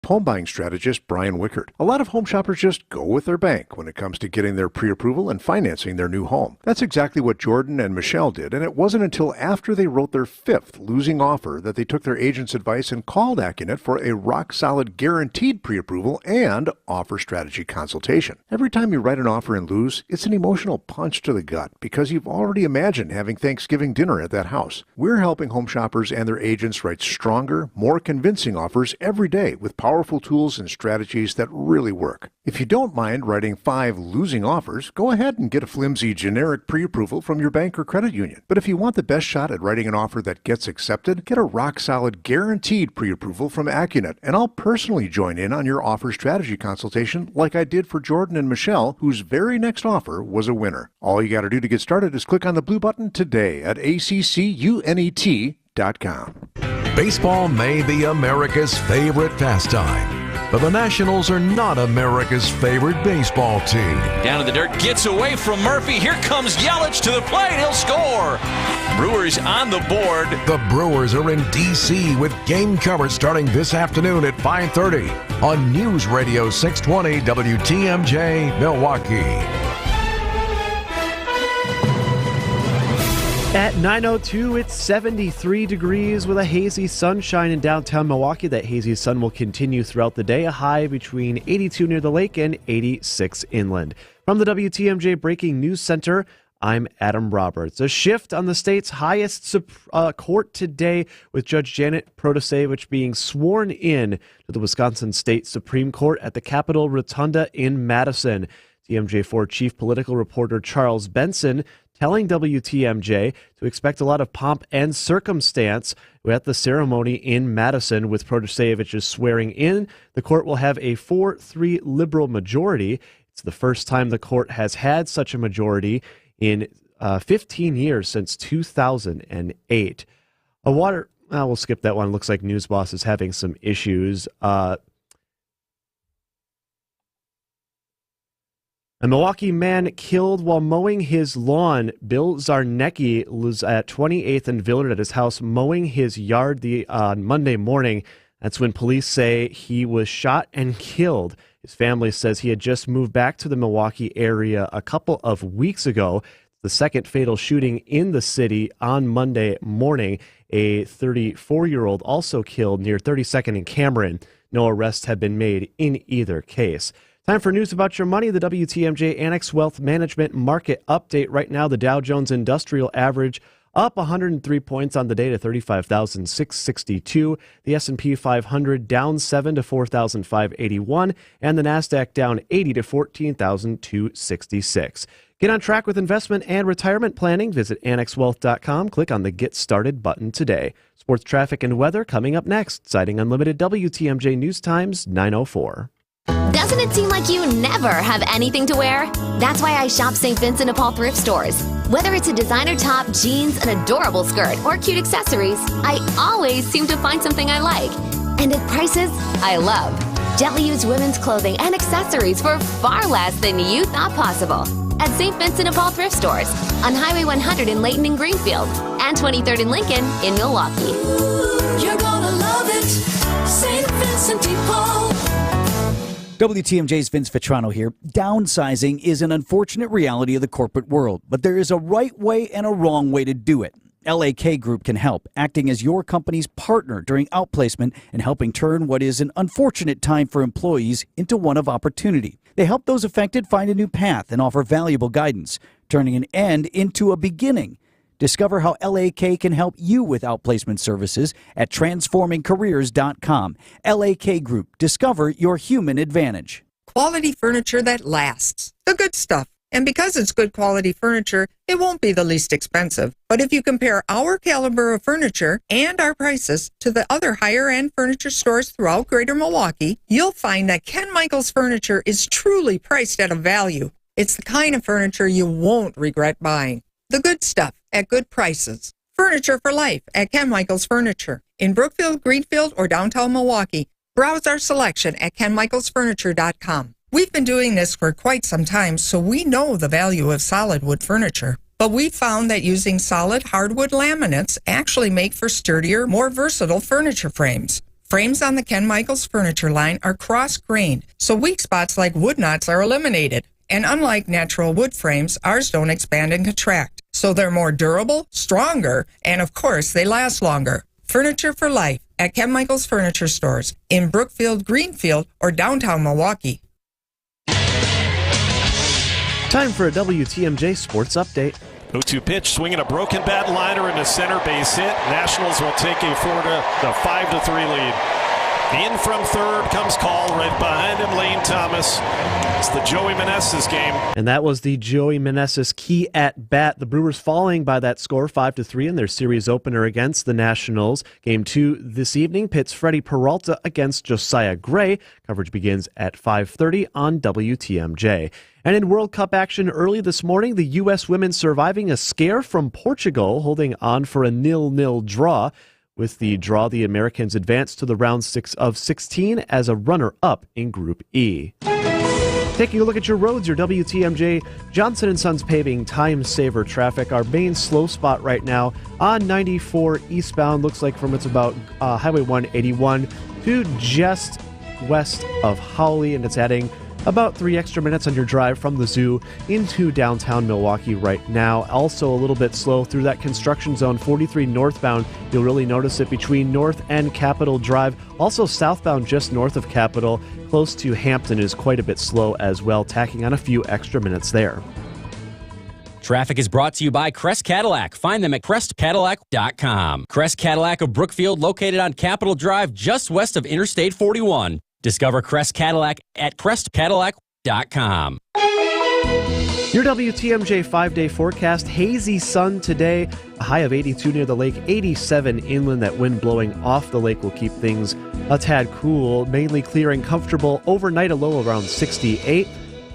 home buying strategist Brian Wickert. A lot of home shoppers just go with their bank when it comes to getting their pre-approval and financing their new home. That's exactly what Jordan and Michelle did, and it wasn't until after they wrote their 5th losing offer that they took their agent's advice and called Accunet for a rock-solid guaranteed pre-approval and offer strategy consultation. Every time you write an offer and lose, it's an emotional punch to the gut because you've already imagined having Thanksgiving dinner at that house. We're helping home shoppers and their agents write stronger, more convincing offers every day with powerful tools and strategies that really work. If you don't mind writing 5 losing offers, go ahead and get a flimsy generic pre-approval from your bank or credit union. But if you want the best shot at writing an offer that gets accepted, get a rock-solid guaranteed pre-approval from Accunet, and I'll personally join in on your offer strategy consultation like I did for Jordan and Michelle, whose very next offer was a winner. All you got to do to get started is click on the blue button today at accunet.com. Baseball may be America's favorite pastime, but the Nationals are not America's favorite baseball team. Down in the dirt, gets away from Murphy. Here comes Yelich to the plate. He'll score. Brewers on the board. The Brewers are in D.C. with game coverage starting this afternoon at 5:30 on News Radio 620 WTMJ Milwaukee. At 9:02, it's 73 degrees with a hazy sunshine in downtown Milwaukee. That hazy sun will continue throughout the day, a high between 82 near the lake and 86 inland. From the WTMJ Breaking News Center, I'm Adam Roberts. A shift on the state's highest court today with Judge Janet Protasevich being sworn in to the Wisconsin State Supreme Court at the Capitol Rotunda in Madison. TMJ4 Chief Political Reporter Charles Benson telling WTMJ to expect a lot of pomp and circumstance at the ceremony in Madison with Protasevich's swearing in. The court will have a 4-3 liberal majority. It's the first time the court has had such a majority in 15 years since 2008. We'll skip that one. Looks like News Boss is having some issues. A Milwaukee man killed while mowing his lawn. Bill Zarnecki was at 28th and Villard at his house mowing his yard on Monday morning. That's when police say he was shot and killed. His family says he had just moved back to the Milwaukee area a couple of weeks ago. The second fatal shooting in the city on Monday morning. A 34-year-old also killed near 32nd and Cameron. No arrests have been made in either case. Time for news about your money. The WTMJ Annex Wealth Management Market Update. Right now, the Dow Jones Industrial Average up 103 points on the day to 35,662. The S&P 500 down 7 to 4,581. And the NASDAQ down 80 to 14,266. Get on track with investment and retirement planning. Visit annexwealth.com. Click on the Get Started button today. Sports traffic and weather coming up next. Citing Unlimited WTMJ News Times 9:04. Doesn't it seem like you never have anything to wear? That's why I shop St. Vincent de Paul thrift stores. Whether it's a designer top, jeans, an adorable skirt, or cute accessories, I always seem to find something I like. And at prices I love. Gently used women's clothing and accessories for far less than you thought possible. At St. Vincent de Paul thrift stores on Highway 100 in Layton and Greenfield and 23rd and Lincoln in Milwaukee. You're gonna love it, St. Vincent de Paul. WTMJ's Vince Vitrano here. Downsizing is an unfortunate reality of the corporate world, but there is a right way and a wrong way to do it. LAK Group can help, acting as your company's partner during outplacement and helping turn what is an unfortunate time for employees into one of opportunity. They help those affected find a new path and offer valuable guidance, turning an end into a beginning. Discover how LAK can help you with outplacement services at transformingcareers.com. LAK Group. Discover your human advantage. Quality furniture that lasts. The good stuff. And because it's good quality furniture, it won't be the least expensive. But if you compare our caliber of furniture and our prices to the other higher-end furniture stores throughout Greater Milwaukee, you'll find that Ken Michaels Furniture is truly priced at a value. It's the kind of furniture you won't regret buying. The good stuff at good prices. Furniture for life at Ken Michaels Furniture. In Brookfield, Greenfield, or downtown Milwaukee, browse our selection at kenmichaelsfurniture.com. We've been doing this for quite some time, so we know the value of solid wood furniture. But we found that using solid hardwood laminates actually make for sturdier, more versatile furniture frames. Frames on the Ken Michaels furniture line are cross-grained, so weak spots like wood knots are eliminated. And unlike natural wood frames, ours don't expand and contract. So they're more durable, stronger, and of course, they last longer. Furniture for life at Ken Michaels Furniture Stores in Brookfield, Greenfield, or downtown Milwaukee. Time for a WTMJ Sports Update. 0-2 pitch, swinging a broken bat liner into center base hit. Nationals will take a 5-3 lead. In from third comes Call, right behind him Lane Thomas. It's the Joey Meneses game. And that was the Joey Meneses key at bat. The Brewers falling by that score 5-3 in their series opener against the Nationals. Game 2 this evening pits Freddie Peralta against Josiah Gray. Coverage begins at 5:30 on WTMJ. And in World Cup action early this morning, the U.S. women surviving a scare from Portugal, holding on for a 0-0 draw. With the draw, the Americans advance to the round 6 of 16 as a runner-up in Group E. Taking a look at your roads, your WTMJ Johnson & Sons Paving Time Saver traffic. Our main slow spot right now on 94 eastbound looks like from it's about Highway 181 to just west of Howley, and it's adding about 3 extra minutes on your drive from the zoo into downtown Milwaukee right now. Also a little bit slow through that construction zone, 43 northbound. You'll really notice it between North and Capitol Drive. Also southbound just north of Capitol, close to Hampton, is quite a bit slow as well, tacking on a few extra minutes there. Traffic is brought to you by Crest Cadillac. Find them at crestcadillac.com. Crest Cadillac of Brookfield, located on Capitol Drive, just west of Interstate 41. Discover Crest Cadillac at crestcadillac.com. Your WTMJ 5-day forecast, hazy sun today, a high of 82 near the lake, 87 inland. That wind blowing off the lake will keep things a tad cool, mainly clear and comfortable. Overnight, a low around 68.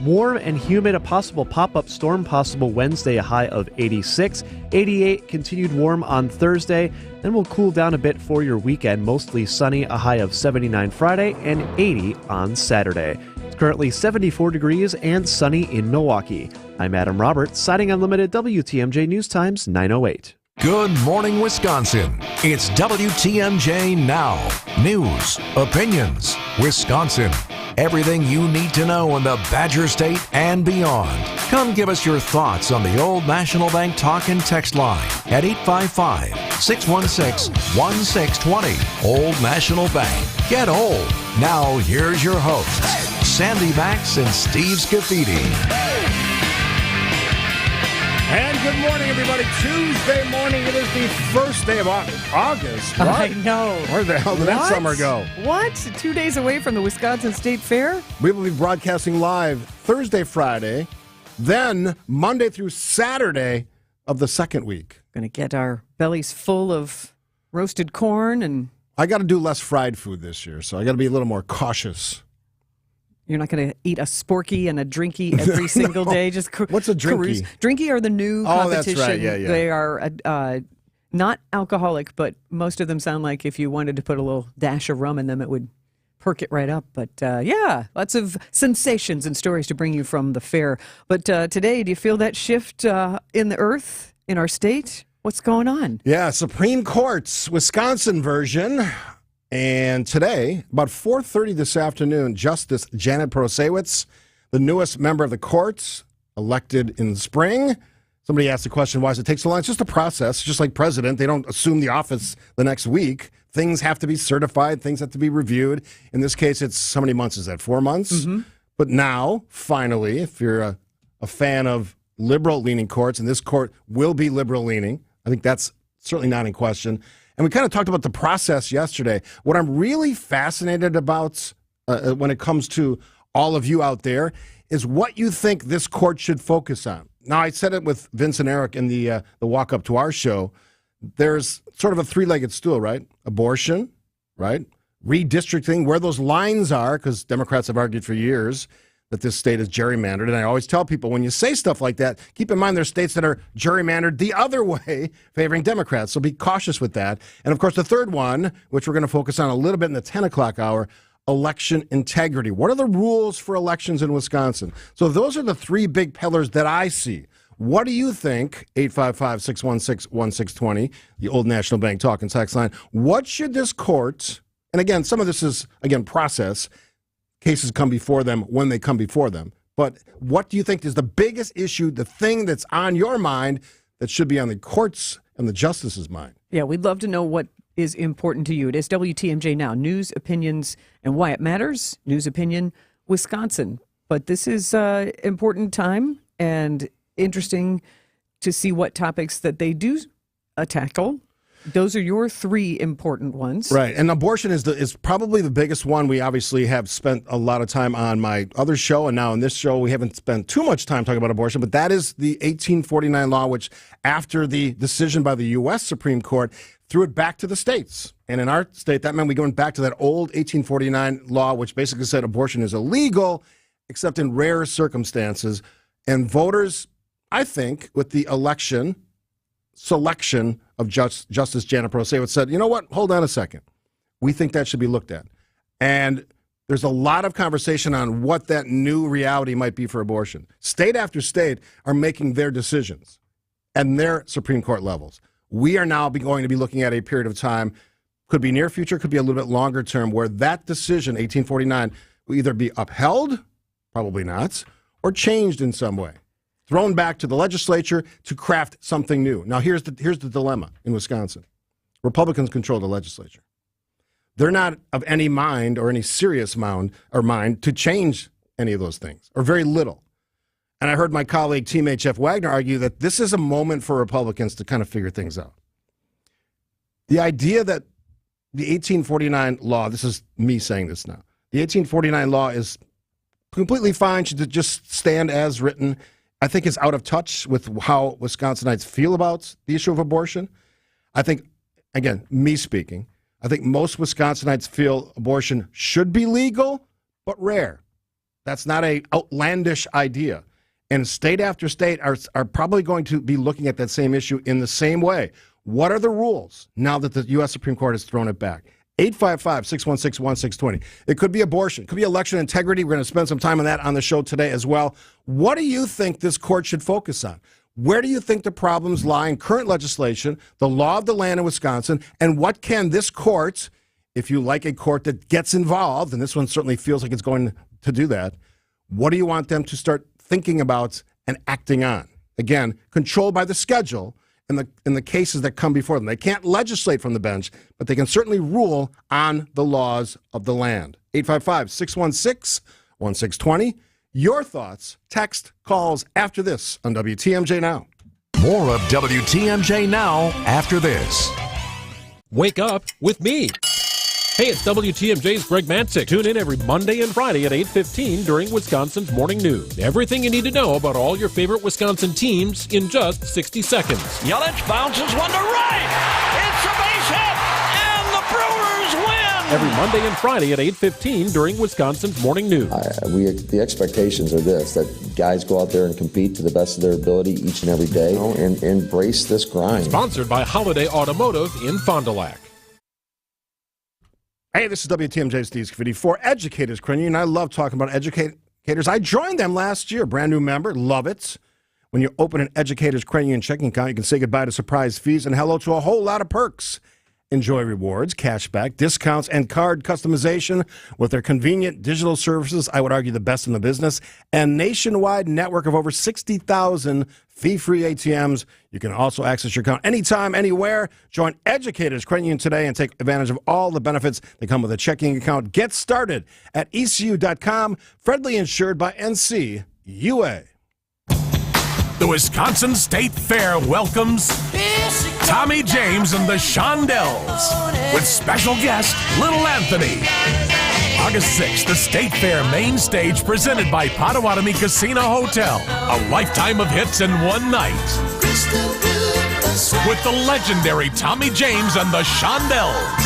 Warm and humid, a possible pop-up storm possible Wednesday, a high of 86. 88, continued warm on Thursday. Then we'll cool down a bit for your weekend. Mostly sunny, a high of 79 Friday and 80 on Saturday. It's currently 74 degrees and sunny in Milwaukee. I'm Adam Roberts, citing Unlimited WTMJ News Times 908. Good morning, Wisconsin. It's WTMJ Now. News, opinions, Wisconsin. Everything you need to know in the Badger State and beyond. Come give us your thoughts on the Old National Bank talk and text line at 855-616-1620. Old National Bank. Get old. Now here's your hosts, Sandy Max and Steve Scafidi. And good morning, everybody. Tuesday morning. It is the first day of August. What? I know. Where the hell did that summer go? What? 2 days away from the Wisconsin State Fair? We will be broadcasting live Thursday, Friday, then Monday through Saturday of the second week. Going to get our bellies full of roasted corn, and I got to do less fried food this year, so I got to be a little more cautious. You're not going to eat a Sporky and a Drinky every single day. Just what's a Drinky? Cruise. Drinky are the new competition. That's right. Yeah. They are not alcoholic, but most of them sound like if you wanted to put a little dash of rum in them, it would perk it right up. But yeah, lots of sensations and stories to bring you from the fair. But today, do you feel that shift in the earth in our state? What's going on? Yeah, Supreme Court's Wisconsin version. And today, about 4:30 this afternoon, Justice Janet Protasiewicz, the newest member of the court, elected in the spring. Somebody asked the question, why does it take so long? It's just a process, just like president. They don't assume the office the next week. Things have to be certified. Things have to be reviewed. In this case, it's how many months is that? 4 months? Mm-hmm. But now, finally, if you're a fan of liberal-leaning courts, and this court will be liberal-leaning, I think that's certainly not in question. And we kind of talked about the process yesterday. What I'm really fascinated about when it comes to all of you out there is what you think this court should focus on. Now, I said it with Vince and Eric in the walk-up to our show. There's sort of a three-legged stool, right? Abortion, right? Redistricting, where those lines are, because Democrats have argued for years that this state is gerrymandered. And I always tell people, when you say stuff like that, keep in mind there's states that are gerrymandered the other way, favoring Democrats. So be cautious with that. And, of course, the third one, which we're going to focus on a little bit in the 10 o'clock hour, election integrity. What are the rules for elections in Wisconsin? So those are the three big pillars that I see. What do you think? 855-616-1620, the Old National Bank talk and text line. What should this court And again, some of this is, again, process. Cases come before them when they come before them. But what do you think is the biggest issue, the thing that's on your mind that should be on the courts and the justices' mind? Yeah, we'd love to know what is important to you. It is WTMJ Now, news, opinions, and why it matters. News, opinion, Wisconsin. But this is an important time and interesting to see what topics that they do tackle. Those are your three important ones. Right. And abortion is probably the biggest one. We obviously have spent a lot of time on my other show, and now in this show we haven't spent too much time talking about abortion, but that is the 1849 law, which after the decision by the U.S. Supreme Court threw it back to the states. And in our state, that meant we going back to that old 1849 law, which basically said abortion is illegal except in rare circumstances. And voters, I think, with the selection of Justice Janet Protasiewicz said, you know what, hold on a second. We think that should be looked at. And there's a lot of conversation on what that new reality might be for abortion. State after state are making their decisions and their Supreme Court levels. We are now going to be looking at a period of time, could be near future, could be a little bit longer term, where that decision, 1849, will either be upheld, probably not, or changed in some way. Thrown back to the legislature to craft something new. Now, here's the dilemma in Wisconsin. Republicans control the legislature. They're not of any mind or any serious mind to change any of those things, or very little. And I heard my colleague, teammate Jeff Wagner, argue that this is a moment for Republicans to kind of figure things out. The idea that the 1849 law, this is me saying this now, the 1849 law is completely fine, should just stand as written, I think is out of touch with how Wisconsinites feel about the issue of abortion. I think, again, me speaking, I think most Wisconsinites feel abortion should be legal, but rare. That's not an outlandish idea. And state after state are probably going to be looking at that same issue in the same way. What are the rules now that the U.S. Supreme Court has thrown it back? 855-616-1620. It could be abortion. It could be election integrity. We're going to spend some time on that on the show today as well. What do you think this court should focus on? Where do you think the problems lie in current legislation, the law of the land in Wisconsin, and what can this court, if you like a court that gets involved, and this one certainly feels like it's going to do that, what do you want them to start thinking about and acting on? Again, controlled by the schedule in the cases that come before them. They can't legislate from the bench, but they can certainly rule on the laws of the land. 855-616-1620. Your thoughts, text, calls after this on WTMJ Now. More of WTMJ Now after this. Wake up with me. Hey, it's WTMJ's Greg Matzik. Tune in every Monday and Friday at 8:15 during Wisconsin's Morning News. Everything you need to know about all your favorite Wisconsin teams in just 60 seconds. Yelich bounces one to right. It's a base hit, and the Brewers win. Every Monday and Friday at 8:15 during Wisconsin's Morning News. The expectations are this, that guys go out there and compete to the best of their ability each and every day and embrace this grind. Sponsored by Holiday Automotive in Fond du Lac. Hey, this is WTMJ Steve Scafidi for Educators Credit Union. I love talking about educators. I joined them last year, brand new member, love it. When you open an Educators Credit Union checking account, you can say goodbye to surprise fees and hello to a whole lot of perks. Enjoy rewards, cashback, discounts, and card customization with their convenient digital services, I would argue the best in the business, and nationwide network of over 60,000 fee-free ATMs. You can also access your account anytime, anywhere. Join Educators Credit Union today and take advantage of all the benefits that come with a checking account. Get started at ECU.com, federally insured by NCUA. The Wisconsin State Fair welcomes Tommy James and the Shondells with special guest Little Anthony. August 6th, the State Fair main stage presented by Potawatomi Casino Hotel. A lifetime of hits in one night. With the legendary Tommy James and the Shondells.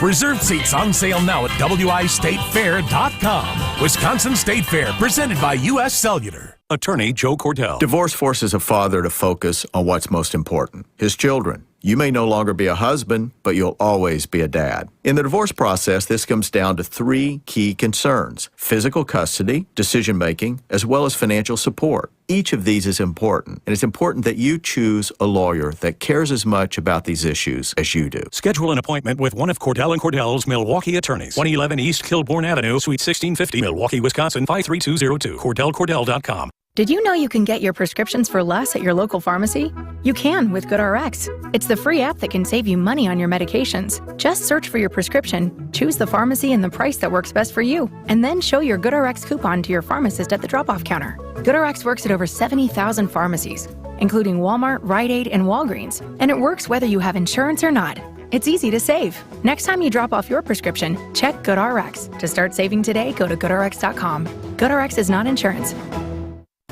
Reserved seats on sale now at wistatefair.com. Wisconsin State Fair, presented by U.S. Cellular. Attorney Joe Cordell. Divorce forces a father to focus on what's most important, his children. You may no longer be a husband, but you'll always be a dad. In the divorce process, this comes down to 3 key concerns: physical custody, decision-making, as well as financial support. Each of these is important, and it's important that you choose a lawyer that cares as much about these issues as you do. Schedule an appointment with one of Cordell & Cordell's Milwaukee attorneys. 111 East Kilbourne Avenue, Suite 1650, Milwaukee, Wisconsin, 53202. CordellCordell.com. Did you know you can get your prescriptions for less at your local pharmacy? You can with GoodRx. It's the free app that can save you money on your medications. Just search for your prescription, choose the pharmacy and the price that works best for you, and then show your GoodRx coupon to your pharmacist at the drop-off counter. GoodRx works at over 70,000 pharmacies, including Walmart, Rite Aid, and Walgreens, and it works whether you have insurance or not. It's easy to save. Next time you drop off your prescription, check GoodRx. To start saving today, go to GoodRx.com. GoodRx is not insurance.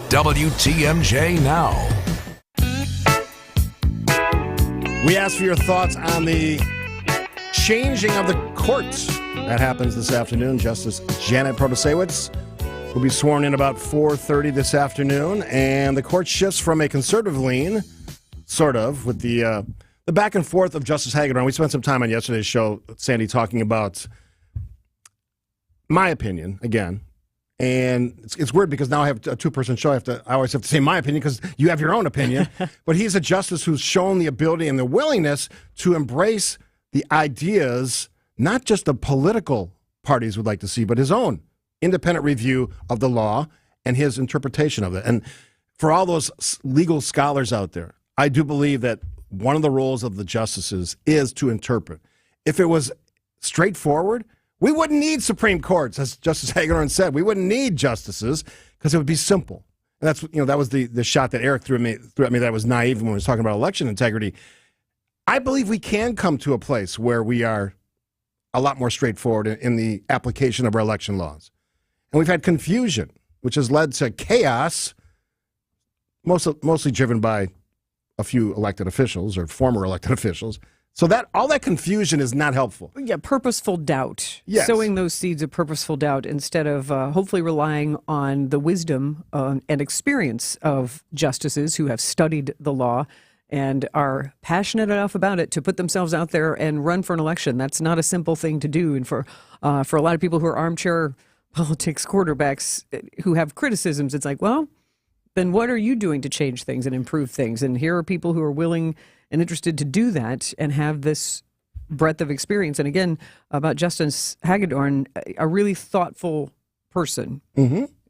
WTMJ Now. We asked for your thoughts on the changing of the courts. That happens this afternoon. Justice Janet Protasewicz will be sworn in about 4:30 this afternoon, and the court shifts from a conservative lean, sort of, with the back and forth of Justice Hagedorn. We spent some time on yesterday's show, Sandy, talking about my opinion, again. And it's weird because now I have a two-person show. I always have to say my opinion because you have your own opinion. But he's a justice who's shown the ability and the willingness to embrace the ideas, not just the political parties would like to see, but his own independent review of the law and his interpretation of it. And for all those legal scholars out there, I do believe that one of the roles of the justices is to interpret. If it was straightforward, we wouldn't need Supreme Courts, as Justice Hagedorn said. We wouldn't need justices because it would be simple. And that's, that was the shot that Eric threw at me that was naive when we was talking about election integrity. I believe we can come to a place where we are a lot more straightforward in the application of our election laws. And we've had confusion, which has led to chaos, mostly driven by a few elected officials or former elected officials. So that all that confusion is not helpful. Yeah, purposeful doubt. Yes. Sowing those seeds of purposeful doubt instead of hopefully relying on the wisdom and experience of justices who have studied the law and are passionate enough about it to put themselves out there and run for an election. That's not a simple thing to do. And for a lot of people who are armchair politics quarterbacks who have criticisms, it's like, well, then what are you doing to change things and improve things? And here are people who are willing and interested to do that and have this breadth of experience. And again, about Justice Hagedorn, a really thoughtful person,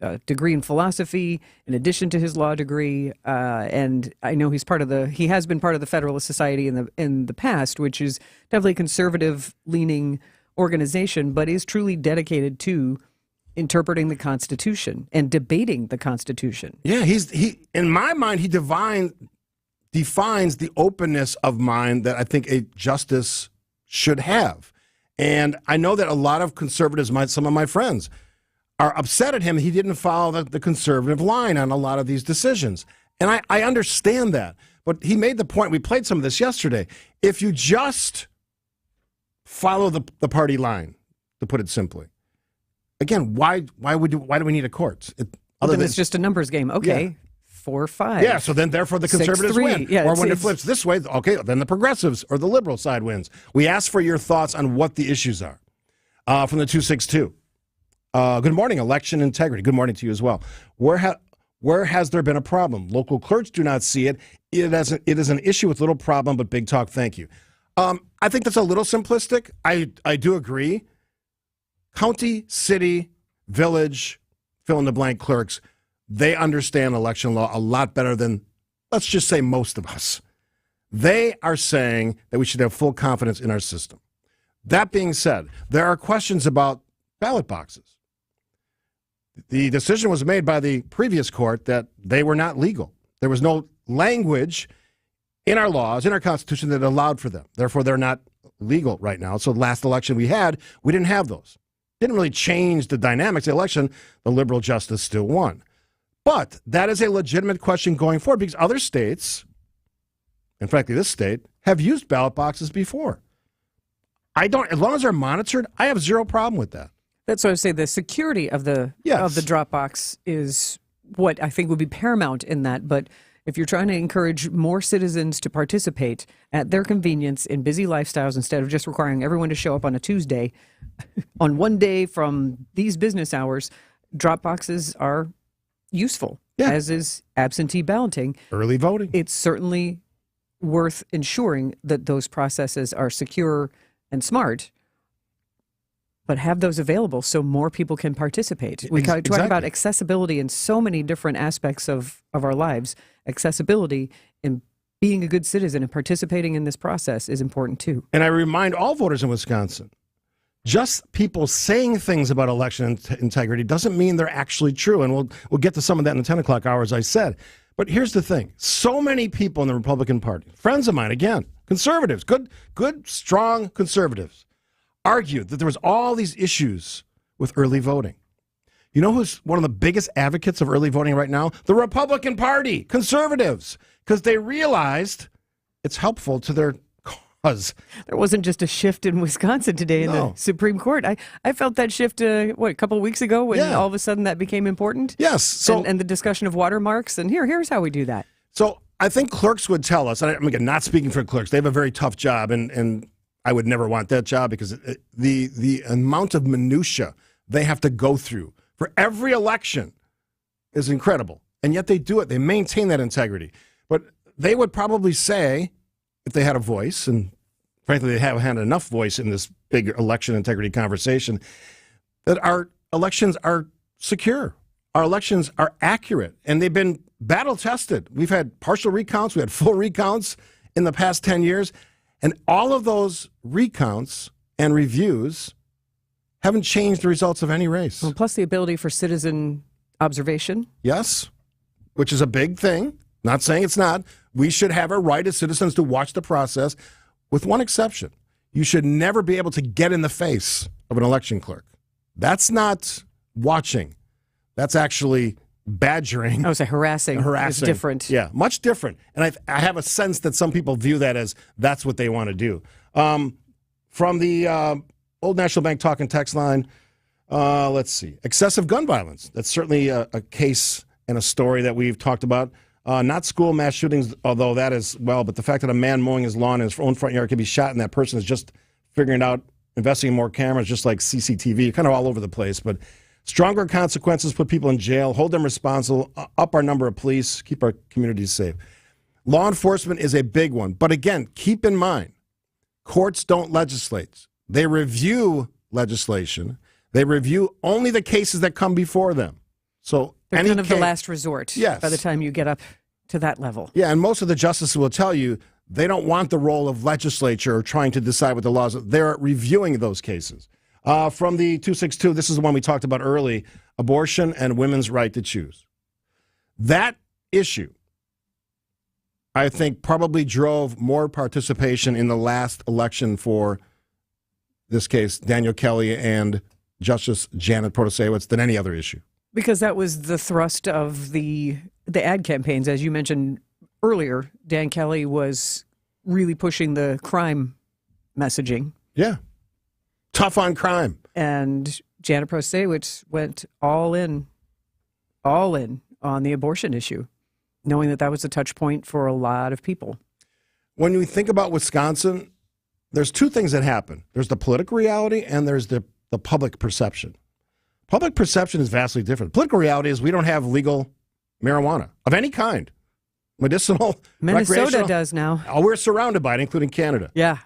a degree in philosophy in addition to his law degree. And I know he has been part of the Federalist Society in the past, which is definitely a conservative leaning organization, but is truly dedicated to interpreting the Constitution and debating the Constitution. Yeah, he in my mind, he defines the openness of mind that I think a justice should have. And I know that a lot of conservatives, some of my friends, are upset at him. He didn't follow the conservative line on a lot of these decisions. And I understand that. But he made the point, we played some of this yesterday, if you just follow the party line, to put it simply, again, why do we need a court? It's just a numbers game. Okay. Yeah. 4-5. Yeah, so then therefore the conservatives 6-3. win. Yeah, or when it flips this way, okay, then the progressives or the liberal side wins. We ask for your thoughts on what the issues are. From the 262. Good morning, election integrity. Good morning to you as well. Where has there been a problem? Local clerks do not see it. It is an issue with little problem, but big talk. Thank you. I think that's a little simplistic. I do agree. County, city, village, fill in the blank clerks, they understand election law a lot better than, let's just say, most of us. They are saying that we should have full confidence in our system. That being said, there are questions about ballot boxes. The decision was made by the previous court that they were not legal. There was no language in our laws, in our Constitution, that allowed for them. Therefore, they're not legal right now. So the last election we didn't have those. Didn't really change the dynamics of the election. The liberal justice still won. But that is a legitimate question going forward because other states, and frankly this state, have used ballot boxes before. As long as they're monitored, I have zero problem with that. That's what I say. The security of the Dropbox is what I think would be paramount in that. But if you're trying to encourage more citizens to participate at their convenience in busy lifestyles instead of just requiring everyone to show up on a Tuesday, on one day from these business hours, drop boxes are useful, as is absentee balloting. Early voting. It's certainly worth ensuring that those processes are secure and smart, but have those available so more people can participate. We talk about accessibility in so many different aspects of our lives. Accessibility and being a good citizen and participating in this process is important too. And I remind all voters in Wisconsin, just people saying things about election integrity doesn't mean they're actually true. And we'll get to some of that in the 10 o'clock hour, as I said. But here's the thing. So many people in the Republican Party, friends of mine, again, conservatives, good, strong conservatives, argued that there was all these issues with early voting. You know who's one of the biggest advocates of early voting right now? The Republican Party, conservatives, because they realized it's helpful to their cause. There wasn't just a shift in Wisconsin today in the Supreme Court. I felt that shift, a couple of weeks ago when all of a sudden that became important? Yes. So, and the discussion of watermarks, and here's how we do that. So I think clerks would tell us, and I'm again not speaking for clerks, they have a very tough job, and I would never want that job because the amount of minutia they have to go through for every election is incredible. And yet they do it. They maintain that integrity. But they would probably say, if they had a voice, and frankly they haven't had enough voice in this big election integrity conversation, that our elections are secure. Our elections are accurate. And they've been battle tested. We've had partial recounts. We had full recounts in the past 10 years. And all of those recounts and reviews haven't changed the results of any race. Well, plus the ability for citizen observation. Yes, which is a big thing. Not saying it's not. We should have a right as citizens to watch the process, with one exception. You should never be able to get in the face of an election clerk. That's not watching. That's actually badgering. I would say harassing. It's different. Yeah, much different. And I have a sense that some people view that as that's what they want to do. From the Old National Bank talk and text line, let's see. Excessive gun violence. That's certainly a case and a story that we've talked about. Not school mass shootings, although that is, but the fact that a man mowing his lawn in his own front yard can be shot and that person is just figuring out, investing in more cameras, just like CCTV, kind of all over the place. But stronger consequences, put people in jail, hold them responsible, up our number of police, keep our communities safe. Law enforcement is a big one. But again, keep in mind, courts don't legislate. They review legislation. They review only the cases that come before them. So they're kind of the last resort by the time you get up to that level. Yeah, and most of the justices will tell you they don't want the role of legislature or trying to decide what the laws are. They're reviewing those cases. From the 262, this is the one we talked about early, abortion and women's right to choose. That issue, I think, probably drove more participation in the last election for this case, Daniel Kelly and Justice Janet Protasiewicz, than any other issue. Because that was the thrust of the ad campaigns. As you mentioned earlier, Dan Kelly was really pushing the crime messaging. Yeah. Tough on crime. And Janet Protasiewicz went all in on the abortion issue, knowing that was a touch point for a lot of people. When we think about Wisconsin, there's two things that happen. There's the political reality and there's the public perception. Public perception is vastly different. Political reality is we don't have legal marijuana of any kind. Medicinal, Minnesota does now. Oh, we're surrounded by it, including Canada. Yeah.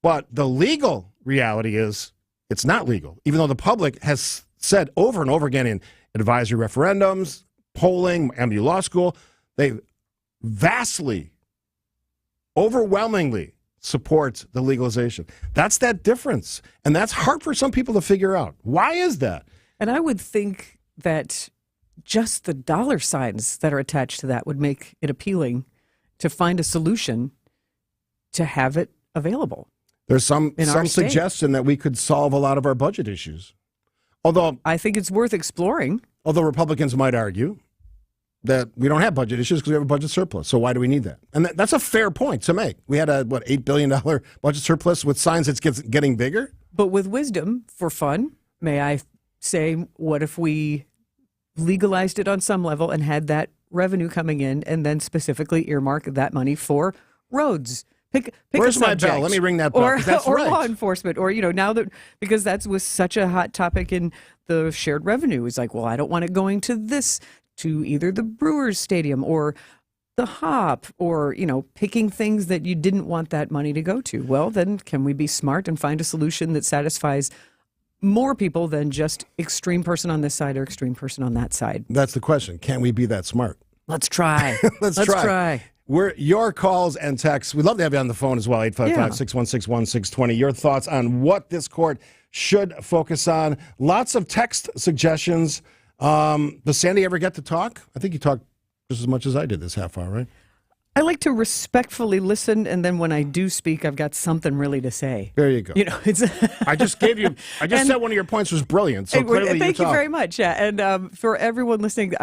But the legal reality is it's not legal, even though the public has said over and over again in advisory referendums, polling, MU Law School, they vastly, overwhelmingly support the legalization. That's that difference. And that's hard for some people to figure out. Why is that? And I would think that just the dollar signs that are attached to that would make it appealing to find a solution to have it available. There's some suggestion that we could solve a lot of our budget issues. Although I think it's worth exploring. Although Republicans might argue that we don't have budget issues because we have a budget surplus. So why do we need that? And that's a fair point to make. We had a, $8 billion budget surplus with signs it's getting bigger? But with wisdom, for fun, may I say, what if we legalized it on some level and had that revenue coming in and then specifically earmark that money for roads. Pick Where's a my subject. bell? Let me ring that bell. Or, 'cause that's or right. law enforcement. Or, now that, because that was such a hot topic in the shared revenue. It's like, well, I don't want it going to either the Brewers Stadium or the Hop, or, picking things that you didn't want that money to go to. Well, then can we be smart and find a solution that satisfies more people than just extreme person on this side or extreme person on that side? That's the question. Can we be that smart? Let's try. Let's try. Your calls and texts. We'd love to have you on the phone as well, 855-616-1620. Your thoughts on what this court should focus on. Lots of text suggestions. Does Sandy ever get to talk? I think you talked just as much as I did this half hour, right? I like to respectfully listen, and then when I do speak, I've got something really to say. There you go. It's I just said one of your points was brilliant. So clearly thank you very much. Yeah, and for everyone listening,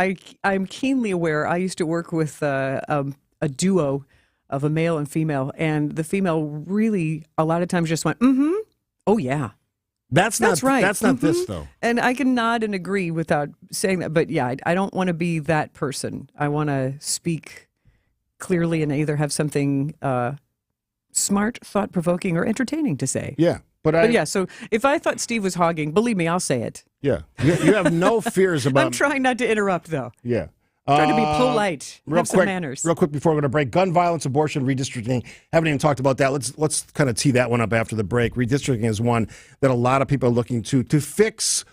I'm keenly aware. I used to work with a duo of a male and female, and the female really a lot of times just went, "Mm-hmm, oh yeah." That's right. That's not mm-hmm. This though. And I can nod and agree without saying that. But yeah, I don't want to be that person. I want to speak clearly and either have something smart, thought-provoking, or entertaining to say. Yeah. But yeah, so if I thought Steve was hogging, believe me, I'll say it. Yeah. You have no fears about... I'm trying not to interrupt, though. Yeah. Trying to be polite. Have some manners. Real quick before we're going to break. Gun violence, abortion, redistricting. Haven't even talked about that. Let's kind of tee that one up after the break. Redistricting is one that a lot of people are looking to fix.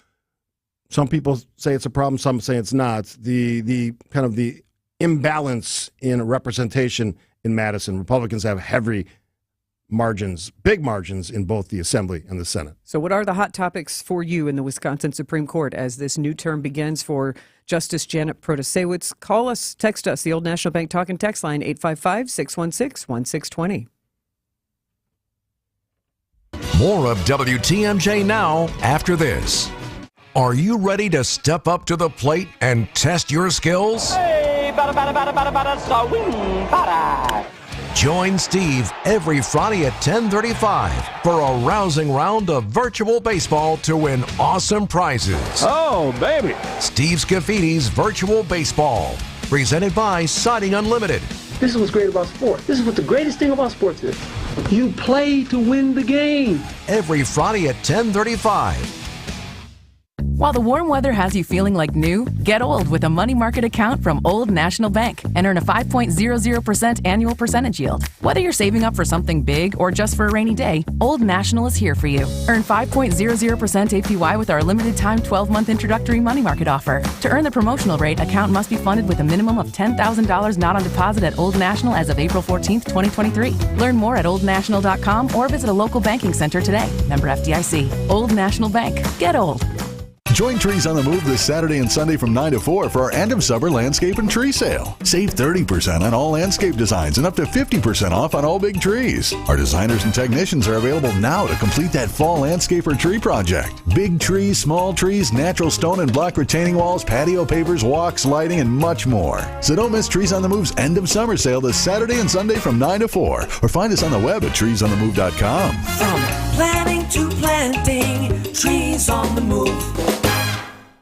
Some people say it's a problem. Some say it's not. The kind of the imbalance in representation in Madison. Republicans have heavy margins, big margins in both the Assembly and the Senate. So what are the hot topics for you in the Wisconsin Supreme Court as this new term begins for Justice Janet Protasewicz? Call us, text us, the Old National Bank Talk and Text line, 855-616-1620. More of WTMJ now after this. Are you ready to step up to the plate and test your skills? Hey, bada, swing, bada. Join Steve every Friday at 10:35 for a rousing round of virtual baseball to win awesome prizes. Oh, baby. Steve Scaffidi's Virtual Baseball, presented by Siding Unlimited. This is what's great about sports. This is what the greatest thing about sports is. You play to win the game. Every Friday at 10:35. While the warm weather has you feeling like new, get old with a money market account from Old National Bank and earn a 5.00% annual percentage yield. Whether you're saving up for something big or just for a rainy day, Old National is here for you. Earn 5.00% APY with our limited time 12-month introductory money market offer. To earn the promotional rate, account must be funded with a minimum of $10,000 not on deposit at Old National as of April 14th, 2023. Learn more at oldnational.com or visit a local banking center today. Member FDIC. Old National Bank. Get old. Join Trees on the Move this Saturday and Sunday from 9 to 4 for our end of summer landscape and tree sale. Save 30% on all landscape designs and up to 50% off on all big trees. Our designers and technicians are available now to complete that fall landscape or tree project. Big trees, small trees, natural stone and block retaining walls, patio pavers, walks, lighting, and much more. So don't miss Trees on the Move's end of summer sale this Saturday and Sunday from 9 to 4 or find us on the web at treesonthemove.com. From planning to planting, Trees on the Move.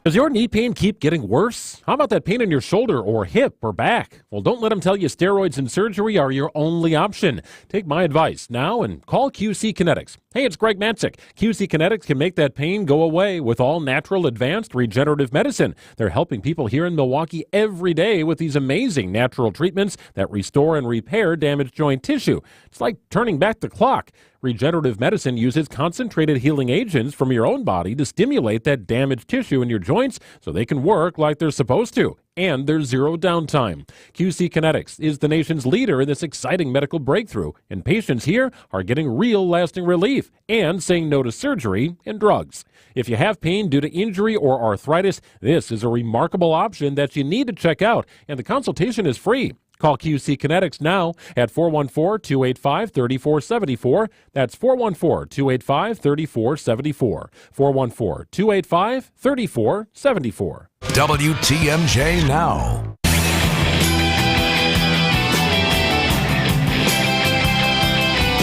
Does your knee pain keep getting worse? How about that pain in your shoulder or hip or back? Well, don't let them tell you steroids and surgery are your only option. Take my advice now and call QC Kinetics. Hey, it's Greg Matzik. QC Kinetics can make that pain go away with all natural advanced regenerative medicine. They're helping people here in Milwaukee every day with these amazing natural treatments that restore and repair damaged joint tissue. It's like turning back the clock. Regenerative medicine uses concentrated healing agents from your own body to stimulate that damaged tissue in your joints so they can work like they're supposed to. And there's zero downtime. QC Kinetics is the nation's leader in this exciting medical breakthrough, and patients here are getting real lasting relief and saying no to surgery and drugs. If you have pain due to injury or arthritis, this is a remarkable option that you need to check out, and the consultation is free. Call QC Kinetics now at 414-285-3474. That's 414-285-3474. 414-285-3474. WTMJ Now.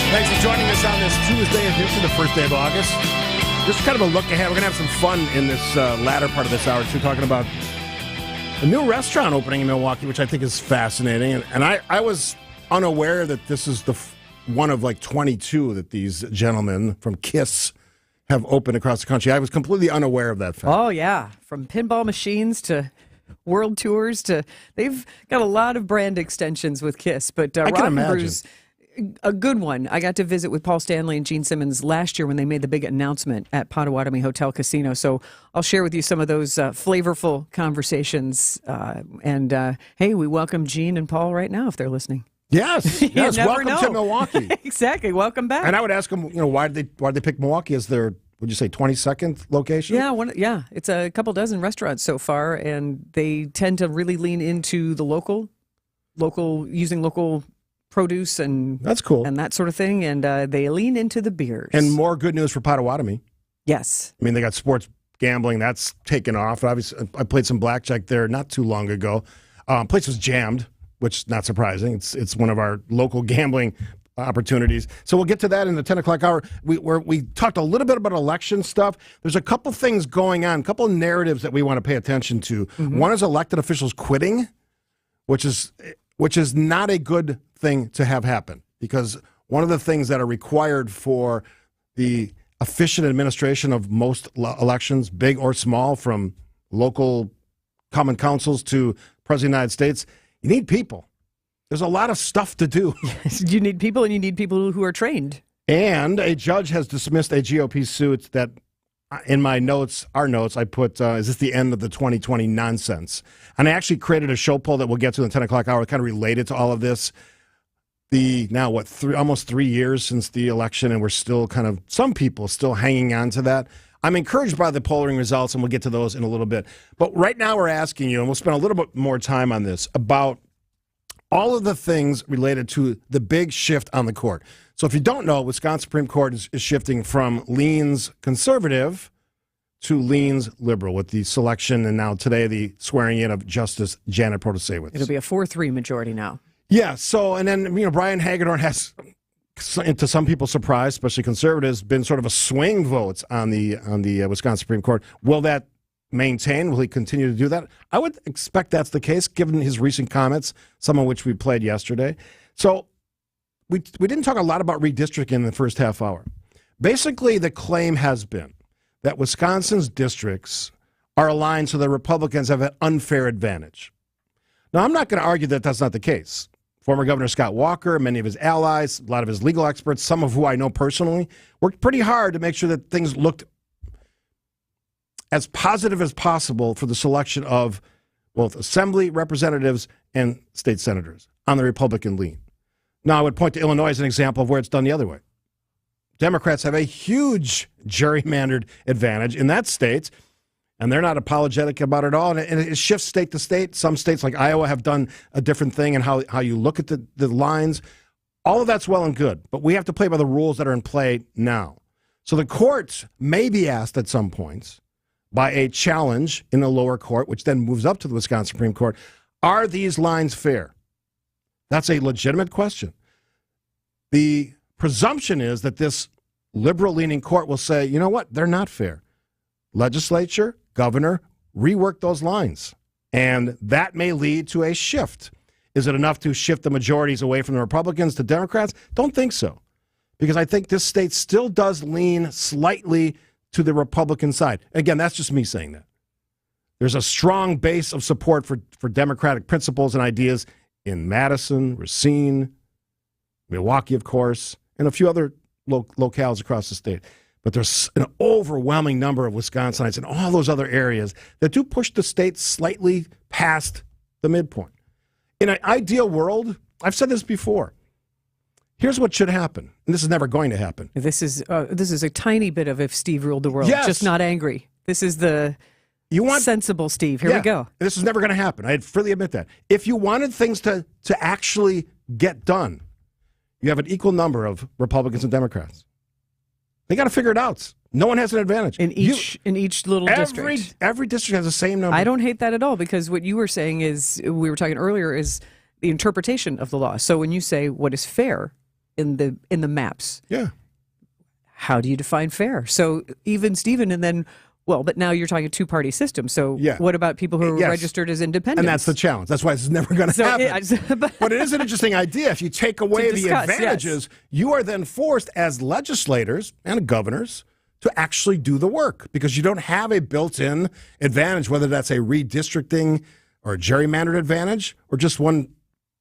Thanks for joining us on this Tuesday edition, the first day of August. Just kind of a look ahead. We're going to have some fun in this latter part of this hour, too, talking about A new restaurant opening in Milwaukee, which I think is fascinating. And I was unaware that this is one of like 22 that these gentlemen from KISS have opened across the country. I was completely unaware of that fact. Oh, yeah. From pinball machines to world tours to they've got a lot of brand extensions with KISS. But I can imagine. Brew's a good one. I got to visit with Paul Stanley and Gene Simmons last year when they made the big announcement at Potawatomi Hotel Casino. So I'll share with you some of those flavorful conversations. Hey, we welcome Gene and Paul right now if they're listening. Yes, yes. Welcome know. to Milwaukee. Exactly. Welcome back. And I would ask them, why did they pick Milwaukee as their, would you say, 22nd location? Yeah, it's a couple dozen restaurants so far, and they tend to really lean into the local using local produce and that's cool and that sort of thing, and they lean into the beers. And more good news for Potawatomi. Yes, I mean they got sports gambling that's taken off. Obviously, I played some blackjack there not too long ago. Place was jammed, which is not surprising. It's one of our local gambling opportunities. So we'll get to that in the 10 o'clock hour. We talked a little bit about election stuff. There's a couple things going on, a couple of narratives that we want to pay attention to. Mm-hmm. One is elected officials quitting, which is not a good thing to have happen, because one of the things that are required for the efficient administration of most elections, big or small, from local common councils to President of the United States, you need people. There's a lot of stuff to do. You need people, and you need people who are trained. And a judge has dismissed a GOP suit that, in my notes, I put, is this the end of the 2020 nonsense? And I actually created a show poll that we'll get to in the 10 o'clock hour, kind of related to all of this. Almost 3 years since the election, and we're still some people still hanging on to that. I'm encouraged by the polling results, and we'll get to those in a little bit. But right now we're asking you, and we'll spend a little bit more time on this, about all of the things related to the big shift on the court. So if you don't know, Wisconsin Supreme Court is shifting from leans conservative to leans liberal with the selection and now today the swearing in of Justice Janet Protasiewicz. It'll be a 4-3 majority now. Yeah, so, and then, Brian Hagedorn has, to some people's surprise, especially conservatives, been sort of a swing vote on the Wisconsin Supreme Court. Will that maintain? Will he continue to do that? I would expect that's the case, given his recent comments, some of which we played yesterday. So we didn't talk a lot about redistricting in the first half hour. Basically, the claim has been that Wisconsin's districts are aligned so the Republicans have an unfair advantage. Now, I'm not going to argue that that's not the case. Former Governor Scott Walker, many of his allies, a lot of his legal experts, some of who I know personally, worked pretty hard to make sure that things looked as positive as possible for the selection of both assembly representatives and state senators on the Republican lean. Now, I would point to Illinois as an example of where it's done the other way. Democrats have a huge gerrymandered advantage in that state, and they're not apologetic about it at all. And it shifts state to state. Some states like Iowa have done a different thing in how you look at the lines. All of that's well and good, but we have to play by the rules that are in play now. So the courts may be asked at some points by a challenge in the lower court, which then moves up to the Wisconsin Supreme Court, are these lines fair? That's a legitimate question. The presumption is that this liberal-leaning court will say, you know what, they're not fair. Legislature, governor, rework those lines. And that may lead to a shift. Is it enough to shift the majorities away from the Republicans to Democrats? Don't think so. Because I think this state still does lean slightly to the Republican side. Again, that's just me saying that. There's a strong base of support for democratic principles and ideas in Madison, Racine, Milwaukee, of course, and a few other locales across the state. But there's an overwhelming number of Wisconsinites in all those other areas that do push the state slightly past the midpoint. In an ideal world, I've said this before, here's what should happen, and this is never going to happen. This is a tiny bit of if Steve ruled the world, yes. Just not angry. This is the sensible Steve. Here we go. This is never going to happen. I freely admit that. If you wanted things to actually get done, you have an equal number of Republicans and Democrats. They got to figure it out. No one has an advantage. In each little district. Every district has the same number. I don't hate that at all, because what you were saying is, we were talking earlier, is the interpretation of the law. So when you say what is fair in the maps, yeah, how do you define fair? So even Stephen, and then Well, but now you're talking a two-party system. So Yeah. what about people who are Yes. registered as independents? And that's the challenge. That's why this is never going to happen. But it is an interesting idea. If you take away the discuss, advantages, you are then forced as legislators and governors to actually do the work because you don't have a built-in advantage, whether that's a redistricting or a gerrymandered advantage or just one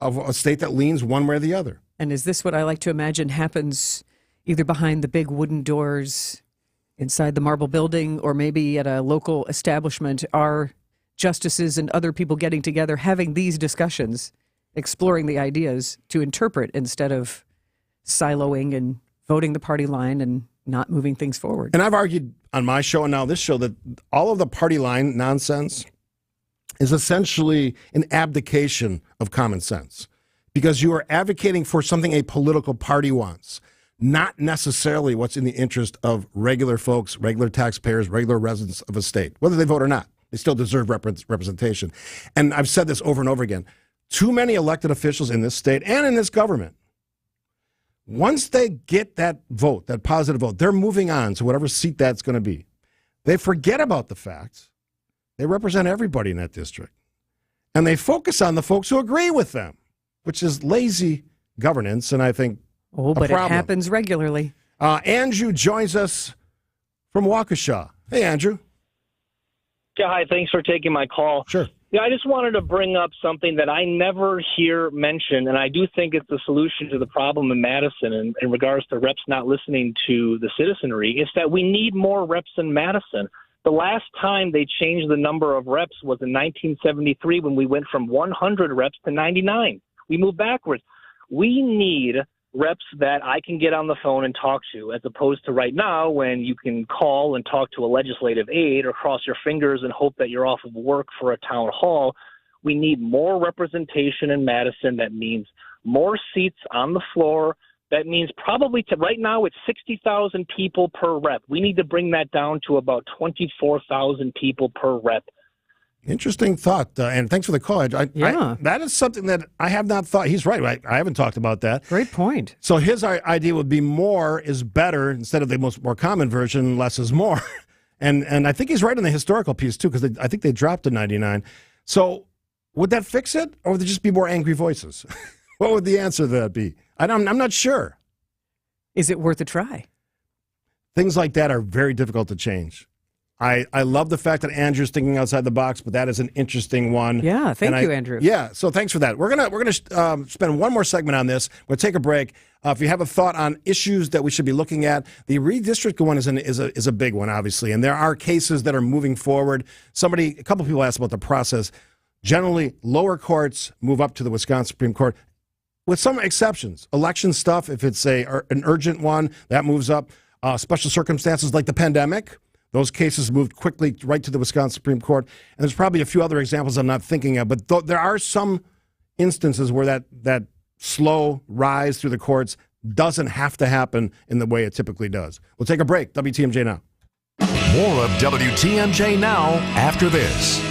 of a state that leans one way or the other. And is this what I like to imagine happens either behind the big wooden doors inside the marble building or maybe at a local establishment? Are justices and other people getting together, having these discussions, exploring the ideas to interpret instead of siloing and voting the party line and not moving things forward? And I've argued on my show and now this show that all of the party line nonsense is essentially an abdication of common sense because you are advocating for something a political party wants, not necessarily what's in the interest of regular folks, regular taxpayers, regular residents of a state, whether they vote or not. They still deserve representation. And I've said this over and over again. Too many elected officials in this state and in this government, once they get that vote, that positive vote, they're moving on to whatever seat that's going to be. They forget about the fact they represent everybody in that district. And they focus on the folks who agree with them, which is lazy governance, and I think but it happens regularly. Andrew joins us from Waukesha. Hey, Andrew. Yeah, hi. Thanks for taking my call. Sure. Yeah, I just wanted to bring up something that I never hear mentioned, and I do think it's the solution to the problem in Madison in regards to reps not listening to the citizenry. It's that we need more reps in Madison. The last time they changed the number of reps was in 1973 when we went from 100 reps to 99. We moved backwards. We need reps that I can get on the phone and talk to, as opposed to right now when you can call and talk to a legislative aide or cross your fingers and hope that you're off of work for a town hall. We need more representation in Madison. That means more seats on the floor. That means probably right now it's 60,000 people per rep. We need to bring that down to about 24,000 people per rep. Interesting thought, and thanks for the call. That is something that I have not thought. He's right. I haven't talked about that. Great point. So his idea would be more is better instead of the more common version, less is more. and I think he's right on the historical piece, too, because I think they dropped to 99. So would that fix it, or would there just be more angry voices? What would the answer to that be? I'm not sure. Is it worth a try? Things like that are very difficult to change. I love the fact that Andrew's thinking outside the box, but that is an interesting one. Yeah, thank you, Andrew. Yeah, so thanks for that. We're gonna spend one more segment on this. We'll take a break. If you have a thought on issues that we should be looking at, the redistricting one is a big one, obviously, and there are cases that are moving forward. A couple people asked about the process. Generally, lower courts move up to the Wisconsin Supreme Court, with some exceptions. Election stuff, if it's an urgent one, that moves up. Special circumstances like the pandemic. Those cases moved quickly right to the Wisconsin Supreme Court. And there's probably a few other examples I'm not thinking of, but there are some instances where that slow rise through the courts doesn't have to happen in the way it typically does. We'll take a break. WTMJ Now. More of WTMJ Now after this.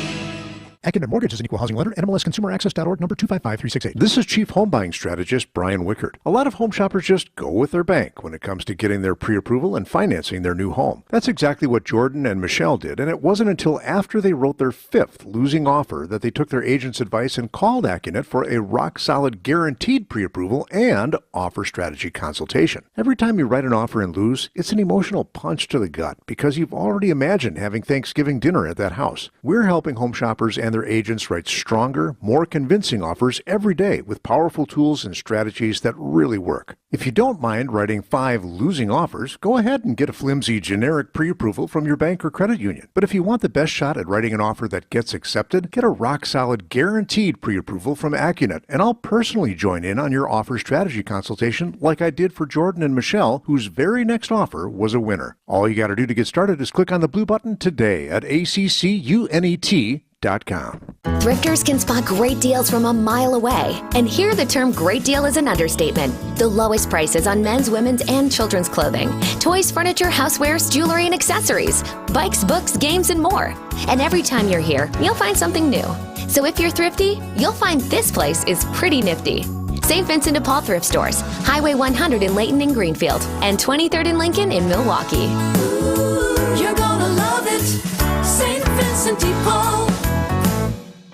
Academic Mortgage is an equal housing lender. NMLSConsumerAccess.org, number 255368. This is Chief Home Buying Strategist Brian Wickert. A lot of home shoppers just go with their bank when it comes to getting their pre-approval and financing their new home. That's exactly what Jordan and Michelle did, and it wasn't until after they wrote their 5th losing offer that they took their agent's advice and called Accunet for a rock-solid guaranteed pre-approval and offer strategy consultation. Every time you write an offer and lose, it's an emotional punch to the gut because you've already imagined having Thanksgiving dinner at that house. We're helping home shoppers and their agents write stronger, more convincing offers every day with powerful tools and strategies that really work. If you don't mind writing 5 losing offers, go ahead and get a flimsy generic pre-approval from your bank or credit union. But if you want the best shot at writing an offer that gets accepted, get a rock-solid guaranteed pre-approval from Accunet, and I'll personally join in on your offer strategy consultation like I did for Jordan and Michelle, whose very next offer was a winner. All you got to do to get started is click on the blue button today at ACCUNET.com. Thrifters can spot great deals from a mile away. And here the term great deal is an understatement. The lowest prices on men's, women's, and children's clothing, toys, furniture, housewares, jewelry, and accessories, bikes, books, games, and more. And every time you're here, you'll find something new. So if you're thrifty, you'll find this place is pretty nifty. St. Vincent de Paul Thrift Stores, Highway 100 in Layton and Greenfield, and 23rd and Lincoln in Milwaukee. You're gonna love it. it. St. Vincent de Paul.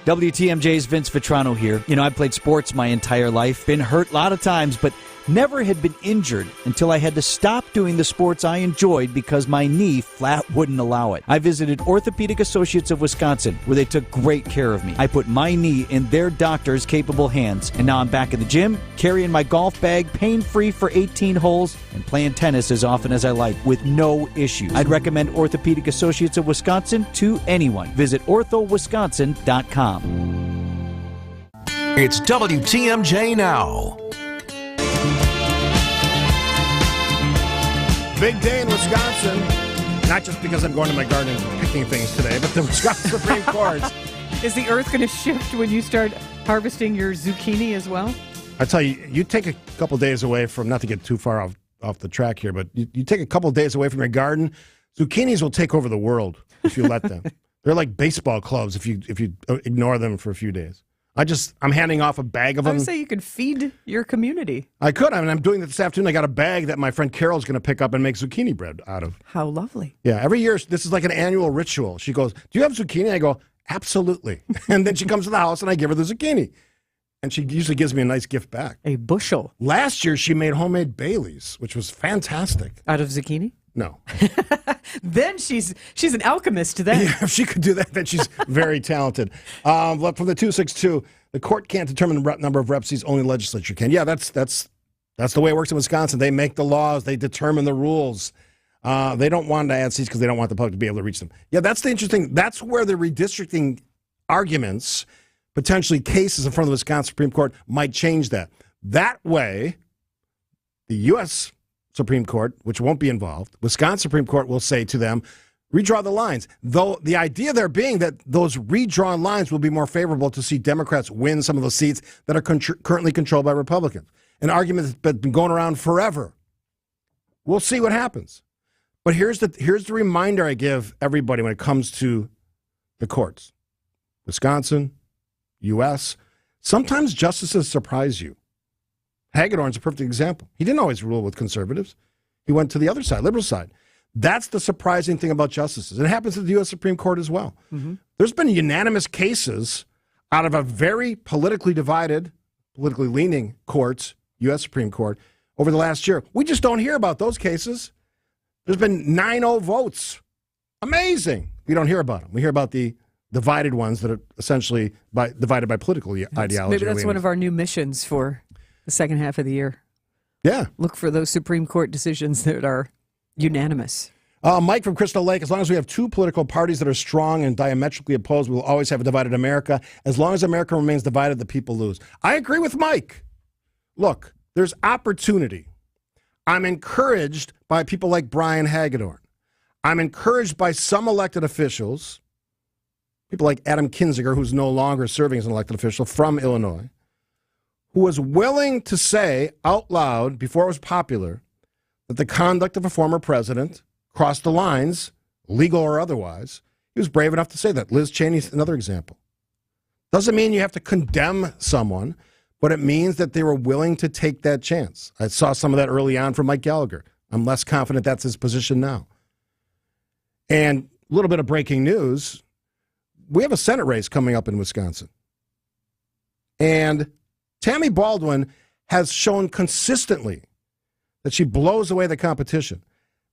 WTMJ's Vince Vitrano here. You know, I played sports my entire life, been hurt a lot of times, but never had been injured until I had to stop doing the sports I enjoyed because my knee flat wouldn't allow it. I visited Orthopedic Associates of Wisconsin, where they took great care of me. I put my knee in their doctors' capable hands, and now I'm back in the gym, carrying my golf bag, pain-free for 18 holes, and playing tennis as often as I like with no issues. I'd recommend Orthopedic Associates of Wisconsin to anyone. Visit orthowisconsin.com. It's WTMJ Now. Big day in Wisconsin, not just because I'm going to my garden and picking things today, but the Wisconsin Supreme Court. Is the earth going to shift when you start harvesting your zucchini as well? I tell you, you take a couple days away from, not to get too far off the track here, but you take a couple days away from your garden, zucchinis will take over the world if you let them. They're like baseball clubs if you ignore them for a few days. I'm handing off a bag of them. I would say you could feed your community. I could. I mean, I'm doing that this afternoon. I got a bag that my friend Carol's going to pick up and make zucchini bread out of. How lovely. Yeah, every year, this is like an annual ritual. She goes, "Do you have zucchini?" I go, "Absolutely." And then she comes to the house and I give her the zucchini. And she usually gives me a nice gift back. A bushel. Last year, she made homemade Baileys, which was fantastic. Out of zucchini? No. Then she's an alchemist then. Yeah, if she could do that, then she's very talented. From the 262, the court can't determine the number of rep seats, only the legislature can. Yeah, that's the way it works in Wisconsin. They make the laws. They determine the rules. They don't want to add seats because they don't want the public to be able to reach them. Yeah, that's the interesting. That's where the redistricting arguments, potentially cases in front of the Wisconsin Supreme Court, might change that. That way, the U.S. Supreme Court, which won't be involved, Wisconsin Supreme Court will say to them, redraw the lines. Though the idea there being that those redrawn lines will be more favorable to see Democrats win some of the seats that are currently controlled by Republicans. An argument that's been going around forever. We'll see what happens. But here's the reminder I give everybody when it comes to the courts. Wisconsin, U.S., sometimes justices surprise you. Hagedorn's a perfect example. He didn't always rule with conservatives. He went to the other side, liberal side. That's the surprising thing about justices. And it happens at the U.S. Supreme Court as well. Mm-hmm. There's been unanimous cases out of a very politically divided, politically leaning courts, U.S. Supreme Court, over the last year. We just don't hear about those cases. There's been 9-0 votes. Amazing. We don't hear about them. We hear about the divided ones that are essentially divided by political ideology. Maybe that's one of our new missions for the second half of the year. Yeah. Look for those Supreme Court decisions that are unanimous. Mike from Crystal Lake, as long as we have two political parties that are strong and diametrically opposed, we will always have a divided America. As long as America remains divided, the people lose. I agree with Mike. Look, there's opportunity. I'm encouraged by people like Brian Hagedorn. I'm encouraged by some elected officials, people like Adam Kinzinger, who's no longer serving as an elected official from Illinois, who was willing to say out loud before it was popular that the conduct of a former president crossed the lines, legal or otherwise. He was brave enough to say that. Liz Cheney's another example. Doesn't mean you have to condemn someone, but it means that they were willing to take that chance. I saw some of that early on from Mike Gallagher. I'm less confident that's his position now. And a little bit of breaking news. We have a Senate race coming up in Wisconsin. And Tammy Baldwin has shown consistently that she blows away the competition.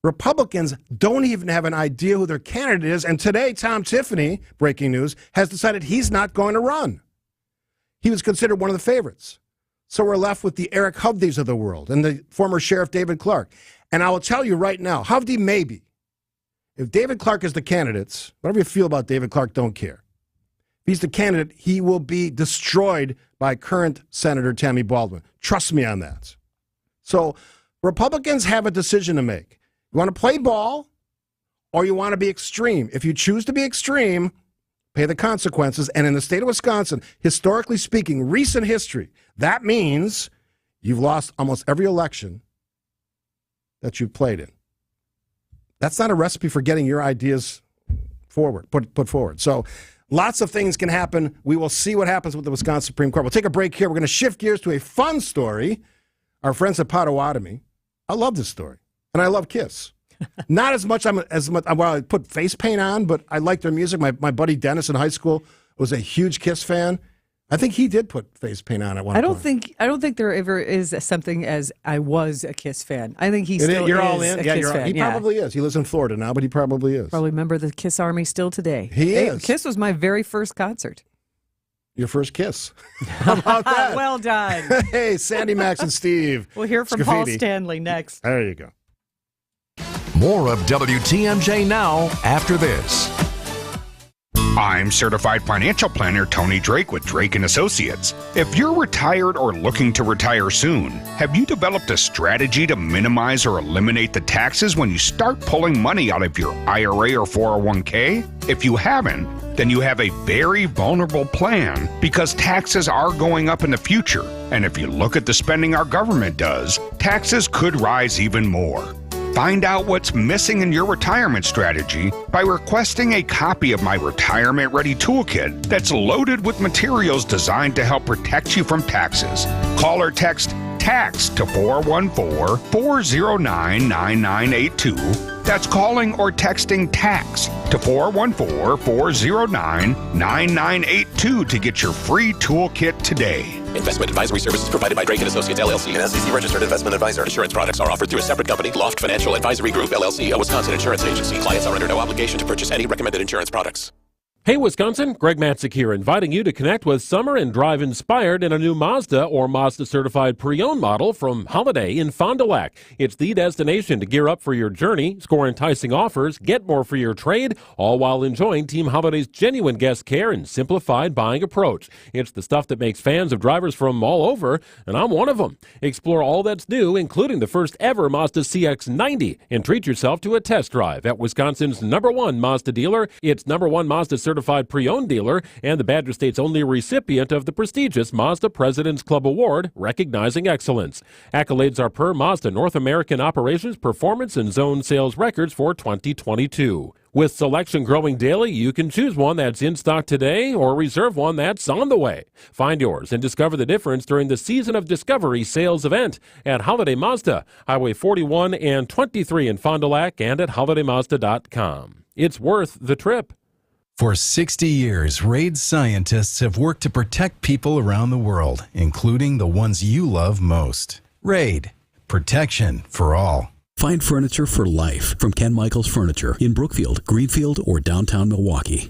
Republicans don't even have an idea who their candidate is. And today, Tom Tiffany, breaking news, has decided he's not going to run. He was considered one of the favorites. So we're left with the Eric Hovdes of the world and the former Sheriff David Clark. And I will tell you right now, Hovde maybe. If David Clark is the candidate, whatever you feel about David Clark, don't care. If he's the candidate, he will be destroyed by current Senator Tammy Baldwin. Trust me on that. So Republicans have a decision to make. You want to play ball or you want to be extreme. If you choose to be extreme, pay the consequences. And in the state of Wisconsin, historically speaking, recent history, that means you've lost almost every election that you've played in. That's not a recipe for getting your ideas forward, put forward. So lots of things can happen. We will see what happens with the Wisconsin Supreme Court. We'll take a break here. We're going to shift gears to a fun story. Our friends at Potawatomi. I love this story. And I love Kiss. Not as much. Well, I put face paint on, but I like their music. My buddy Dennis in high school was a huge Kiss fan. I think he did put face paint on at one point. I don't think there ever is something as I was a Kiss fan. I think he still you're is all in. a Yeah, Kiss fan. He probably is. He lives in Florida now, but he probably is. Probably member of the Kiss Army still today. He is. Kiss was my very first concert. Your first kiss. How about that? Well done. Hey, Sandy, Max, and Steve. We'll hear from Scafidi. Paul Stanley next. There you go. More of WTMJ now after this. I'm certified financial planner Tony Drake with Drake & Associates. If you're retired or looking to retire soon, have you developed a strategy to minimize or eliminate the taxes when you start pulling money out of your IRA or 401k? If you haven't, then you have a very vulnerable plan because taxes are going up in the future. And if you look at the spending our government does, taxes could rise even more. Find out what's missing in your retirement strategy by requesting a copy of my Retirement Ready Toolkit that's loaded with materials designed to help protect you from taxes. Call or text TAX to 414-409-9982. That's calling or texting TAX to 414-409-9982 to get your free toolkit today. Investment advisory services provided by Drake & Associates, LLC, an SEC-registered investment advisor. Insurance products are offered through a separate company, Loft Financial Advisory Group, LLC, a Wisconsin insurance agency. Clients are under no obligation to purchase any recommended insurance products. Hey, Wisconsin, Greg Matzik here, inviting you to connect with summer and drive inspired in a new Mazda or Mazda-certified pre-owned model from Holiday in Fond du Lac. It's the destination to gear up for your journey, score enticing offers, get more for your trade, all while enjoying Team Holiday's genuine guest care and simplified buying approach. It's the stuff that makes fans of drivers from all over, and I'm one of them. Explore all that's new, including the first ever Mazda CX-90, and treat yourself to a test drive at Wisconsin's #1 Mazda dealer, its #1 Mazda certified pre-owned dealer, and the Badger State's only recipient of the prestigious Mazda President's Club Award, recognizing excellence. Accolades are per Mazda North American Operations Performance and Zone Sales Records for 2022. With selection growing daily, you can choose one that's in stock today or reserve one that's on the way. Find yours and discover the difference during the Season of Discovery sales event at Holiday Mazda, Highway 41 and 23 in Fond du Lac, and at holidaymazda.com. It's worth the trip. For 60 years, RAID scientists have worked to protect people around the world, including the ones you love most. RAID, protection for all. Find furniture for life from Ken Michaels Furniture in Brookfield, Greenfield, or downtown Milwaukee.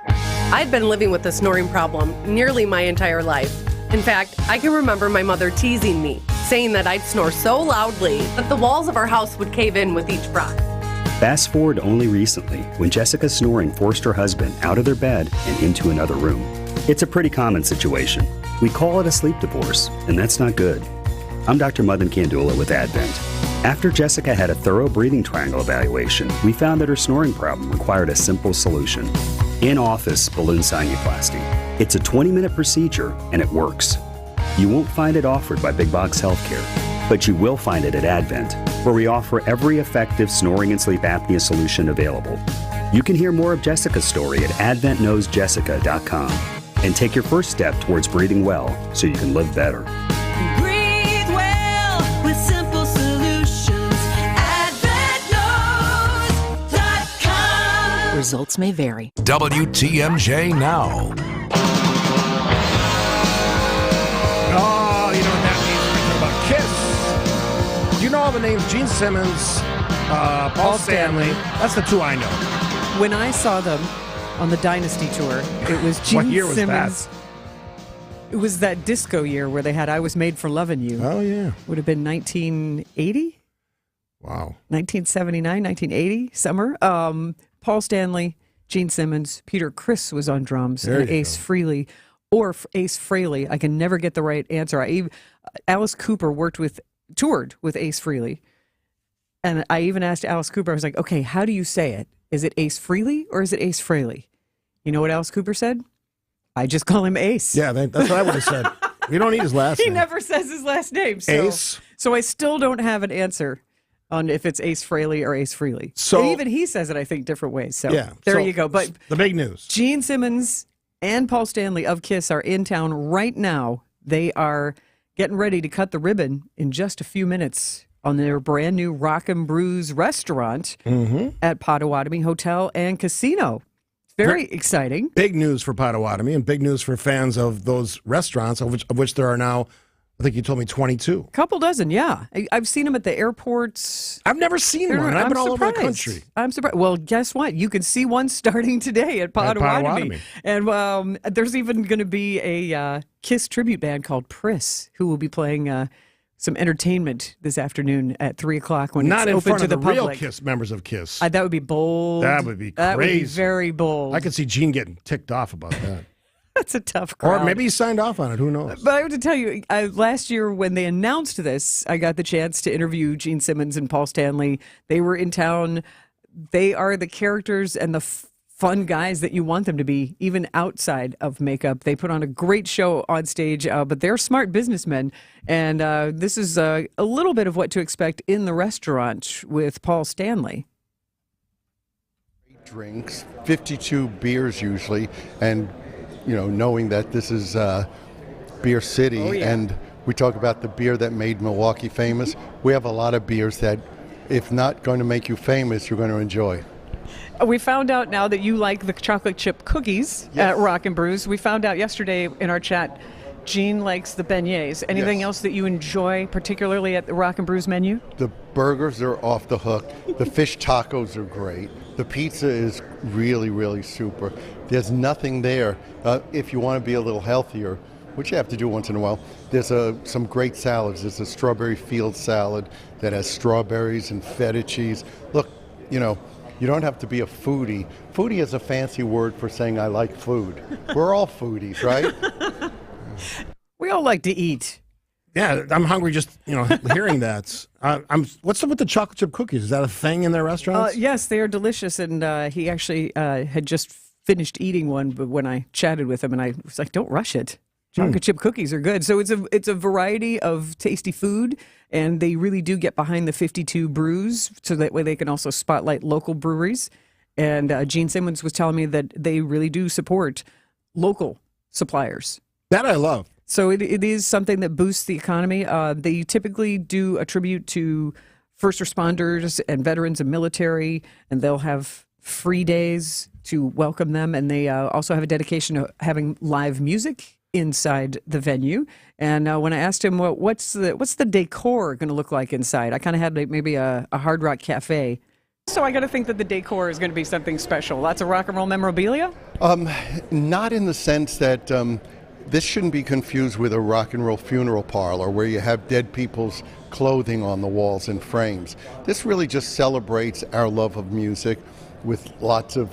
I'd been living with a snoring problem nearly my entire life. In fact, I can remember my mother teasing me, saying that I'd snore so loudly that the walls of our house would cave in with each breath. Fast forward only recently, when Jessica's snoring forced her husband out of their bed and into another room. It's a pretty common situation. We call it a sleep divorce, and that's not good. I'm Dr. Madan Kandula with Advent. After Jessica had a thorough breathing triangle evaluation, we found that her snoring problem required a simple solution. In-office balloon sinuplasty. It's a 20-minute procedure, and it works. You won't find it offered by Big Box Healthcare, but you will find it at Advent, where we offer every effective snoring and sleep apnea solution available. You can hear more of Jessica's story at adventknowsjessica.com and take your first step towards breathing well so you can live better. Breathe well with simple solutions. AdventKnows.com. Results may vary. WTMJ Now. Oh, you know what that means when we talk about Kiss. You know all the names: Gene Simmons, Paul Stanley. That's the two I know. When I saw them on the Dynasty tour, it was Gene What year was Simmons. that? It was that disco year where they had "I Was Made for Lovin' You." Oh yeah, would have been 1980. Wow, 1979, 1980 summer. Paul Stanley, Gene Simmons, Peter Criss was on drums, There and you Ace Frehley. Or Ace Frehley. I can never get the right answer. Alice Cooper toured with Ace Frehley. And I even asked Alice Cooper, I was like, okay, how do you say it? Is it Ace Frehley or is it Ace Frehley? You know what Alice Cooper said? I just call him Ace. Yeah, that's what I would have said. We don't need his last He name. never says his last name. So, Ace. So I still don't have an answer on if it's Ace Frehley or Ace Frehley. So- And even he says it, I think, different ways. So Yeah, there so you go. But the big news. Gene Simmons and Paul Stanley of Kiss are in town right now. They are getting ready to cut the ribbon in just a few minutes on their brand new Rock and Brews restaurant at Potawatomi Hotel and Casino. Very exciting. Big news for Potawatomi and big news for fans of those restaurants, of which there are now, I think you told me 22. A couple dozen, yeah. I've seen them at the airports. I've never seen one. I've been all over the country. I'm surprised. Well, guess what? You can see one starting today at Potawatomi. And there's even going to be a KISS tribute band called Priss, who will be playing some entertainment this afternoon at 3 o'clock when Not it's in open front to of the the real public. KISS members of KISS. That would be bold. That would be crazy. That would be very bold. I could see Gene getting ticked off about that. That's a tough crowd. Or maybe he signed off on it. Who knows? But I have to tell you, last year when they announced this, I got the chance to interview Gene Simmons and Paul Stanley. They were in town. They are the characters and the fun guys that you want them to be, even outside of makeup. They put on a great show on stage, but they're smart businessmen. And this is a little bit of what to expect in the restaurant with Paul Stanley. Drinks, 52 beers usually, and knowing that this is Beer City, and we talk about the beer that made Milwaukee famous. We have a lot of beers that, if not going to make you famous, you're going to enjoy. We found out now that you like the chocolate chip cookies at Rock and Brews. We found out yesterday in our chat, Gene likes the beignets. Anything else that you enjoy, particularly at the Rock and Brews menu? The burgers are off the hook. The fish tacos are great. The pizza is really, really super. There's nothing there. If you want to be a little healthier, which you have to do once in a while, there's some great salads. There's a strawberry field salad that has strawberries and feta cheese. Look, you don't have to be a foodie. Foodie is a fancy word for saying I like food. We're all foodies, right? We all like to eat. Yeah, I'm hungry just hearing that. What's up with the chocolate chip cookies? Is that a thing in their restaurants? Yes, they are delicious, and he actually had just finished eating one. But when I chatted with him, and I was like, "Don't rush it. Chocolate chip cookies are good." So it's a variety of tasty food, and they really do get behind the 52 brews, so that way they can also spotlight local breweries. And Gene Simmons was telling me that they really do support local suppliers. That I love. So it is something that boosts the economy. They typically do a tribute to first responders and veterans and military, and they'll have free days to welcome them. And they also have a dedication to having live music inside the venue. And when I asked him, well, what's the decor going to look like inside, I kind of had maybe a Hard Rock Cafe. So I got to think that the decor is going to be something special. Lots of rock and roll memorabilia? Not in the sense that this shouldn't be confused with a rock and roll funeral parlor where you have dead people's clothing on the walls and frames. This really just celebrates our love of music with lots of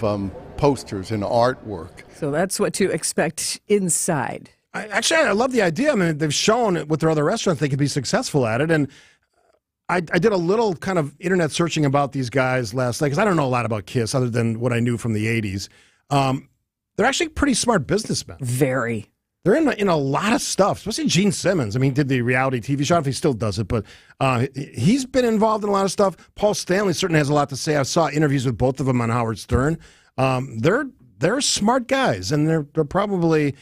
posters and artwork. So that's what to expect inside. I love the idea. I mean, they've shown with their other restaurants they could be successful at it. And I did a little kind of internet searching about these guys last night because I don't know a lot about KISS other than what I knew from the 80s. They're actually pretty smart businessmen. Very. They're in a lot of stuff, especially Gene Simmons. I mean, he did the reality TV show. I don't know if he still does it, but he's been involved in a lot of stuff. Paul Stanley certainly has a lot to say. I saw interviews with both of them on Howard Stern. They're smart guys, and they're probably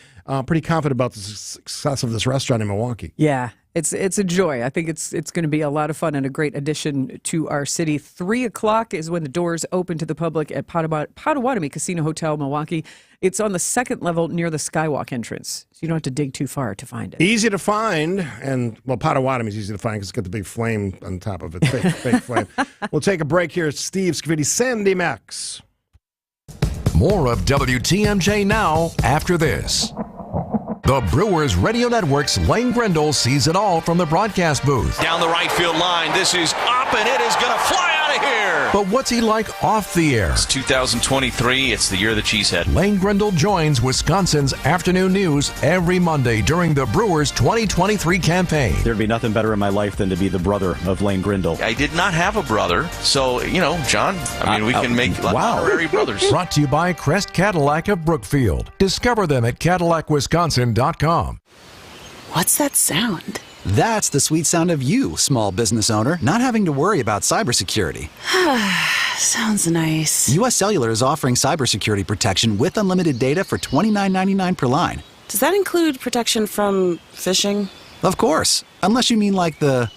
pretty confident about the success of this restaurant in Milwaukee. Yeah, it's a joy. I think it's going to be a lot of fun and a great addition to our city. 3 o'clock is when the doors open to the public at Potawatomi Casino Hotel, Milwaukee. It's on the second level near the Skywalk entrance, so you don't have to dig too far to find it. Easy to find, and Potawatomi is easy to find because it's got the big flame on top of it, fake flame. We'll take a break here. Steve Scavidi, Sandy Max. More of WTMJ Now after this. The Brewers Radio Network's Lane Grindle sees it all from the broadcast booth. Down the right field line, this is up and it is going to fly out of here. But what's he like off the air? It's 2023. It's the year of the cheesehead. Lane Grindle joins Wisconsin's afternoon news every Monday during the Brewers 2023 campaign. There'd be nothing better in my life than to be the brother of Lane Grindle. I did not have a brother, so, John, we can make honorary brothers. Brought to you by Crest Cadillac of Brookfield. Discover them at CadillacWisconsin.com. What's that sound? That's the sweet sound of you, small business owner, not having to worry about cybersecurity. Sounds nice. U.S. Cellular is offering cybersecurity protection with unlimited data for $29.99 per line. Does that include protection from phishing? Of course, unless you mean like the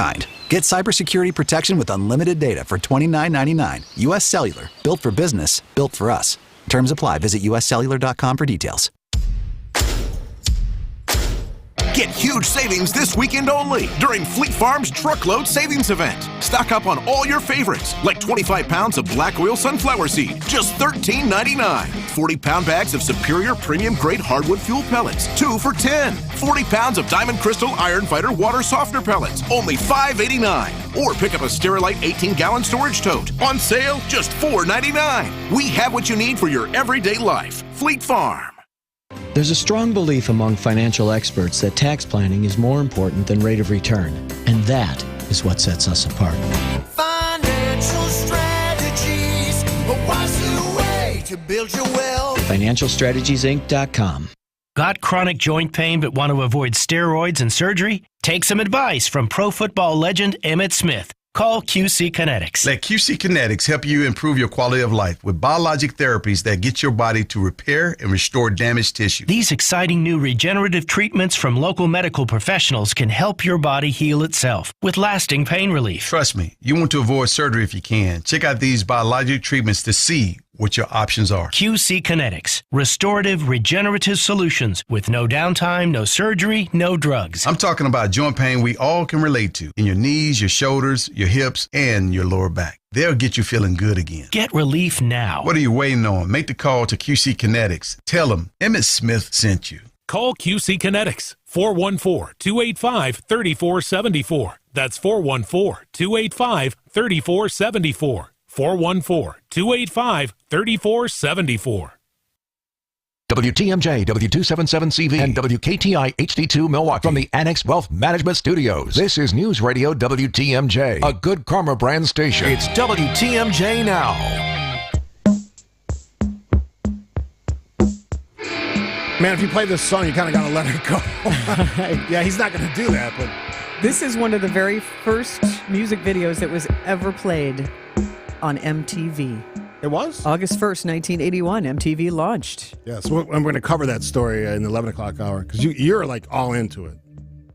kind. Get cybersecurity protection with unlimited data for $29.99. U.S. Cellular. Built for business. Built for us. Terms apply. Visit uscellular.com for details. Get huge savings this weekend only during Fleet Farm's Truckload Savings Event. Stock up on all your favorites, like 25 pounds of black oil sunflower seed, just $13.99. 40-pound bags of Superior Premium Grade Hardwood Fuel Pellets, 2 for $10. 40 pounds of Diamond Crystal Iron Fighter Water Softener Pellets, only $5.89. Or pick up a Sterilite 18-gallon storage tote, on sale just $4.99. We have what you need for your everyday life. Fleet Farm. There's a strong belief among financial experts that tax planning is more important than rate of return, and that is what sets us apart. Financial strategies, a wiser way to build your wealth. FinancialStrategiesInc.com. Got chronic joint pain but want to avoid steroids and surgery? Take some advice from pro football legend Emmitt Smith. Call QC Kinetics. Let QC Kinetics help you improve your quality of life with biologic therapies that get your body to repair and restore damaged tissue. These exciting new regenerative treatments from local medical professionals can help your body heal itself with lasting pain relief. Trust me, you want to avoid surgery if you can. Check out these biologic treatments to see what your options are. QC Kinetics. Restorative, regenerative solutions with no downtime, no surgery, no drugs. I'm talking about joint pain we all can relate to in your knees, your shoulders, your hips, and your lower back. They'll get you feeling good again. Get relief now. What are you waiting on? Make the call to QC Kinetics. Tell them Emmitt Smith sent you. Call QC Kinetics, 414-285-3474. That's 414-285-3474. 414-285-3474. WTMJ, W277CV, and WKTI HD2 Milwaukee from the Annex Wealth Management Studios. This is News Radio WTMJ, a Good Karma brand station. It's WTMJ Now. Man, if you play this song, you kind of got to let it go. Yeah, he's not going to do that, but... This is one of the very first music videos that was ever played on MTV. It was? August 1st, 1981, MTV launched. Yes, I'm going to cover that story in the 11 o'clock hour, because you're like all into it.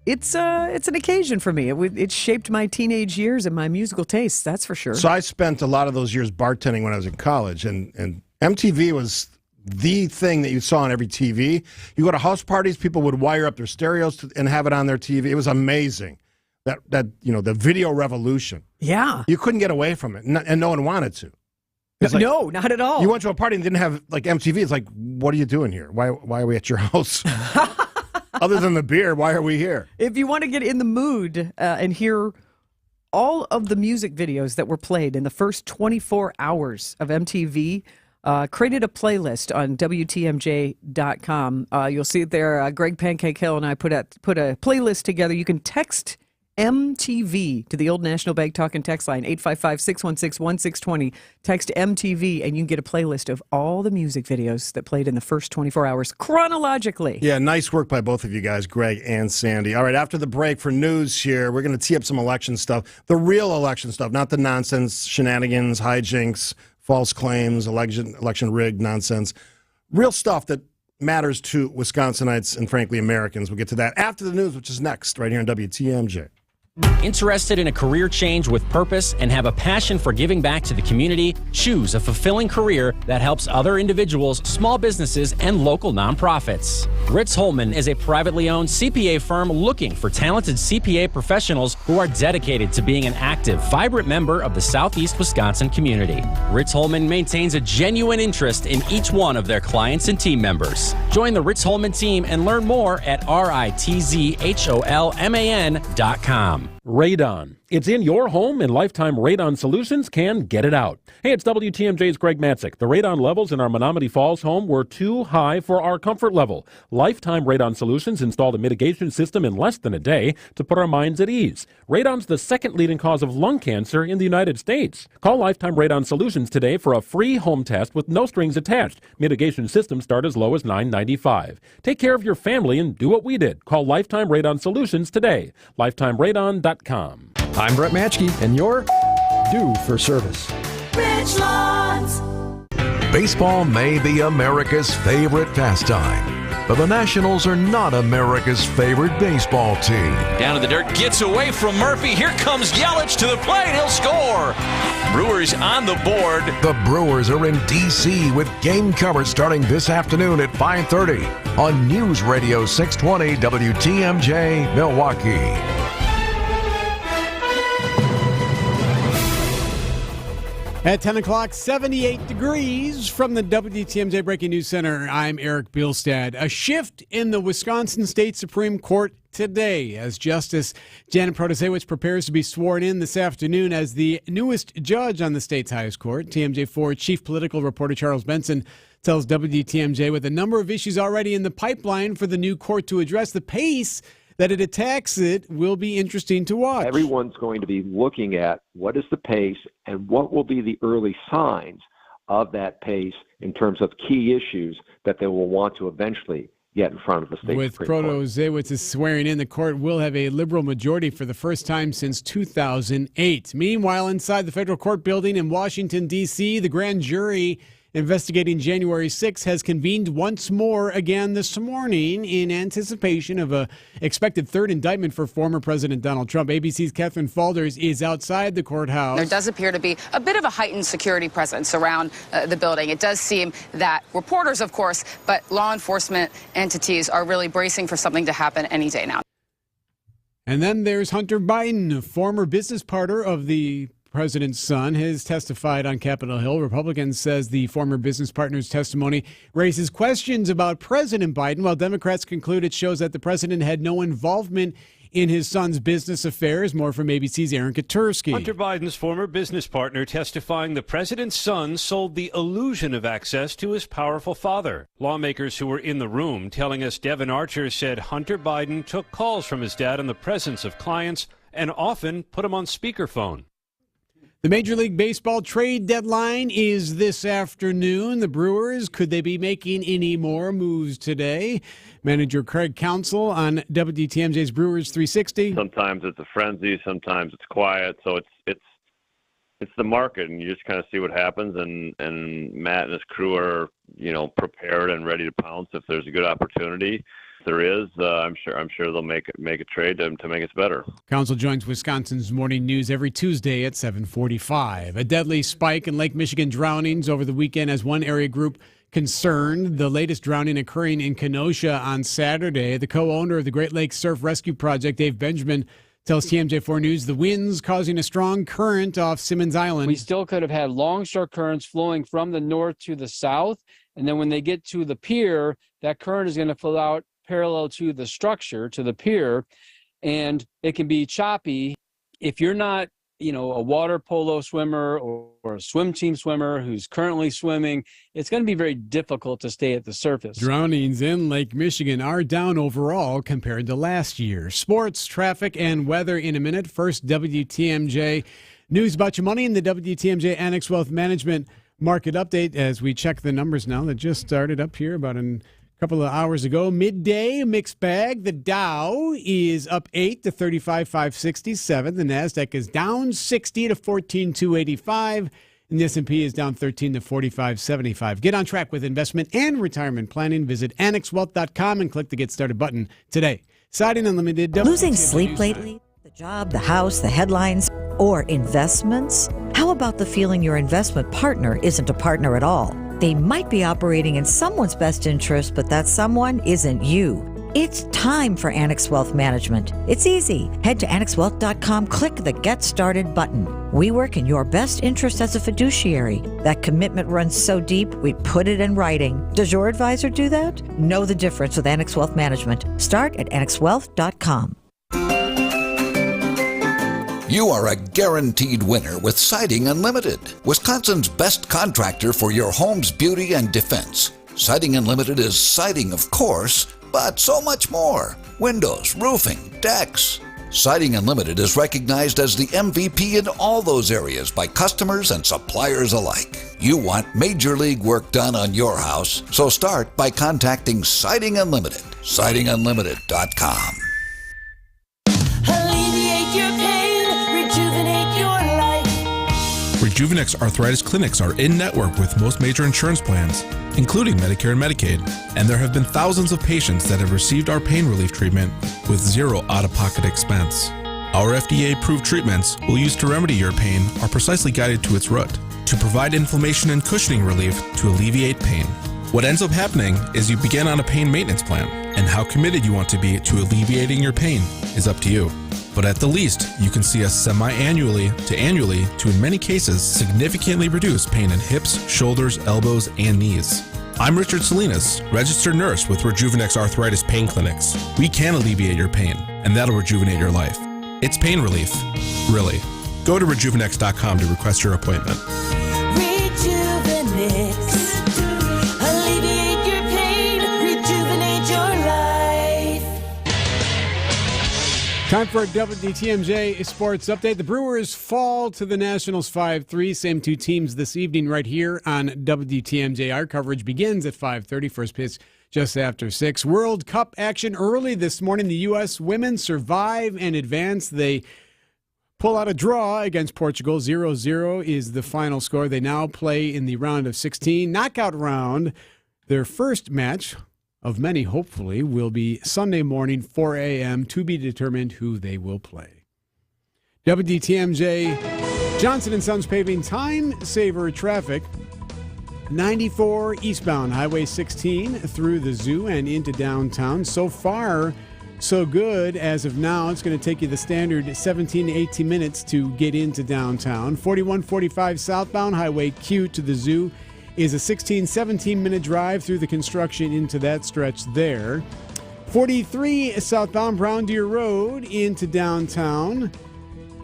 It's an occasion for me. It shaped my teenage years and my musical tastes, that's for sure. So I spent a lot of those years bartending when I was in college, and MTV was the thing that you saw on every TV. You go to house parties, people would wire up their stereos and have it on their TV. It was amazing. That the video revolution. Yeah. You couldn't get away from it, and no one wanted to. No, not at all. You went to a party and didn't have like MTV. It's like, what are you doing here? Why are we at your house? Other than the beer, why are we here? If you want to get in the mood and hear all of the music videos that were played in the first 24 hours of MTV, created a playlist on WTMJ.com. You'll see it there. Greg Pancake Hill and I put a playlist together. You can text MTV to the Old National Bank Talk and Text line, 855-616-1620. Text MTV and you can get a playlist of all the music videos that played in the first 24 hours chronologically. Yeah, nice work by both of you guys, Greg and Sandy. All right, after the break for news here, we're going to tee up some election stuff. The real election stuff, not the nonsense, shenanigans, hijinks, false claims, election rigged nonsense. Real stuff that matters to Wisconsinites and, frankly, Americans. We'll get to that after the news, which is next, right here on WTMJ. Interested in a career change with purpose and have a passion for giving back to the community? Choose a fulfilling career that helps other individuals, small businesses, and local nonprofits. Ritz-Holman is a privately owned CPA firm looking for talented CPA professionals who are dedicated to being an active, vibrant member of the Southeast Wisconsin community. Ritz-Holman maintains a genuine interest in each one of their clients and team members. Join the Ritz-Holman team and learn more at ritzholman.com. Radon. It's in your home, and Lifetime Radon Solutions can get it out. Hey, it's WTMJ's Greg Matzik. The radon levels in our Menominee Falls home were too high for our comfort level. Lifetime Radon Solutions installed a mitigation system in less than a day to put our minds at ease. Radon's the second leading cause of lung cancer in the United States. Call Lifetime Radon Solutions today for a free home test with no strings attached. Mitigation systems start as low as $9.95. Take care of your family and do what we did. Call Lifetime Radon Solutions today. LifetimeRadon.com. I'm Brett Matschke, and you're due for service. Richlands. Baseball may be America's favorite pastime, But the Nationals are not America's favorite baseball team. Down in the dirt, gets away from Murphy. Here comes Yelich to the plate. He'll score. Brewers on the board. The Brewers are in D.C. with game coverage starting this afternoon at 5:30 on News Radio 620 WTMJ Milwaukee. At 10 o'clock, 78 degrees from the WTMJ Breaking News Center. I'm Eric Bielstad. A shift in the Wisconsin State Supreme Court today as Justice Janet Protasiewicz prepares to be sworn in this afternoon as the newest judge on the state's highest court. TMJ4 Chief Political Reporter Charles Benson tells WTMJ with a number of issues already in the pipeline for the new court to address, the pace that it attacks it will be interesting to watch. Everyone's going to be looking at what is the pace and what will be the early signs of that pace in terms of key issues that they will want to eventually get in front of the state With Supreme Court. Protasiewicz swearing in, the court will have a liberal majority for the first time since 2008. Meanwhile, inside the federal court building in Washington, D.C., the grand jury investigating January 6 has convened once more again this morning in anticipation of a expected third indictment for former President Donald Trump. ABC's Catherine Falders is outside the courthouse. There does appear to be a bit of a heightened security presence around the building. It does seem that reporters, of course, but law enforcement entities are really bracing for something to happen any day now. And then there's Hunter Biden, former business partner of the president's son, has testified on Capitol Hill. Republicans says the former business partner's testimony raises questions about President Biden, while Democrats conclude it shows that the president had no involvement in his son's business affairs. More from ABC's Aaron Katursky. Hunter Biden's former business partner testifying the president's son sold the illusion of access to his powerful father. Lawmakers who were in the room telling us Devin Archer said Hunter Biden took calls from his dad in the presence of clients and often put him on speakerphone. The Major League Baseball trade deadline is this afternoon. The Brewers, could they be making any more moves today? Manager Craig Counsell on WTMJ's Brewers 360. Sometimes it's a frenzy, sometimes it's quiet. So it's the market, and you just kind of see what happens. And Matt and his crew are, prepared and ready to pounce if there's a good opportunity. There is, I'm sure they'll make a trade to make us better. Counsell joins Wisconsin's Morning News every Tuesday at 7:45. A deadly spike in Lake Michigan drownings over the weekend as one area group concerned. The latest drowning occurring in Kenosha on Saturday. The co-owner of the Great Lakes Surf Rescue Project, Dave Benjamin, tells TMJ4 News the winds causing a strong current off Simmons Island. We still could have had longshore currents flowing from the north to the south, and then when they get to the pier, that current is going to flow out parallel to the structure, to the pier, and it can be choppy. If you're not, a water polo swimmer or a swim team swimmer who's currently swimming, it's going to be very difficult to stay at the surface. Drownings in Lake Michigan are down overall compared to last year. Sports, traffic, and weather in a minute. First, WTMJ news about your money in the WTMJ Annex Wealth Management Market Update as we check the numbers now that just started up here about a couple of hours ago. Midday, mixed bag. The Dow is up 8 to 35,567. The NASDAQ is down 60 to 14,285. And the S&P is down 13 to 45,75. Get on track with investment and retirement planning. Visit annexwealth.com and click the Get Started button today. Siding Unlimited. Losing sleep lately? The job, the house, the headlines, or investments? How about the feeling your investment partner isn't a partner at all? They might be operating in someone's best interest, but that someone isn't you. It's time for Annex Wealth Management. It's easy. Head to annexwealth.com, click the Get Started button. We work in your best interest as a fiduciary. That commitment runs so deep, we put it in writing. Does your advisor do that? Know the difference with Annex Wealth Management. Start at annexwealth.com. You are a guaranteed winner with Siding Unlimited, Wisconsin's best contractor for your home's beauty and defense. Siding Unlimited is siding, of course, but so much more. Windows, roofing, decks. Siding Unlimited is recognized as the MVP in all those areas by customers and suppliers alike. You want major league work done on your house, so start by contacting Siding Unlimited. SidingUnlimited.com. Alleviate your pain, rejuvenate your life. Rejuvenex arthritis clinics are in-network with most major insurance plans, including Medicare and Medicaid, and there have been thousands of patients that have received our pain relief treatment with zero out-of-pocket expense. Our FDA-approved treatments we'll use to remedy your pain are precisely guided to its root, to provide inflammation and cushioning relief to alleviate pain. What ends up happening is you begin on a pain maintenance plan, and how committed you want to be to alleviating your pain is up to you. But at the least, you can see us semi-annually to annually to, in many cases, significantly reduce pain in hips, shoulders, elbows, and knees. I'm Richard Salinas, registered nurse with Rejuvenex Arthritis Pain Clinics. We can alleviate your pain, and that'll rejuvenate your life. It's pain relief, really. Go to rejuvenex.com to request your appointment. Rejuvenex. Alleviate your pain. Rejuvenate your life. Time for a WTMJ Sports Update. The Brewers fall to the Nationals 5-3. Same two teams this evening right here on WTMJ. Our coverage begins at 5:30. First pitch just after 6. World Cup action early this morning. The U.S. women survive and advance. They pull out a draw against Portugal. 0-0 is the final score. They now play in the round of 16, knockout round. Their first match of many, hopefully, will be Sunday morning, 4 a.m., to be determined who they will play. WTMJ, Johnson & Sons paving time saver traffic. 94 eastbound, Highway 16 through the zoo and into downtown. So far, so good. As of now, it's going to take you the standard 17 to 18 minutes to get into downtown. 4145 southbound, Highway Q to the zoo is a 17 minute drive through the construction into that stretch there. 43 southbound Brown Deer Road into downtown,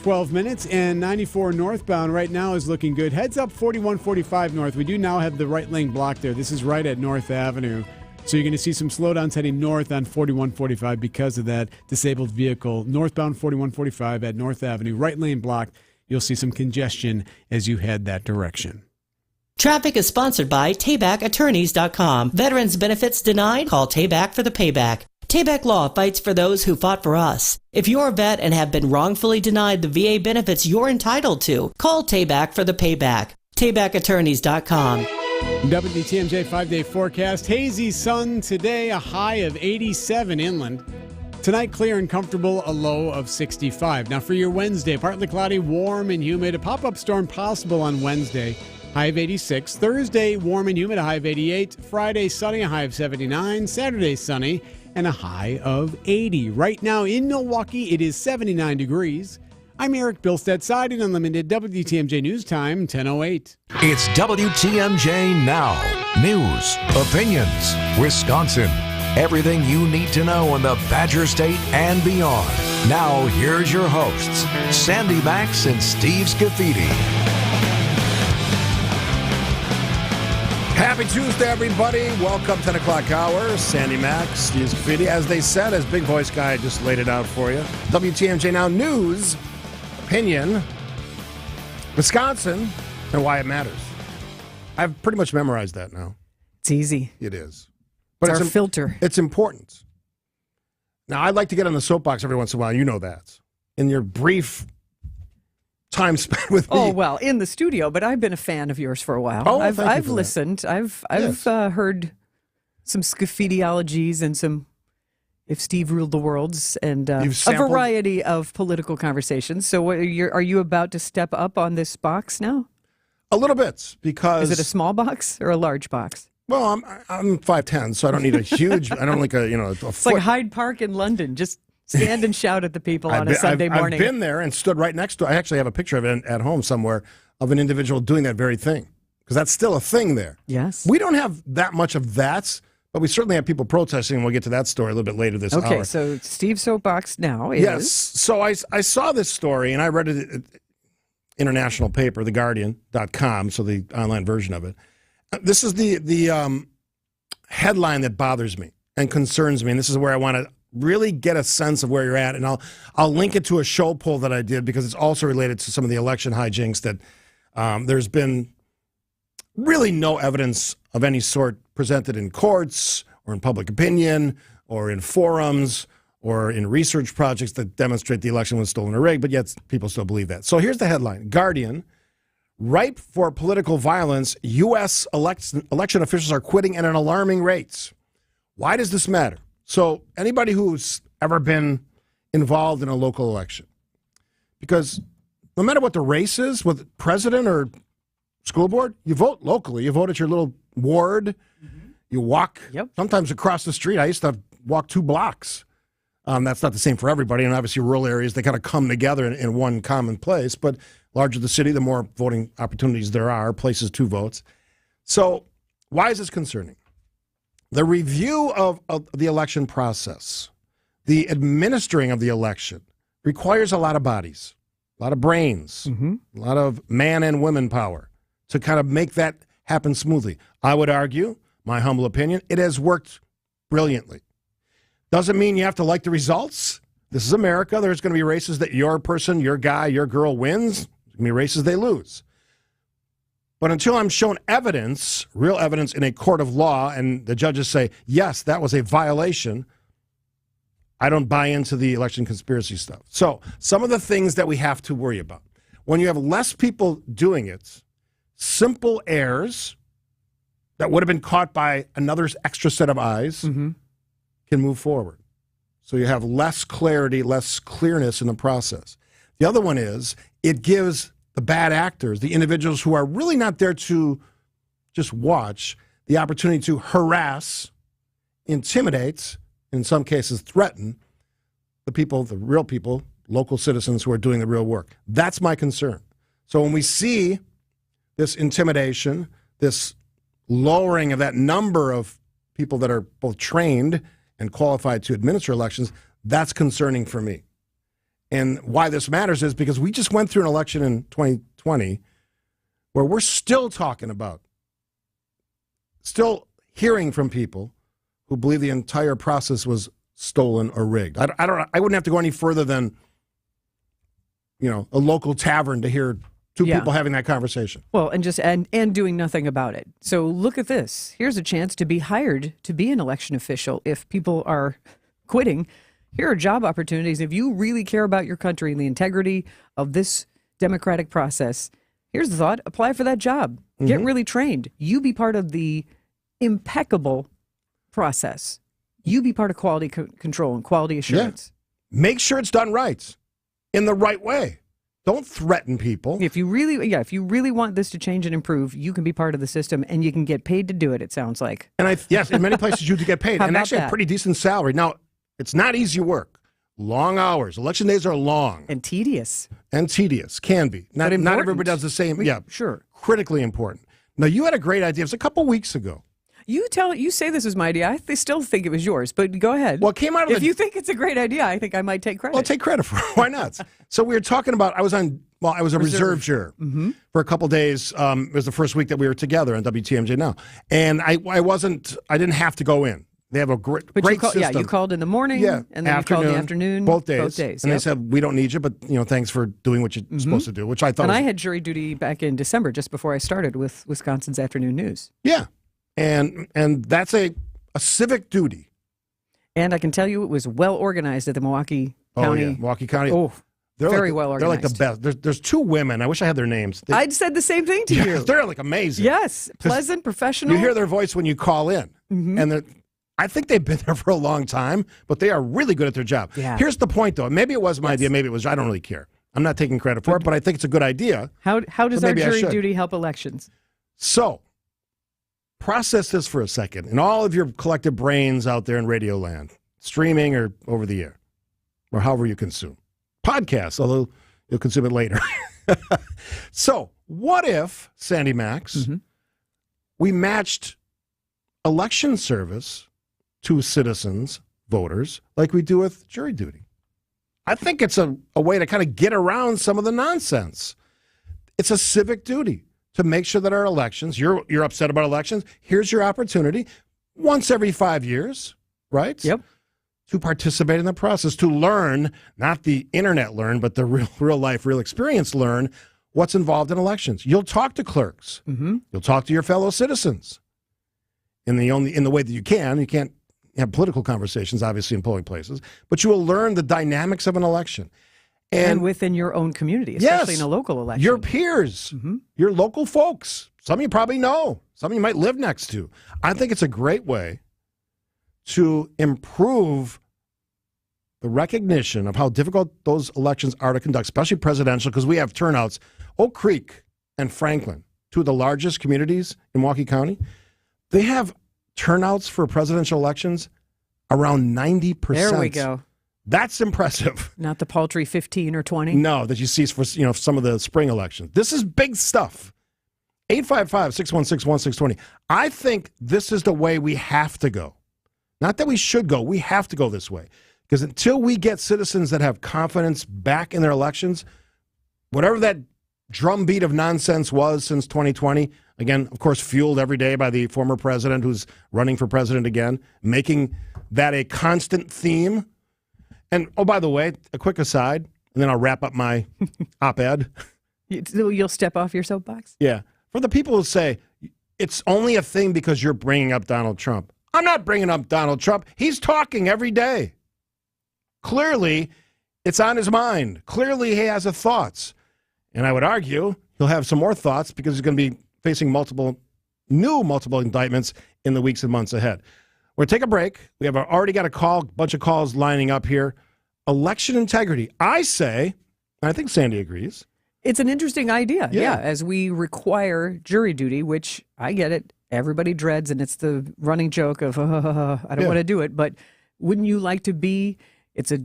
12 minutes. And 94 northbound right now is looking good. Heads up 4145 north. We do now have the right lane blocked there. This is right at North Avenue. So you're going to see some slowdowns heading north on 4145 because of that disabled vehicle. Northbound 4145 at North Avenue, right lane blocked. You'll see some congestion as you head that direction. Traffic is sponsored by TaybackAttorneys.com. Veterans benefits denied? Call Tayback for the payback. Tayback Law fights for those who fought for us. If you're a vet and have been wrongfully denied the VA benefits you're entitled to, call Tayback for the payback. TaybackAttorneys.com. WTMJ 5-day forecast. Hazy sun today, a high of 87 inland. Tonight, clear and comfortable, a low of 65. Now for your Wednesday, partly cloudy, warm and humid. A pop-up storm possible on Wednesday. High of 86. Thursday, warm and humid, a high of 88. Friday, sunny, a high of 79. Saturday, sunny, and a high of 80. Right now in Milwaukee, it is 79 degrees. I'm Eric Bilstead, Siding Unlimited, WTMJ News Time, 10:08. It's WTMJ Now. News, opinions, Wisconsin. Everything you need to know in the Badger State and beyond. Now, here's your hosts, Sandy Max and Steve Scafidi. Happy Tuesday, everybody. Welcome, 10 o'clock hour. Sandy Max, Steve Scafidi. As they said, as Big Voice Guy just laid it out for you. WTMJ Now News, opinion, Wisconsin, and why it matters. I've pretty much memorized that now. It's easy. It is. But it's our filter. It's important. Now, I'd like to get on the soapbox every once in a while. You know that. In your brief time spent with me. Oh, well, in the studio, but I've been a fan of yours for a while. Oh, I've listened. I've heard some Scafidi-ologies and some If Steve Ruled the Worlds and a variety of political conversations. So are you about to step up on this box now? A little bit, because... Is it a small box or a large box? Well, I'm 5'10", so I don't need a huge... I don't like a It's like Hyde Park in London. Just stand and shout at the people on a Sunday morning. I've been there and stood right next to... I actually have a picture of it at home somewhere of an individual doing that very thing, because that's still a thing there. Yes. We don't have that much of that, but we certainly have people protesting, and we'll get to that story a little bit later this hour. Okay, so Steve's soapbox now is... Yes, so I saw this story, and I read it at international paper, theguardian.com, so the online version of it. This is the headline that bothers me and concerns me, and this is where I want to really get a sense of where you're at, and I'll link it to a show poll that I did, because it's also related to some of the election hijinks that there's been really no evidence of any sort presented in courts or in public opinion or in forums or in research projects that demonstrate the election was stolen or rigged, but yet people still believe that. So here's the headline. Guardian, Ripe for political violence, U.S. election officials are quitting at an alarming rate. Why does this matter? So anybody who's ever been involved in a local election, because no matter what the race is, with president or school board, you vote locally. You vote at your little ward. You walk sometimes across the street. I used to walk 2 blocks. That's not the same for everybody. And obviously rural areas, they kind of come together in one common place. But larger the city, the more voting opportunities there are, places to vote. So why is this concerning? The review of the election process, the administering of the election, requires a lot of bodies, a lot of brains, a lot of man and women power to kind of make that happen smoothly. I would argue, my humble opinion, it has worked brilliantly. Doesn't mean you have to like the results. This is America. There's going to be races that your person, your guy, your girl wins. There's going to be races they lose. But until I'm shown evidence, real evidence in a court of law, and the judges say, yes, that was a violation, I don't buy into the election conspiracy stuff. So some of the things that we have to worry about. When you have less people doing it, simple errors that would have been caught by another extra set of eyes can move forward. So you have less clarity, less clearness in the process. The other one is it gives the bad actors, the individuals who are really not there to just watch, the opportunity to harass, intimidate, in some cases threaten the people, the real people, local citizens who are doing the real work. That's my concern. So when we see this intimidation, this lowering of that number of people that are both trained and qualified to administer elections, that's concerning for me. And why this matters is because we just went through an election in 2020 where we're still talking about, still hearing from people who believe the entire process was stolen or rigged. I wouldn't have to go any further than, a local tavern to hear two people having that conversation. Well, and doing nothing about it. So look at this. Here's a chance to be hired to be an election official. If people are quitting, here are job opportunities. If you really care about your country and the integrity of this democratic process, here's the thought: apply for that job. Get really trained. You be part of the impeccable process. You be part of quality control and quality assurance. Yeah. Make sure it's done right, in the right way. Don't threaten people. If you really want this to change and improve, you can be part of the system, and you can get paid to do it. It sounds like. And yes, in many places you do get paid, and actually that? a pretty decent salary. Now, it's not easy work. Long hours. Election days are long and tedious. Can be. Not everybody does the same. Sure. Critically important. Now, you had a great idea. It was a couple weeks ago. You say this is my idea. I still think it was yours, but go ahead. Well, it came out of if you think it's a great idea, I think I might take credit. Well, take credit for it. Why not? So we were talking about, I was a reserve juror for a couple days. It was the first week that we were together on WTMJ Now. And I didn't have to go in. They have a great system. Yeah, you called in the morning, and then you called in the afternoon. Both days. And they said, we don't need you, but thanks for doing what you're supposed to do, which I thought I had jury duty back in December, just before I started with Wisconsin's Afternoon News. Yeah. And that's a civic duty. And I can tell you it was well organized at the Milwaukee County. Oh, yeah. Milwaukee County. Oh, very well organized. They're like the best. There's two women. I wish I had their names. I'd said the same thing to you. They're like amazing. Yes. Pleasant, professional. You hear their voice when you call in. And I think they've been there for a long time, but they are really good at their job. Yeah. Here's the point, though. Maybe it was my idea. Maybe it was. I don't really care. I'm not taking credit for it, but I think it's a good idea. How does our jury duty help elections? So, process this for a second. And all of your collective brains out there in radio land, streaming or over the air, or however you consume. Podcasts, although you'll consume it later. So, what if, Sandy Max, we matched election service to citizens, voters, like we do with jury duty? I think it's a way to kind of get around some of the nonsense. It's a civic duty to make sure that our elections, you're upset about elections, here's your opportunity once every 5 years, right? Yep. To participate in the process, to learn, not the internet learn, but the real life, real experience learn what's involved in elections. You'll talk to clerks. You'll talk to your fellow citizens in the way that you can. You can't have political conversations, obviously, in polling places, but you will learn the dynamics of an election. And within your own community, especially in a local election. Your peers, your local folks. Some of you probably know. Some of you might live next to. I think it's a great way to improve the recognition of how difficult those elections are to conduct, especially presidential, because we have turnouts. Oak Creek and Franklin, two of the largest communities in Milwaukee County, they have turnouts for presidential elections around 90%. There we go. That's impressive. Not the paltry 15 or 20. No, that you see for some of the spring elections. This is big stuff. 855-616-1620. I think this is the way we have to go. Not that we should go. We have to go this way. Because until we get citizens that have confidence back in their elections, whatever that drumbeat of nonsense was since 2020, again, of course, fueled every day by the former president who's running for president again, making that a constant theme. And, oh, by the way, a quick aside, and then I'll wrap up my op-ed. You'll step off your soapbox? Yeah. For the people who say, it's only a thing because you're bringing up Donald Trump. I'm not bringing up Donald Trump. He's talking every day. Clearly, it's on his mind. Clearly, he has thoughts. And I would argue he'll have some more thoughts because he's going to be facing multiple indictments in the weeks and months ahead. We're going to take a break. We have already got a bunch of calls lining up here. Election integrity. I say, and I think Sandy agrees. It's an interesting idea. Yeah. As we require jury duty, which I get it. Everybody dreads, and it's the running joke of, I don't want to do it. But wouldn't you like to be, it's a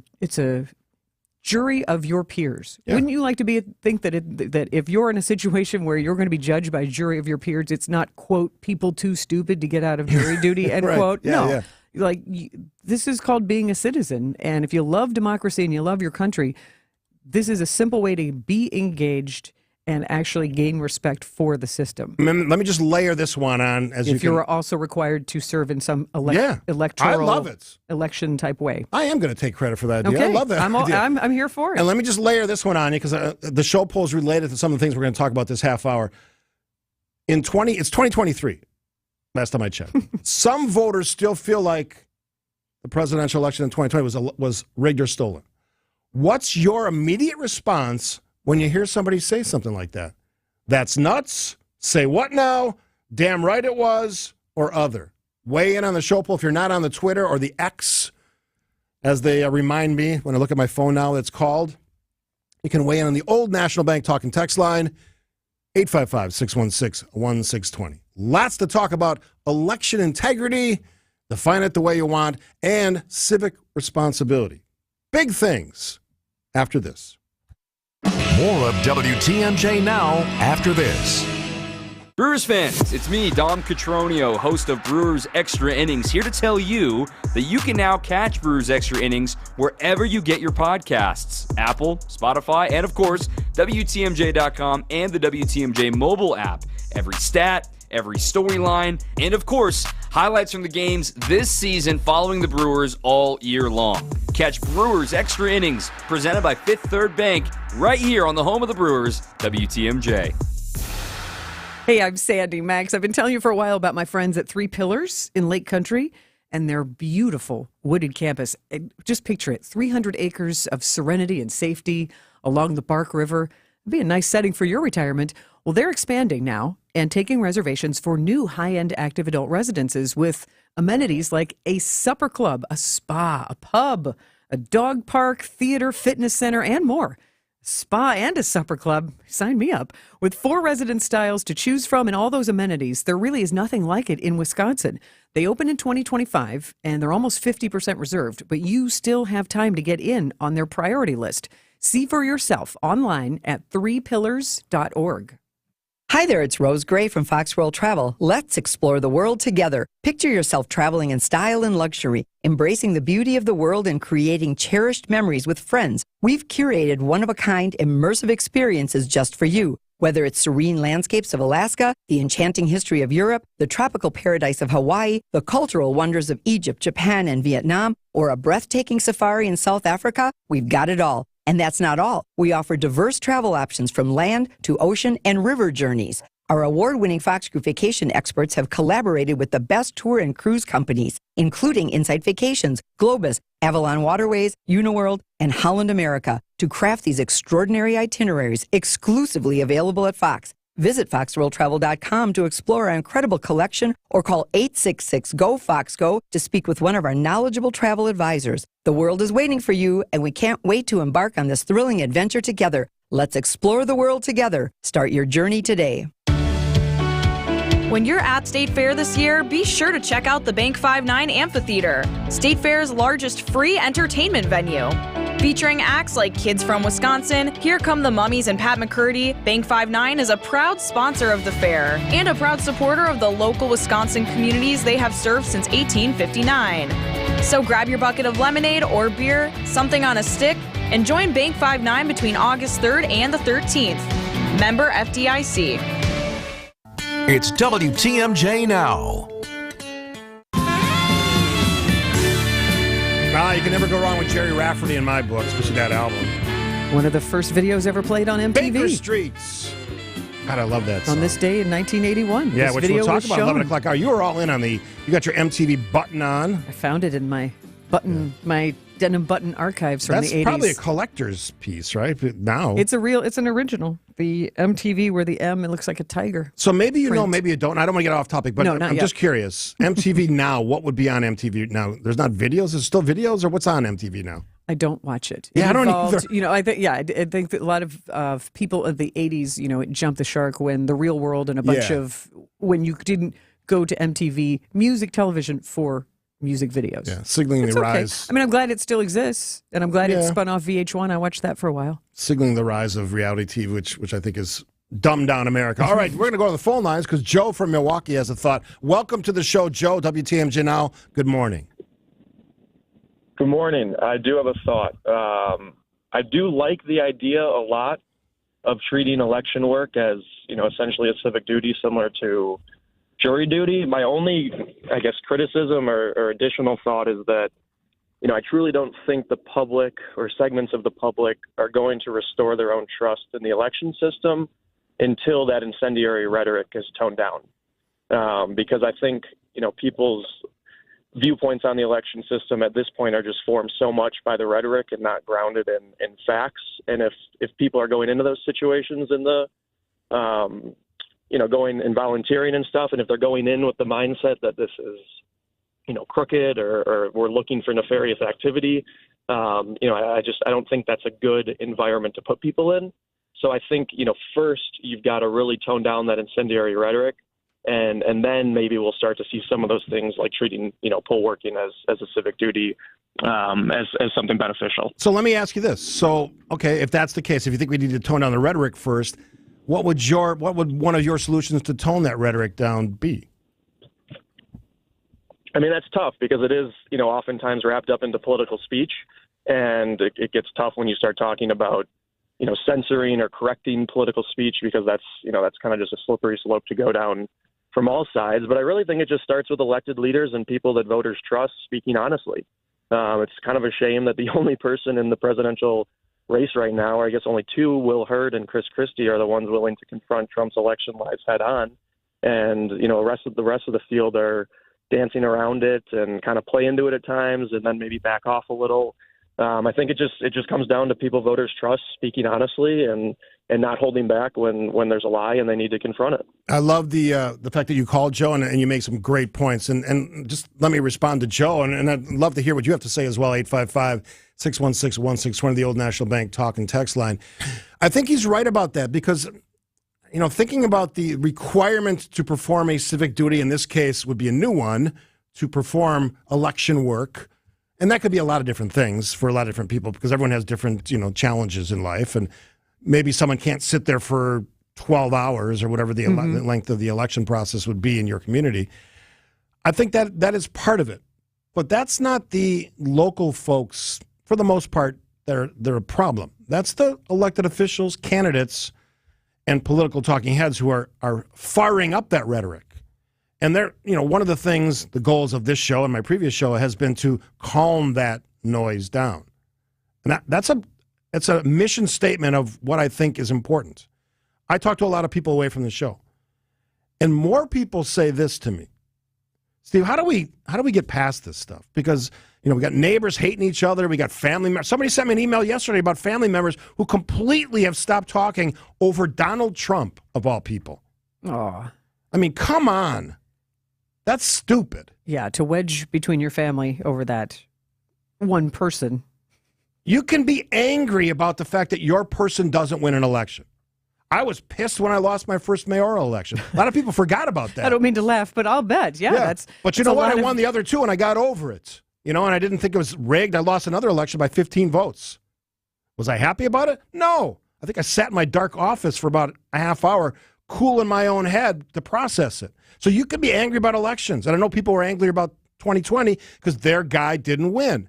jury of your peers. Yeah. Wouldn't you like to think that if you're in a situation where you're going to be judged by a jury of your peers, it's not, quote, people too stupid to get out of jury duty, end right. quote. Yeah, no. yeah. Like, this is called being a citizen. And if you love democracy and you love your country, this is a simple way to be engaged and actually gain respect for the system. Let me just layer this one on. If you're also required to serve in some electoral I love it. election type way. I am going to take credit for that idea. Okay. I love that idea. I'm here for it. And let me just layer this one on you because the show poll is related to some of the things we're going to talk about this half hour. It's 2023, last time I checked. Some voters still feel like the presidential election in 2020 was rigged or stolen. What's your immediate response when you hear somebody say something like that? That's nuts. Say what now? Damn right it was, or other. Weigh in on the show poll if you're not on the Twitter or the X, as they remind me when I look at my phone now, it's called. You can weigh in on the old National Bank talk and text line, 855-616-1620. Lots to talk about election integrity, define it the way you want, and civic responsibility. Big things after this. More of WTMJ Now after this. Brewers fans, it's me, Dom Catronio, host of Brewers Extra Innings, here to tell you that you can now catch Brewers Extra Innings wherever you get your podcasts. Apple, Spotify, and of course, WTMJ.com and the WTMJ mobile app. Every stat, every storyline, and of course, highlights from the games this season following the Brewers all year long. Catch Brewers Extra Innings, presented by Fifth Third Bank, right here on the home of the Brewers, WTMJ. Hey, I'm Sandy Max. I've been telling you for a while about my friends at Three Pillars in Lake Country and their beautiful wooded campus. Just picture it, 300 acres of serenity and safety along the Bark River. It'd be a nice setting for your retirement. Well, they're expanding now and taking reservations for new high-end active adult residences with amenities like a supper club, a spa, a pub, a dog park, theater, fitness center, and more. Spa and a supper club. Sign me up. With 4 residence styles to choose from and all those amenities, there really is nothing like it in Wisconsin. They open in 2025, and they're almost 50% reserved, but you still have time to get in on their priority list. See for yourself online at threepillars.org. Hi there, it's Rose Gray from Fox World Travel. Let's explore the world together. Picture yourself traveling in style and luxury, embracing the beauty of the world and creating cherished memories with friends. We've curated one-of-a-kind immersive experiences just for you. Whether it's serene landscapes of Alaska, the enchanting history of Europe, the tropical paradise of Hawaii, the cultural wonders of Egypt, Japan, and Vietnam, or a breathtaking safari in South Africa, we've got it all. And that's not all. We offer diverse travel options from land to ocean and river journeys. Our award-winning Fox Group Vacation experts have collaborated with the best tour and cruise companies, including Insight Vacations, Globus, Avalon Waterways, Uniworld, and Holland America. to craft these extraordinary itineraries exclusively available at Fox. Visit foxworldtravel.com to explore our incredible collection or call 866-GO-FOX-GO to speak with one of our knowledgeable travel advisors. The world is waiting for you, and we can't wait to embark on this thrilling adventure together. Let's explore the world together. Start your journey today. When you're at State Fair this year, be sure to check out the Bank 5-9 Amphitheater, State Fair's largest free entertainment venue. Featuring acts like Kids from Wisconsin, Here Come the Mummies, and Pat McCurdy, Bank 5-9 is a proud sponsor of the fair and a proud supporter of the local Wisconsin communities they have served since 1859. So grab your bucket of lemonade or beer, something on a stick, and join Bank 5-9 between August 3rd and the 13th. Member FDIC. It's WTMJ Now. You can never go wrong with Jerry Rafferty in my book, especially that album. One of the first videos ever played on MTV. Baker Streets. God, I love that song. On this day in 1981. Yeah, this which video we'll talk was about shown. 11 o'clock hour. You were all in on you got your MTV button on. I found it in my my denim button archives from That's the 80s. probably a collector's piece, right? But now. It's an original. The MTV where the M, it looks like a tiger. So maybe you know, print. maybe you don't. I don't want to get off topic, but No, not I'm yet. just curious. MTV now, what would be on MTV now? There's not videos? There's still videos, or what's on MTV now? I don't watch it. Yeah, I don't either. either. I think that a lot of people of the 80s, it jumped the shark when The Real World and a bunch of, when you didn't go to MTV music television for music videos. Yeah, signaling It's the okay. rise. I mean, I'm glad it still exists, and I'm glad it spun off VH1. I watched that for a while. Signaling the rise of reality TV, which I think is dumbed down America. All right, we're going to go to the phone lines because Joe from Milwaukee has a thought. Welcome to the show, Joe, WTMJ Now. Good morning. Good morning. I do have a thought. I do like the idea a lot of treating election work as, essentially a civic duty similar to jury duty. My only, criticism or additional thought is that, I truly don't think the public or segments of the public are going to restore their own trust in the election system until that incendiary rhetoric is toned down. Because I think, people's viewpoints on the election system at this point are just formed so much by the rhetoric and not grounded in facts. And if people are going into those situations in the, going and volunteering and stuff, and if they're going in with the mindset that this is, crooked or we're looking for nefarious activity, I don't think that's a good environment to put people in. So I think, first you've got to really tone down that incendiary rhetoric. And then maybe we'll start to see some of those things like treating, poll working as a civic duty as something beneficial. So let me ask you this. So, okay, if that's the case, if you think we need to tone down the rhetoric first, what would one of your solutions to tone that rhetoric down be? I mean, that's tough because it is, oftentimes wrapped up into political speech. And it gets tough when you start talking about, censoring or correcting political speech because that's kind of just a slippery slope to go down from all sides. But I really think it just starts with elected leaders and people that voters trust speaking honestly. It's kind of a shame that the only person in the presidential race right now, or I guess only two, Will Hurd and Chris Christie, are the ones willing to confront Trump's election lies head on. And, the rest of the field are dancing around it and kind of play into it at times and then maybe back off a little. I think it just comes down to people voters trust speaking honestly and not holding back when there's a lie and they need to confront it. I love the fact that you called, Joe, and you make some great points. And just let me respond to Joe, and I'd love to hear what you have to say as well, 855-616-1620, the old National Bank talk and text line. I think he's right about that because, thinking about the requirement to perform a civic duty, in this case would be a new one, to perform election work. And that could be a lot of different things for a lot of different people because everyone has different, challenges in life. And maybe someone can't sit there for 12 hours or whatever the length of the election process would be in your community. I think that is part of it. But that's not the local folks, for the most part, they're a problem. That's the elected officials, candidates, and political talking heads who are firing up that rhetoric. And they're, one of the things, the goals of this show and my previous show has been to calm that noise down. And that's a mission statement of what I think is important. I talk to a lot of people away from the show. And more people say this to me. Steve, how do we get past this stuff? Because, we got neighbors hating each other. We got family members. Somebody sent me an email yesterday about family members who completely have stopped talking over Donald Trump, of all people. Oh. I mean, come on. That's stupid. Yeah, to wedge between your family over that one person. You can be angry about the fact that your person doesn't win an election. I was pissed when I lost my first mayoral election. A lot of people forgot about that. I don't mean to laugh, but I'll bet. Yeah. But you know what? I won the other two, and I got over it. And I didn't think it was rigged. I lost another election by 15 votes. Was I happy about it? No. I think I sat in my dark office for about a half hour, cool in my own head to process it. So you can be angry about elections. And I know people were angry about 2020 because their guy didn't win.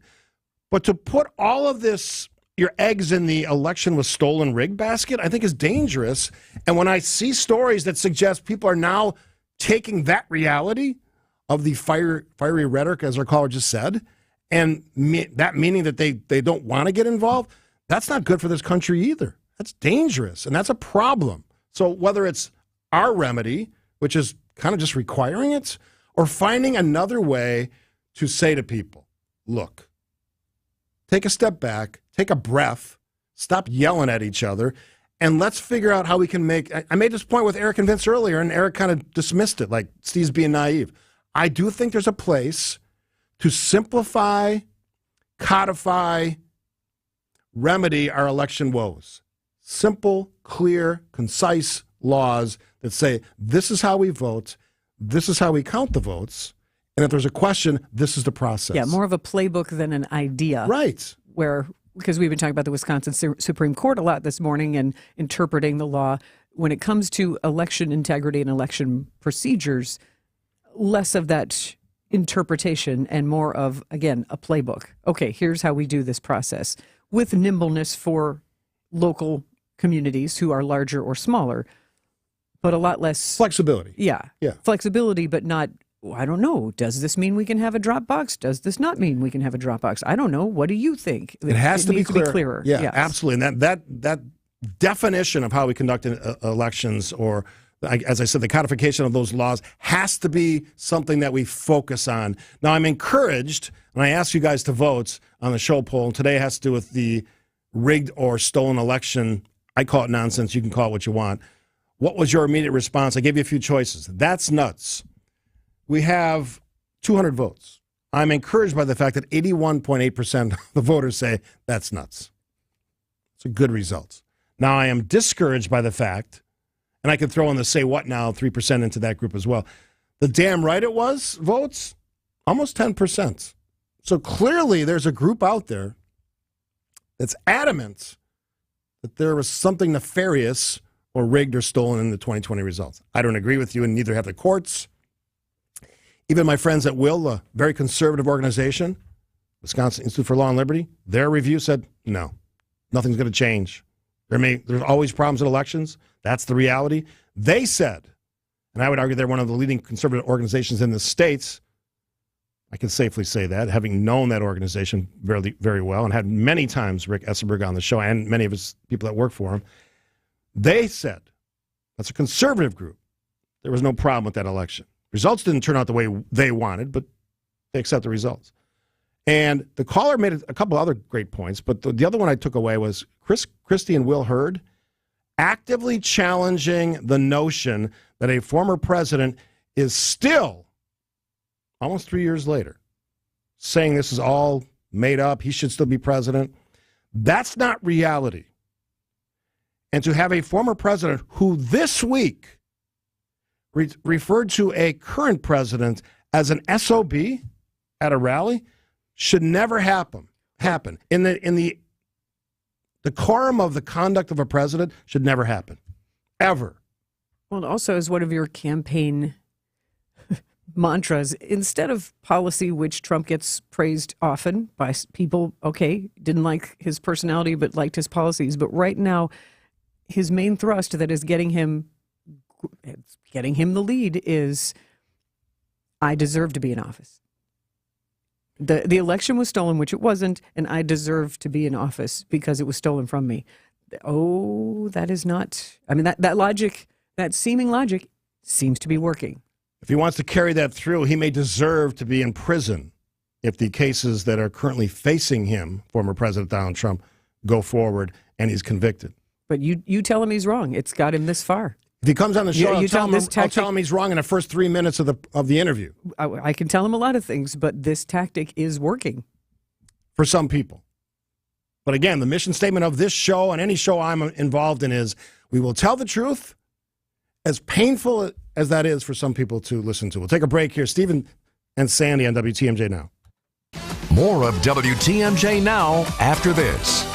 But to put all of this, your eggs in the election was stolen rigged basket, I think is dangerous. And when I see stories that suggest people are now taking that reality of the fiery rhetoric, as our caller just said, and that meaning that they don't want to get involved, that's not good for this country either. That's dangerous, and that's a problem. So whether it's our remedy, which is kind of just requiring it, or finding another way to say to people, look, take a step back, take a breath, stop yelling at each other, and let's figure out how we can make... I made this point with Eric and Vince earlier, and Eric kind of dismissed it, like Steve's being naive. I do think there's a place to simplify, codify, remedy our election woes. Simple, clear, concise laws that say, this is how we vote, this is how we count the votes, and if there's a question, this is the process. Yeah, more of a playbook than an idea. Right. Because we've been talking about the Wisconsin Supreme Court a lot this morning and interpreting the law. When it comes to election integrity and election procedures, less of that interpretation and more of, again, a playbook. Okay, here's how we do this process with nimbleness for local communities who are larger or smaller, but a lot less flexibility. Yeah. Flexibility, but not, I don't know. Does this mean we can have a drop box? Does this not mean we can have a drop box? I don't know. What do you think? It has to be clearer. Yeah, yes. Absolutely. And that definition of how we conduct elections, or as I said, the codification of those laws has to be something that we focus on. Now, I'm encouraged, and I asked you guys to vote on the show poll, and today has to do with the rigged or stolen election. I call it nonsense. You can call it what you want. What was your immediate response? I gave you a few choices. That's nuts. We have 200 votes. I'm encouraged by the fact that 81.8% of the voters say that's nuts. It's a good result. Now, I am discouraged by the fact, and I can throw in the say what now 3% into that group as well. The damn right it was votes, almost 10%. So clearly there's a group out there that's adamant that there was something nefarious or rigged or stolen in the 2020 results. I don't agree with you, and neither have the courts. Even my friends at Will, a very conservative organization, Wisconsin Institute for Law and Liberty, their review said, no, nothing's going to change. There's always problems in elections. That's the reality. They said, and I would argue they're one of the leading conservative organizations in the states. I can safely say that, having known that organization very, very well and had many times Rick Essenberg on the show and many of his people that work for him. They said, that's a conservative group, there was no problem with that election. Results didn't turn out the way they wanted, but they accept the results. And the caller made a couple other great points, but the other one I took away was Christie and Will Hurd actively challenging the notion that a former president is still, almost 3 years later, saying this is all made up, he should still be president. That's not reality. And to have a former president who this week referred to a current president as an SOB at a rally should never happen. In the decorum of the conduct of a president should never happen, ever. Well, also as one of your campaign mantras, instead of policy, which Trump gets praised often by people, okay, didn't like his personality but liked his policies, but right now his main thrust that is getting him the lead is, I deserve to be in office. The election was stolen, which it wasn't, and I deserve to be in office because it was stolen from me. Oh, that is not, I mean, that logic, that seeming logic seems to be working. If he wants to carry that through, he may deserve to be in prison if the cases that are currently facing him, former President Donald Trump, go forward and he's convicted. But you tell him he's wrong. It's got him this far. If he comes on the show, I'll tell him he's wrong in the first 3 minutes of the interview. I can tell him a lot of things, but this tactic is working. For some people. But again, the mission statement of this show and any show I'm involved in is we will tell the truth, as painful as that is for some people to listen to. We'll take a break here. Stephen and Sandy on WTMJ Now. More of WTMJ Now after this.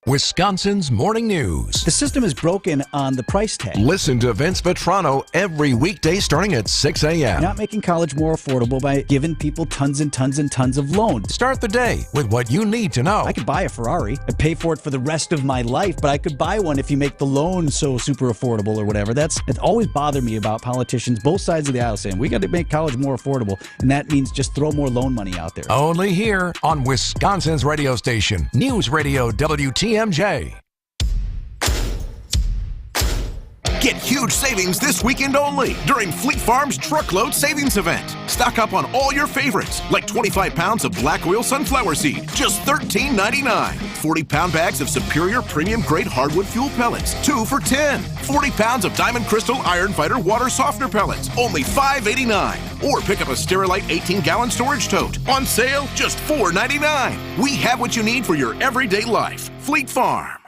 Wisconsin's Morning News. The system is broken on the price tag. Listen to Vince Vitrano every weekday starting at 6 a.m. Not making college more affordable by giving people tons and tons and tons of loans. Start the day with what you need to know. I could buy a Ferrari. I'd pay for it for the rest of my life, but I could buy one if you make the loan so super affordable or whatever. It's always bothered me about politicians, both sides of the aisle, saying we got to make college more affordable, and that means just throw more loan money out there. Only here on Wisconsin's radio station, News Radio WTMJ. Get huge savings this weekend only during Fleet Farm's Truckload Savings Event. Stock up on all your favorites, like 25 pounds of black oil sunflower seed, just $13.99. 40-pound bags of Superior Premium Grade Hardwood Fuel Pellets, 2 for $10. 40 pounds of Diamond Crystal Iron Fighter Water Softener Pellets, only $5.89. Or pick up a Sterilite 18-gallon storage tote. On sale, just $4.99. We have what you need for your everyday life. Fleet Farm.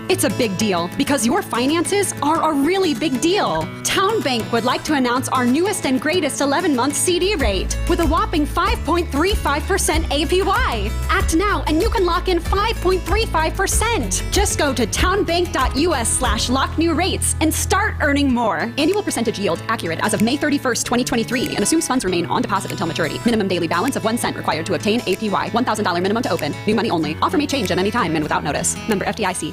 It's a big deal because your finances are a really big deal. Town Bank would like to announce our newest and greatest 11-month CD rate with a whopping 5.35% APY. Act now and you can lock in 5.35%. Just go to townbank.us/locknewrates and start earning more. Annual percentage yield accurate as of May 31st, 2023 and assumes funds remain on deposit until maturity. Minimum daily balance of 1 cent required to obtain APY. $1,000 minimum to open. New money only. Offer may change at any time and without notice. Member FDIC.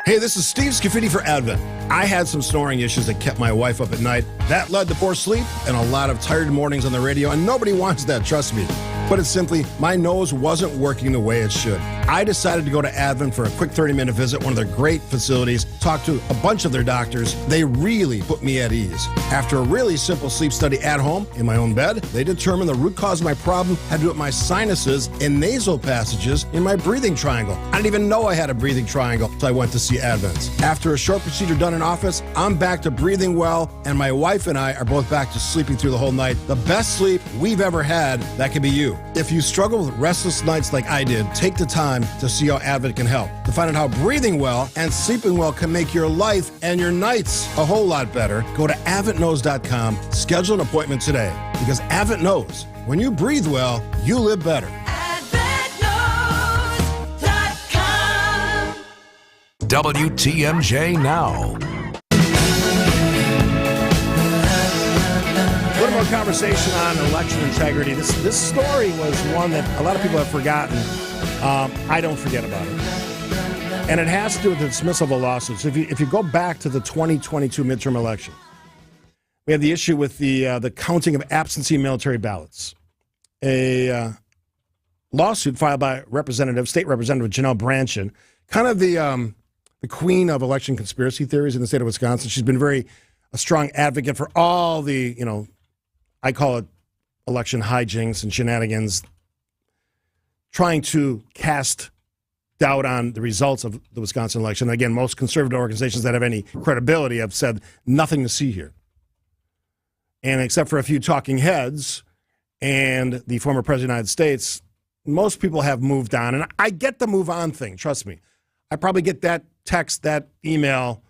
Hey, this is Steve Scafidi for Advent. I had some snoring issues that kept my wife up at night. That led to poor sleep and a lot of tired mornings on the radio, and nobody wants that, trust me. But it's simply, my nose wasn't working the way it should. I decided to go to Advent for a quick 30-minute visit, one of their great facilities, talk to a bunch of their doctors. They really put me at ease. After a really simple sleep study at home, in my own bed, they determined the root cause of my problem had to do with my sinuses and nasal passages in my breathing triangle. I didn't even know I had a breathing triangle, so I went to see Advent. After a short procedure done in office, I'm back to breathing well, and my wife and I are both back to sleeping through the whole night. The best sleep we've ever had, that could be you. If you struggle with restless nights like I did, take the time to see how Advent can help. To find out how breathing well and sleeping well can make your life and your nights a whole lot better, go to AdventKnows.com, schedule an appointment today. Because Advent knows, when you breathe well, you live better. WTMJ Now. A little more conversation on election integrity. This story was one that a lot of people have forgotten. I don't forget about it. And it has to do with the dismissal of a lawsuit. So if you go back to the 2022 midterm election, we have the issue with the counting of absentee military ballots. A lawsuit filed by State Representative Janelle Brandtjen, kind of the queen of election conspiracy theories in the state of Wisconsin. She's been a strong advocate for all the, I call it election hijinks and shenanigans, trying to cast doubt on the results of the Wisconsin election. Again, most conservative organizations that have any credibility have said nothing to see here. And except for a few talking heads and the former president of the United States, most people have moved on. And I get the move on thing, trust me. I probably get that text, that email,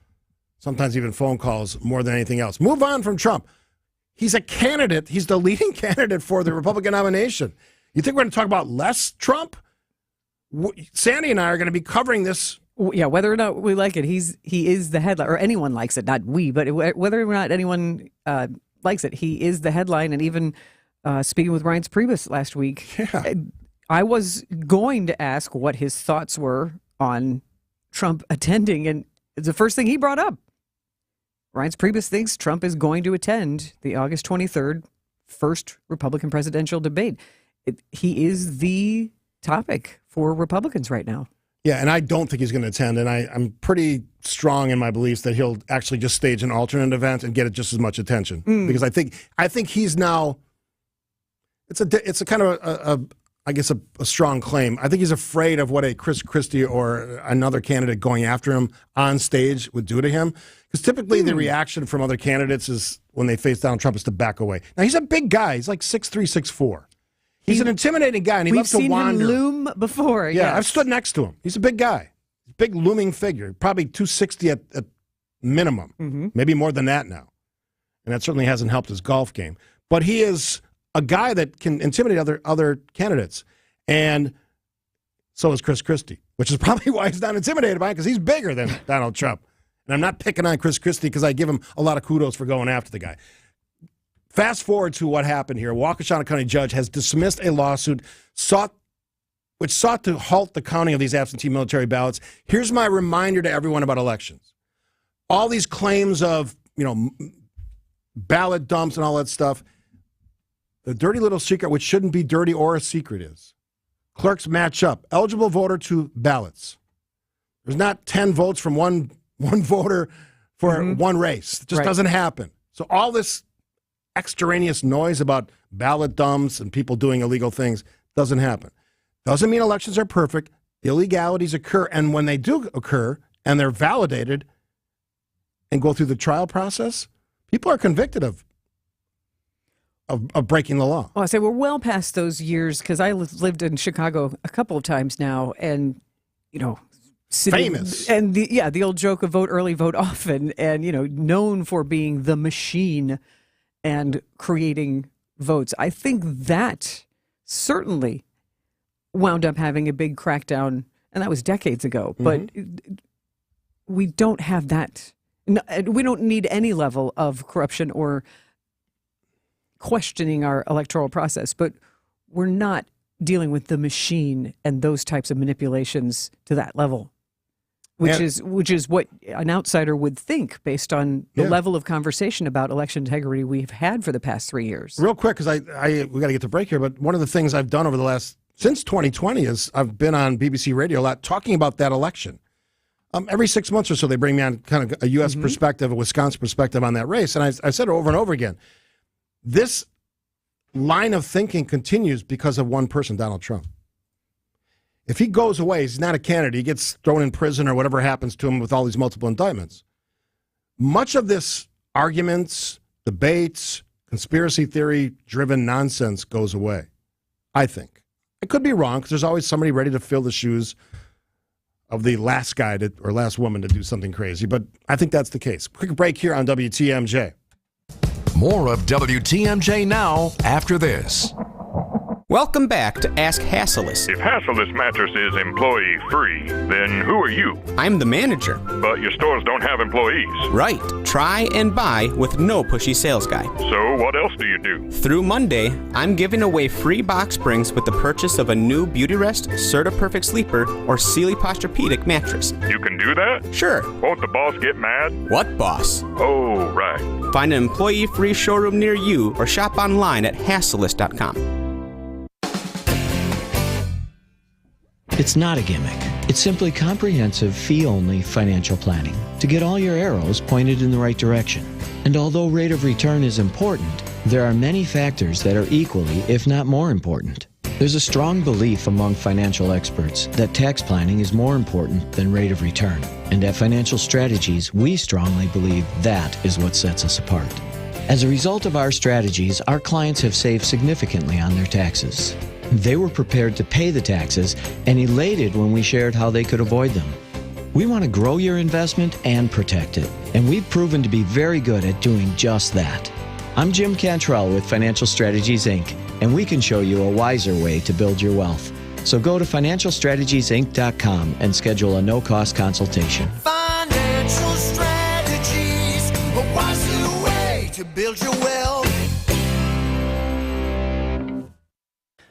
sometimes even phone calls more than anything else. Move on from Trump. He's a candidate. He's the leading candidate for the Republican nomination. You think we're going to talk about less Trump? Sandy and I are going to be covering this. Yeah, whether or not we like it, he is the headline, or anyone likes it, not we, but whether or not anyone likes it, he is the headline. And even speaking with Reince Priebus last week, I was going to ask what his thoughts were on Trump attending, and the first thing he brought up, Reince Priebus thinks Trump is going to attend the August 23rd first Republican presidential debate. He is the topic for Republicans right now. Yeah, and I don't think he's going to attend, and I'm pretty strong in my beliefs that he'll actually just stage an alternate event and get it just as much attention. Because I think he's now. It's a kind of I guess a strong claim. I think he's afraid of what a Chris Christie or another candidate going after him on stage would do to him. Because typically the reaction from other candidates is when they face Donald Trump is to back away. Now he's a big guy. He's like 6'3", 6'4". He's an intimidating guy, and he loves to wander. We've seen him loom before. Yeah, yes. I've stood next to him. He's a big guy, big looming figure, probably 260 at minimum, maybe more than that now. And that certainly hasn't helped his golf game. But he is a guy that can intimidate other candidates, and so is Chris Christie, which is probably why he's not intimidated by it, because he's bigger than Donald Trump. And I'm not picking on Chris Christie because I give him a lot of kudos for going after the guy. Fast forward to what happened here. Waukesha County judge has dismissed a lawsuit which sought to halt the counting of these absentee military ballots. Here's my reminder to everyone about elections. All these claims of, ballot dumps and all that stuff. The dirty little secret, which shouldn't be dirty or a secret, is clerks match up eligible voter to ballots. There's not 10 votes from one voter for one race. It just doesn't happen. So all this extraneous noise about ballot dumps and people doing illegal things doesn't happen. Doesn't mean elections are perfect. Illegalities occur, and when they do occur and they're validated and go through the trial process, people are convicted of breaking the law. Well, I say we're well past those years, because I lived in Chicago a couple of times now, and famous. And the old joke of vote early, vote often, and known for being the machine and creating votes. I think that certainly wound up having a big crackdown, and that was decades ago. But we don't have that. We don't need any level of corruption or questioning our electoral process, but we're not dealing with the machine and those types of manipulations to that level, which is what an outsider would think based on the level of conversation about election integrity we've had for the past 3 years. Real quick, because we got to get to break here, but one of the things I've done over the since 2020 is I've been on BBC Radio a lot talking about that election. Every 6 months or so, they bring me on kind of a U.S. perspective, a Wisconsin perspective on that race. And I said it over and over again. This line of thinking continues because of one person, Donald Trump. If he goes away, he's not a candidate, he gets thrown in prison or whatever happens to him with all these multiple indictments. Much of this arguments, debates, conspiracy theory-driven nonsense goes away, I think. I could be wrong, because there's always somebody ready to fill the shoes of the last guy or last woman to do something crazy, but I think that's the case. Quick break here on WTMJ. More of WTMJ now after this. Welcome back to Ask Hasselus. If Hasselus Mattress is employee-free, then who are you? I'm the manager. But your stores don't have employees. Right. Try and buy with no pushy sales guy. So what else do you do? Through Monday, I'm giving away free box springs with the purchase of a new Beautyrest, Serta Perfect Sleeper, or Sealy Posturepedic mattress. You can do that? Sure. Won't the boss get mad? What boss? Oh, right. Find an employee-free showroom near you or shop online at Hasselus.com. It's not a gimmick. It's simply comprehensive, fee-only financial planning to get all your arrows pointed in the right direction. And although rate of return is important, there are many factors that are equally, if not more important. There's a strong belief among financial experts that tax planning is more important than rate of return. And at Financial Strategies, we strongly believe that is what sets us apart. As a result of our strategies, our clients have saved significantly on their taxes. They were prepared to pay the taxes and elated when we shared how they could avoid them. We want to grow your investment and protect it, and we've proven to be very good at doing just that. I'm Jim Cantrell with Financial Strategies, Inc., and we can show you a wiser way to build your wealth. So go to financialstrategiesinc.com and schedule a no-cost consultation. Financial strategies, a wiser way to build your wealth.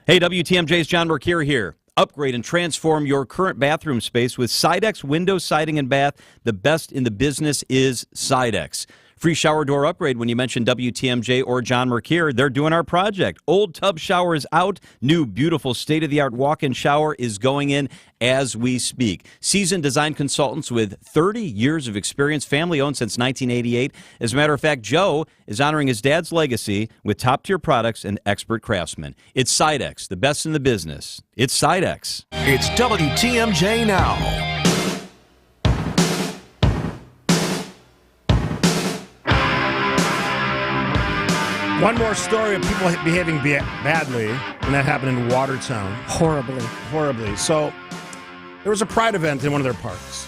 Hey, WTMJ's John Mercure here. Upgrade and transform your current bathroom space with Sidex Window Siding and Bath. The best in the business is Sidex. Free shower door upgrade when you mention WTMJ or John Mercure. They're doing our project. Old tub shower is out. New, beautiful, state-of-the-art walk-in shower is going in as we speak. Seasoned design consultants with 30 years of experience, family-owned since 1988. As a matter of fact, Joe is honoring his dad's legacy with top-tier products and expert craftsmen. It's Sidex, the best in the business. It's Sidex. It's WTMJ Now. One more story of people behaving badly, and that happened in Watertown. Horribly. So there was a Pride event in one of their parks,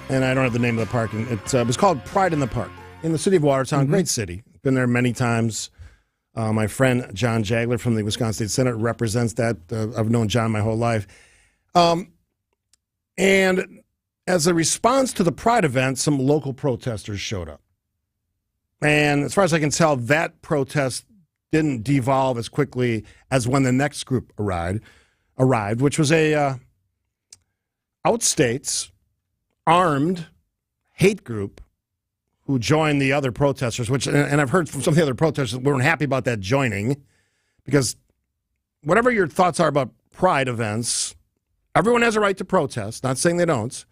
and I don't have the name of the park. And it was called Pride in the Park in the city of Watertown. Great city. Been there many times. My friend John Jagler from the Wisconsin State Senate represents that. I've known John my whole life. And as a response to the Pride event, some local protesters showed up. And as far as I can tell, that protest didn't devolve as quickly as when the next group arrived, which was a outstates armed hate group who joined the other protesters, and I've heard from some of the other protesters weren't happy about that joining, because whatever your thoughts are about Pride events, everyone has a right to protest, not saying they don't,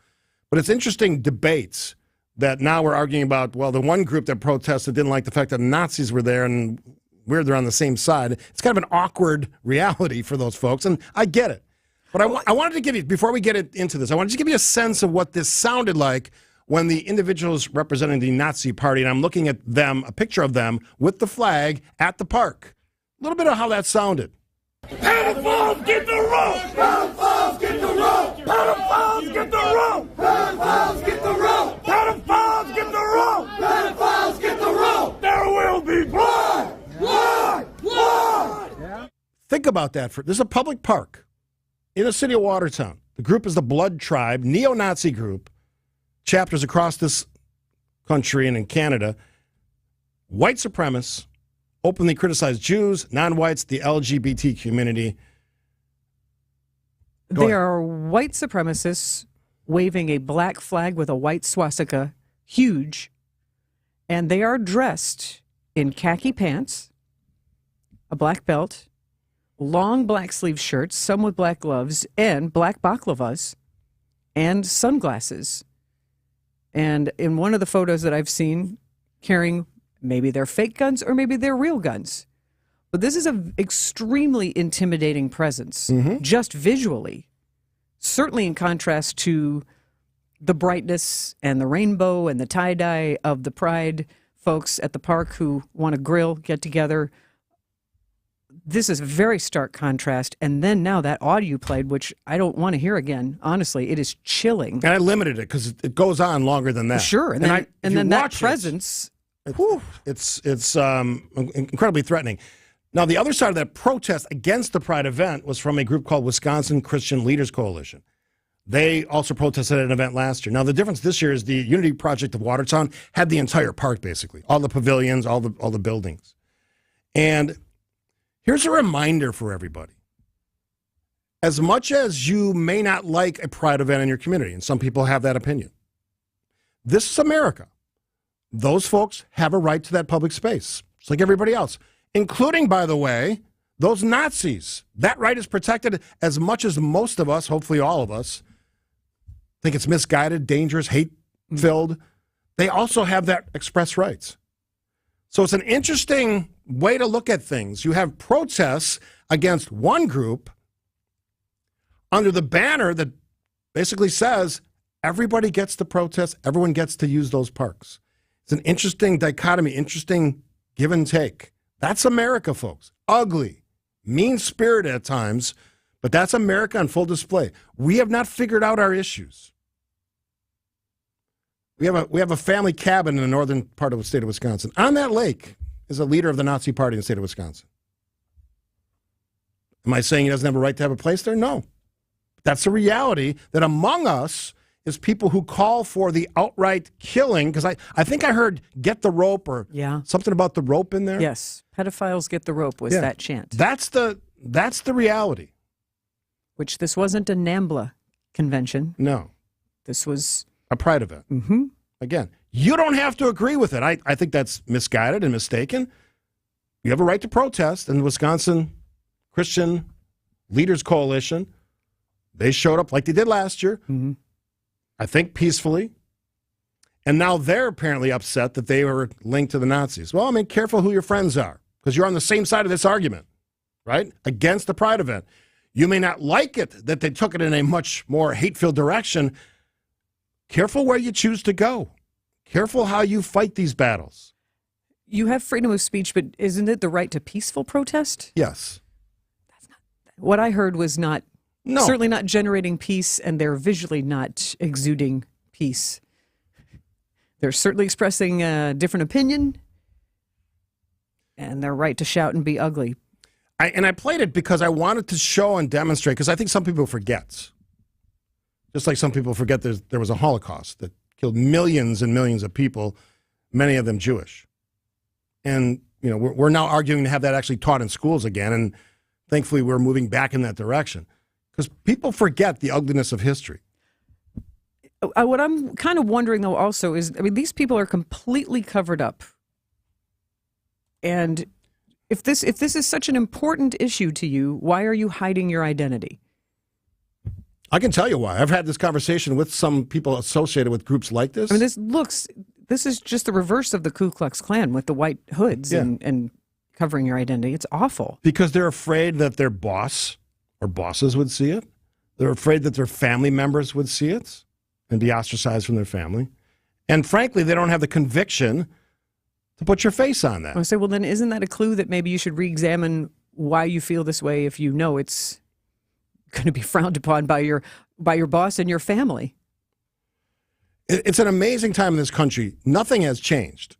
but it's interesting debates that now we're arguing about, well, the one group that protested didn't like the fact that Nazis were there and they're on the same side. It's kind of an awkward reality for those folks, and I get it. But I wanted to give you, before we get into this, I wanted to give you a sense of what this sounded like when the individuals representing the Nazi party, and I'm looking at them, a picture of them with the flag at the park. A little bit of how that sounded. Pedophiles get the rope! Pedophiles get the rope! Pedophiles get the rope! Pedophiles get the rope! Pedophiles get the rope! Pedophiles get the rope! There will be blood! Blood! Blood! Think about that. This is a public park in the city of Watertown. The group is the Blood Tribe, neo-Nazi group, chapters across this country and in Canada. White supremacists openly criticize Jews, non-whites, the LGBT community. They are white supremacists waving a black flag with a white swastika, huge, and they are dressed in khaki pants, a black belt, long black sleeve shirts, some with black gloves, and black baklavas, and sunglasses. And in one of the photos that I've seen, carrying maybe they're fake guns or maybe they're real guns. But this is an extremely intimidating presence, just visually. Certainly in contrast to the brightness and the rainbow and the tie-dye of the Pride folks at the park who want to grill, get together. This is a very stark contrast. And then now that audio played, which I don't want to hear again. Honestly, it is chilling. And I limited it because it goes on longer than that. Sure. And then that presence... It's incredibly threatening. Now, the other side of that protest against the Pride event was from a group called Wisconsin Christian Leaders Coalition. They also protested at an event last year. Now, the difference this year is the Unity Project of Watertown had the entire park, basically. All the pavilions, all the buildings. And here's a reminder for everybody. As much as you may not like a Pride event in your community, and some people have that opinion, this is America. Those folks have a right to that public space, just like everybody else, including, by the way, those Nazis. That right is protected as much as most of us, hopefully all of us, think it's misguided, dangerous, hate-filled. They also have that express rights. So it's an interesting way to look at things. You have protests against one group under the banner that basically says everybody gets to protest, everyone gets to use those parks. It's an interesting dichotomy, interesting give and take. That's America, folks. Ugly, mean-spirited at times, but that's America on full display. We have not figured out our issues. We have a family cabin in the northern part of the state of Wisconsin. On that lake is a leader of the Nazi Party in the state of Wisconsin. Am I saying he doesn't have a right to have a place there? No. But that's the reality that among us is people who call for the outright killing, because I think I heard get the rope or something about the rope in there. Yes, pedophiles get the rope was that chant. That's the reality. Which this wasn't a NAMBLA convention. No. This was a Pride event. Mm-hmm. Again, You don't have to agree with it. I think that's misguided and mistaken. You have a right to protest, and the Wisconsin Christian Leaders Coalition, they showed up like they did last year, I think peacefully, and now they're apparently upset that they were linked to the Nazis. Well, I mean, careful who your friends are, because you're on the same side of this argument, right, against the Pride event. You may not like it that they took it in a much more hate-filled direction. Careful where you choose to go. Careful how you fight these battles. You have freedom of speech, but isn't it the right to peaceful protest? Yes. What I heard was No. certainly not generating peace, and they're visually not exuding peace. They're certainly expressing a different opinion, and their right to shout and be ugly. I played it because I wanted to show and demonstrate, because I think some people forget. Just like some people forget there was a Holocaust that killed millions and millions of people, many of them Jewish. And, we're now arguing to have that actually taught in schools again, and thankfully we're moving back in that direction. Because people forget the ugliness of history. What I'm kind of wondering, though, also is, these people are completely covered up. And if this is such an important issue to you, why are you hiding your identity? I can tell you why. I've had this conversation with some people associated with groups like this. This is just the reverse of the Ku Klux Klan with the white hoods and covering your identity. It's awful. Because they're afraid that their boss or bosses would see it. They're afraid that their family members would see it and be ostracized from their family. And frankly, they don't have the conviction to put your face on that. I say, well, then isn't that a clue that maybe you should re-examine why you feel this way if you know it's going to be frowned upon by your boss and your family? It's an amazing time in this country. Nothing has changed.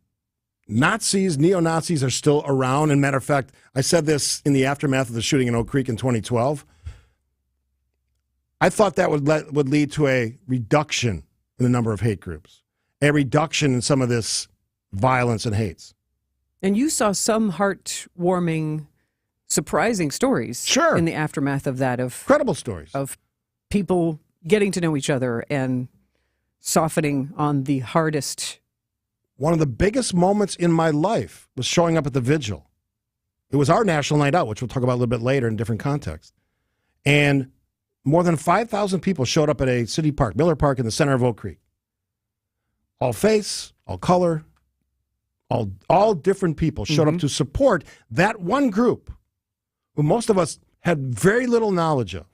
Nazis, neo-Nazis are still around. And matter of fact, I said this in the aftermath of the shooting in Oak Creek in 2012. I thought that would lead to a reduction in the number of hate groups, a reduction in some of this violence and hates. And you saw some heartwarming, surprising stories in the aftermath of that. Incredible stories. Of people getting to know each other and softening on the hardest. One of the biggest moments in my life was showing up at the vigil. It was our National Night Out, which we'll talk about a little bit later in different contexts. And more than 5,000 people showed up at a city park, Miller Park, in the center of Oak Creek. All face, all color, all different people showed up to support that one group who most of us had very little knowledge of.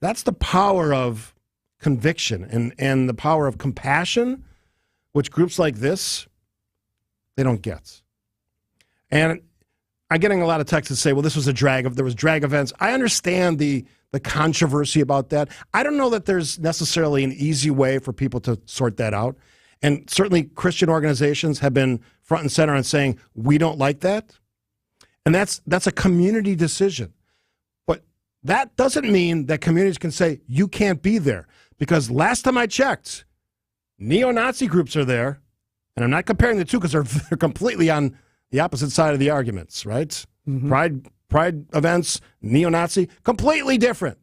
That's the power of conviction and the power of compassion, which groups like this, they don't get. And I'm getting a lot of texts that say, well, this was there was drag events. I understand the controversy about that. I don't know that there's necessarily an easy way for people to sort that out. And certainly Christian organizations have been front and center on saying, we don't like that. And that's a community decision. But that doesn't mean that communities can say, you can't be there. Because last time I checked, neo-Nazi groups are there. And I'm not comparing the two because they're completely on the opposite side of the arguments, right? Pride events, neo-Nazi, completely different.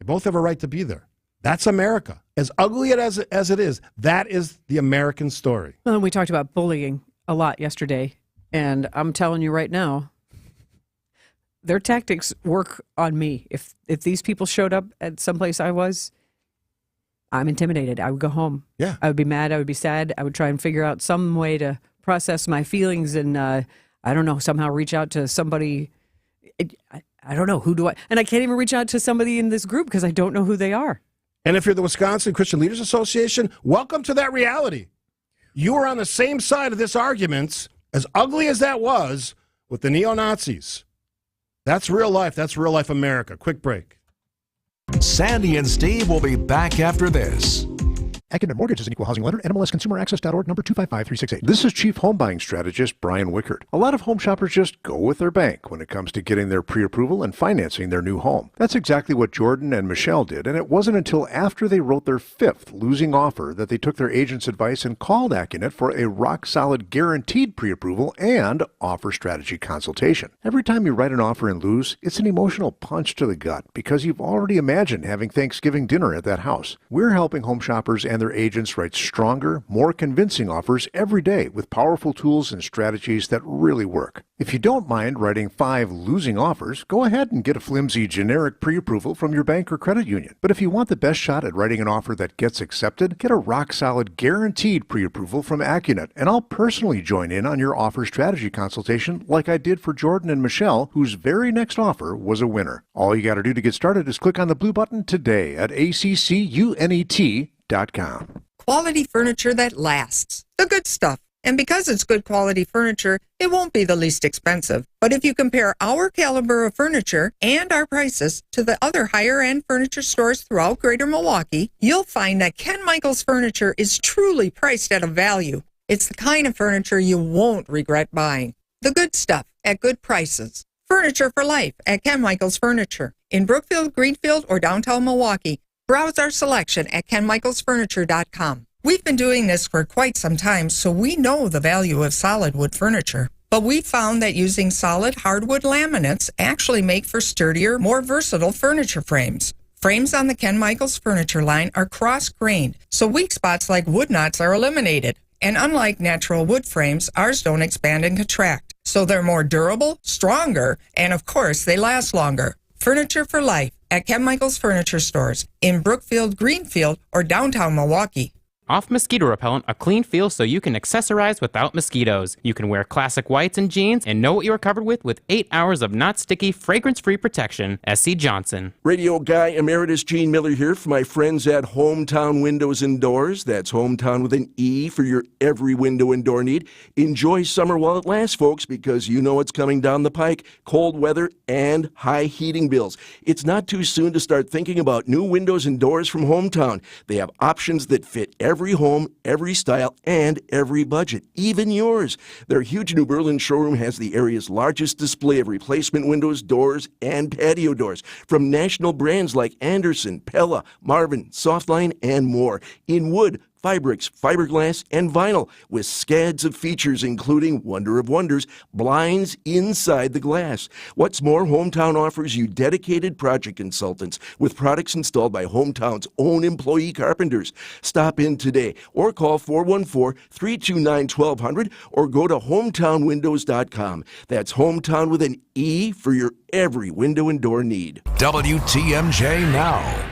They both have a right to be there. That's America. As ugly as it is, that is the American story. Well, we talked about bullying a lot yesterday, and I'm telling you right now, their tactics work on me. If these people showed up at someplace I'm intimidated. I would go home. Yeah. I would be mad. I would be sad. I would try and figure out some way to process my feelings and, I don't know, somehow reach out to somebody. I don't know. Who do I? And I can't even reach out to somebody in this group because I don't know who they are. And if you're the Wisconsin Christian Leaders Association, welcome to that reality. You are on the same side of this argument, as ugly as that was, with the neo-Nazis. That's real life. That's real life America. Quick break. Sandy and Steve will be back after this. Academic Mortgage is an equal housing lender. NMLSConsumerAccess.org, number 255368. This is Chief Home Buying Strategist Brian Wickert. A lot of home shoppers just go with their bank when it comes to getting their pre-approval and financing their new home. That's exactly what Jordan and Michelle did, and it wasn't until after they wrote their 5th losing offer that they took their agent's advice and called Accunet for a rock-solid guaranteed pre-approval and offer strategy consultation. Every time you write an offer and lose, it's an emotional punch to the gut because you've already imagined having Thanksgiving dinner at that house. We're helping home shoppers and their agents write stronger, more convincing offers every day with powerful tools and strategies that really work. If you don't mind writing 5 losing offers, go ahead and get a flimsy generic pre-approval from your bank or credit union. But if you want the best shot at writing an offer that gets accepted, get a rock-solid guaranteed pre-approval from Accunet, and I'll personally join in on your offer strategy consultation like I did for Jordan and Michelle, whose very next offer was a winner. All you got to do to get started is click on the blue button today at accunet.com. Quality furniture that lasts. The good stuff. And because it's good quality furniture, it won't be the least expensive. But if you compare our caliber of furniture and our prices to the other higher-end furniture stores throughout Greater Milwaukee, you'll find that Ken Michaels Furniture is truly priced at a value. It's the kind of furniture you won't regret buying. The good stuff at good prices. Furniture for life at Ken Michaels Furniture. In Brookfield, Greenfield, or downtown Milwaukee, browse our selection at kenmichaelsfurniture.com. We've been doing this for quite some time, so we know the value of solid wood furniture. But we found that using solid hardwood laminates actually make for sturdier, more versatile furniture frames. Frames on the Ken Michaels Furniture line are cross-grained, so weak spots like wood knots are eliminated. And unlike natural wood frames, ours don't expand and contract. So they're more durable, stronger, and of course, they last longer. Furniture for life at Ken Michaels Furniture Stores in Brookfield, Greenfield, or downtown Milwaukee. Off Mosquito Repellent, a clean feel so you can accessorize without mosquitoes. You can wear classic whites and jeans and know what you are covered with 8 hours of not sticky, fragrance-free protection. S.C. Johnson. Radio Guy Emeritus Gene Miller here for my friends at Hometown Windows and Doors. That's Hometown with an E for your every window and door need. Enjoy summer while it lasts, folks, because you know it's coming down the pike. Cold weather and high heating bills. It's not too soon to start thinking about new windows and doors from Hometown. They have options that fit every home, every style, and every budget, even yours. Their huge New Berlin showroom has the area's largest display of replacement windows, doors, and patio doors from national brands like Anderson, Pella, Marvin, Softline, and more. In wood, Fibrix, fiberglass, and vinyl, with scads of features including, wonder of wonders, blinds inside the glass. What's more, Hometown offers you dedicated project consultants with products installed by Hometown's own employee carpenters. Stop in today or call 414-329-1200 or go to hometownwindows.com. That's Hometown with an E for your every window and door need. WTMJ Now.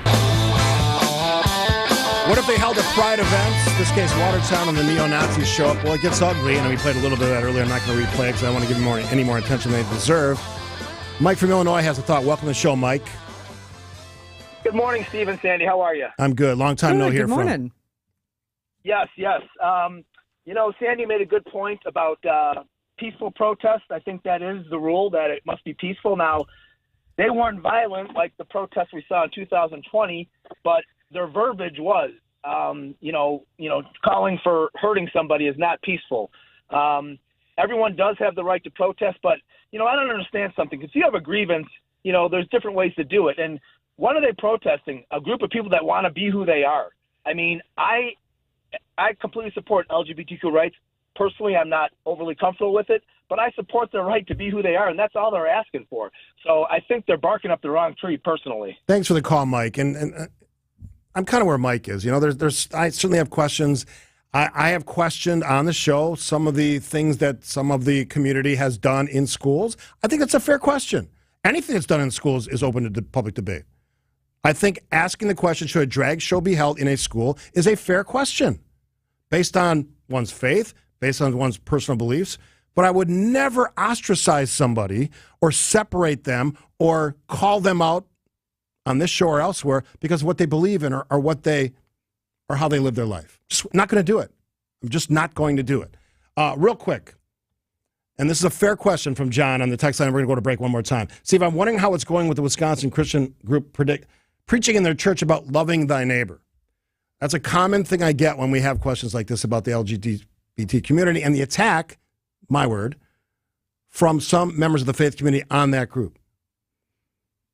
What if they held a pride event? This case, Watertown, and the neo-Nazis show up. Well, it gets ugly, and we played a little bit of that earlier. I'm not going to replay it because I want to give them any more attention than they deserve. Mike from Illinois has a thought. Welcome to the show, Mike. Good morning, Steve and Sandy. How are you? I'm good. Long time no hear from. Good morning. Yes. Sandy made a good point about peaceful protest. I think that is the rule, that it must be peaceful. Now, they weren't violent like the protests we saw in 2020, but their verbiage was, calling for hurting somebody is not peaceful. Everyone does have the right to protest, but, I don't understand something. If you have a grievance, there's different ways to do it. And what are they protesting? A group of people that want to be who they are. I mean, I completely support LGBTQ rights. Personally, I'm not overly comfortable with it, but I support their right to be who they are, and that's all they're asking for. So I think they're barking up the wrong tree, personally. Thanks for the call, Mike. And I'm kind of where Mike is. I certainly have questions. I have questioned on the show some of the things that some of the community has done in schools. I think that's a fair question. Anything that's done in schools is open to public debate. I think asking the question, should a drag show be held in a school, is a fair question based on one's faith, based on one's personal beliefs. But I would never ostracize somebody or separate them or call them out on this show or elsewhere because of what they believe in or how they live their life. Just not going to do it. I'm just not going to do it. Real quick, and this is a fair question from John on the text line. We're going to go to break one more time. Steve, I'm wondering how it's going with the Wisconsin Christian group preaching in their church about loving thy neighbor. That's a common thing I get when we have questions like this about the LGBT community and the attack, my word, from some members of the faith community on that group.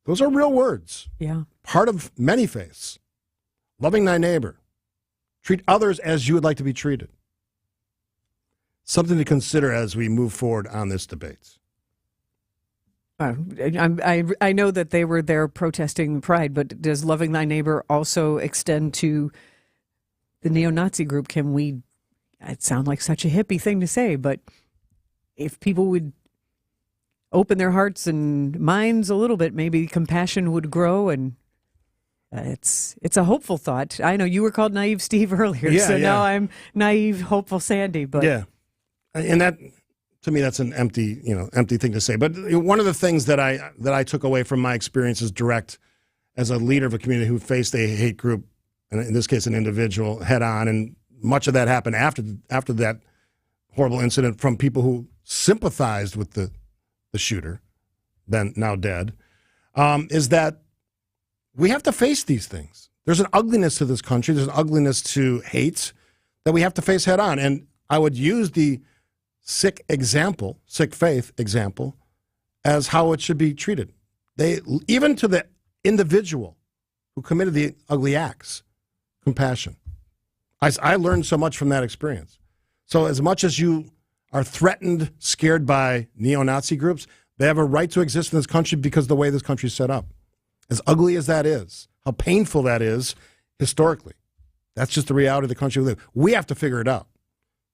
Those are real words. Yeah. Part of many faiths. Loving thy neighbor. Treat others as you would like to be treated. Something to consider as we move forward on this debate. I know that they were there protesting pride, but does loving thy neighbor also extend to the neo-Nazi group, can we, it sounds like such a hippie thing to say, but if people would open their hearts and minds a little bit, maybe compassion would grow, and it's a hopeful thought. I know you were called naive Steve earlier, now I'm naive, hopeful Sandy. But yeah, and that, to me, that's an empty thing to say. But one of the things that I took away from my experiences direct as a leader of a community who faced a hate group, and in this case an individual, head on, and much of that happened after that horrible incident from people who sympathized with the shooter, then now dead, is that we have to face these things. There's an ugliness to this country. There's an ugliness to hate that we have to face head on. And I would use the sick faith example, as how it should be treated. Even to the individual who committed the ugly acts, compassion. I learned so much from that experience. So as much as you are threatened, scared by neo-Nazi groups, they have a right to exist in this country because of the way this country is set up. As ugly as that is, how painful that is historically, that's just the reality of the country we live. We have to figure it out.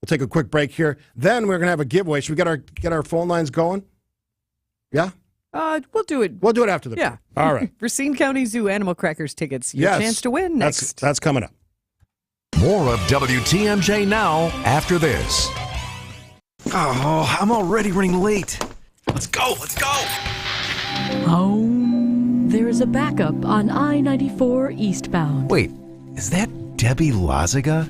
We'll take a quick break here. Then we're going to have a giveaway. Should we get our phone lines going? Yeah? We'll do it. We'll do it after the break. All right. Racine County Zoo Animal Crackers tickets. Your chance to win next. That's coming up. More of WTMJ now after this. Oh, I'm already running late. Let's go. There is a backup on I-94 eastbound. Wait, is that Debbie Lazaga?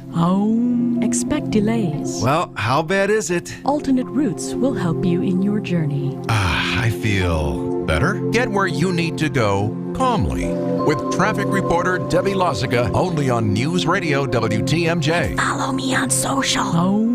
Expect delays. Well, how bad is it? Alternate routes will help you in your journey. I feel better. Get where you need to go calmly with traffic reporter Debbie Lazaga, only on News Radio WTMJ. Follow me on social.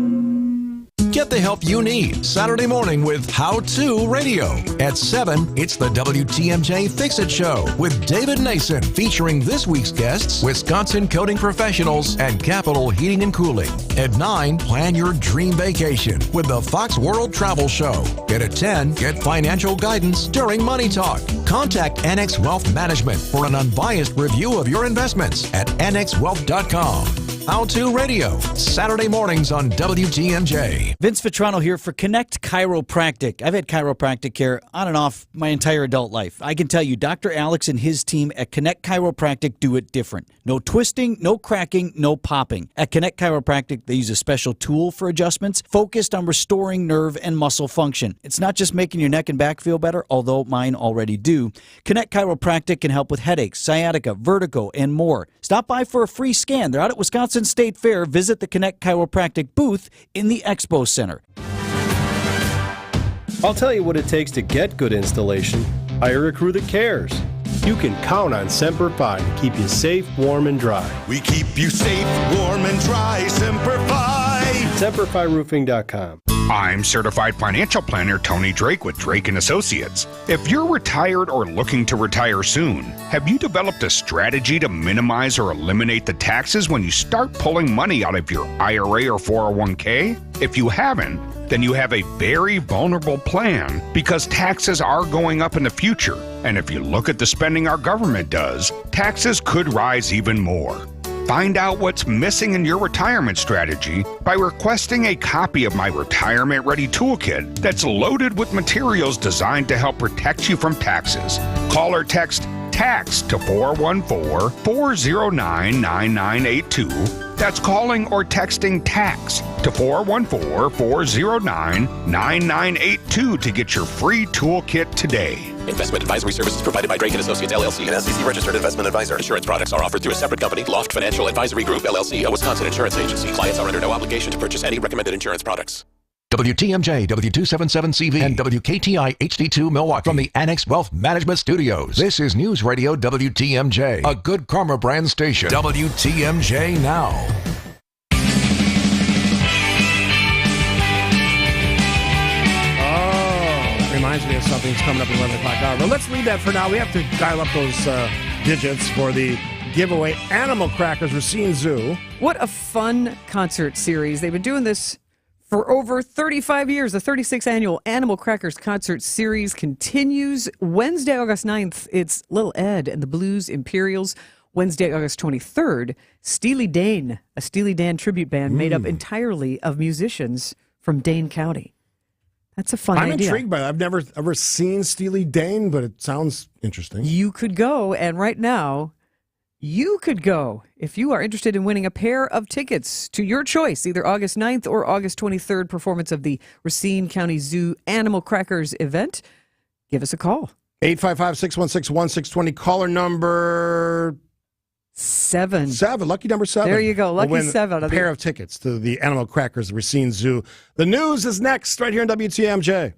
Get the help you need Saturday morning with How To Radio. At 7, it's the WTMJ Fix-It Show with David Nason, featuring this week's guests, Wisconsin Coating Professionals and Capital Heating and Cooling. At 9, plan your dream vacation with the Fox World Travel Show. And at 10, get financial guidance during Money Talk. Contact Annex Wealth Management for an unbiased review of your investments at annexwealth.com. How To Radio, Saturday mornings on WTMJ. Vince Vitrano here for Connect Chiropractic. I've had chiropractic care on and off my entire adult life. I can tell you, Dr. Alex and his team at Connect Chiropractic do it different. No twisting, no cracking, no popping. At Connect Chiropractic, they use a special tool for adjustments focused on restoring nerve and muscle function. It's not just making your neck and back feel better, although mine already do. Connect Chiropractic can help with headaches, sciatica, vertigo, and more. Stop by for a free scan. They're out at Wisconsin State Fair. Visit the Connect Chiropractic booth in the Expo Center. I'll tell you what it takes to get good installation. Hire a crew that cares. You can count on Semper Fi to keep you safe, warm, and dry. We keep you safe, warm, and dry. Semper Fi. SemperFiRoofing.com. I'm certified financial planner Tony Drake with Drake & Associates. If you're retired or looking to retire soon, have you developed a strategy to minimize or eliminate the taxes when you start pulling money out of your IRA or 401k? If you haven't, then you have a very vulnerable plan because taxes are going up in the future. And if you look at the spending our government does, taxes could rise even more. Find out what's missing in your retirement strategy by requesting a copy of my Retirement Ready Toolkit that's loaded with materials designed to help protect you from taxes. Call or text TAX to 414-409-9982. That's calling or texting TAX to 414-409-9982 to get your free toolkit today. Investment advisory services provided by Drake & Associates, LLC, an SEC-registered investment advisor. Insurance products are offered through a separate company, Loft Financial Advisory Group, LLC, a Wisconsin insurance agency. Clients are under no obligation to purchase any recommended insurance products. WTMJ, W277CV, and WKTI HD2 Milwaukee from the Annex Wealth Management Studios. This is News Radio WTMJ, a Good Karma brand station. WTMJ Now. Reminds me of something that's coming up at 11 o'clock hour. But let's leave that for now. We have to dial up those digits for the giveaway Animal Crackers Racine Zoo. What a fun concert series. They've been doing this for over 35 years. The 36th annual Animal Crackers concert series continues Wednesday, August 9th. It's Little Ed and the Blues Imperials. Wednesday, August 23rd, Steely Dan, a Steely Dan tribute band made up entirely of musicians from Dane County. That's a fun idea. I'm intrigued by that. I've never ever seen Steely Dan, but it sounds interesting. You could go, and right now, you could go if you are interested in winning a pair of tickets to your choice, either August 9th or August 23rd performance of the Racine County Zoo Animal Crackers event. Give us a call. 855-616-1620, caller number 7. Lucky number 7. There you go, lucky will win 7. A pair of tickets to the Animal Crackers Racine Zoo. The news is next, right here on WTMJ.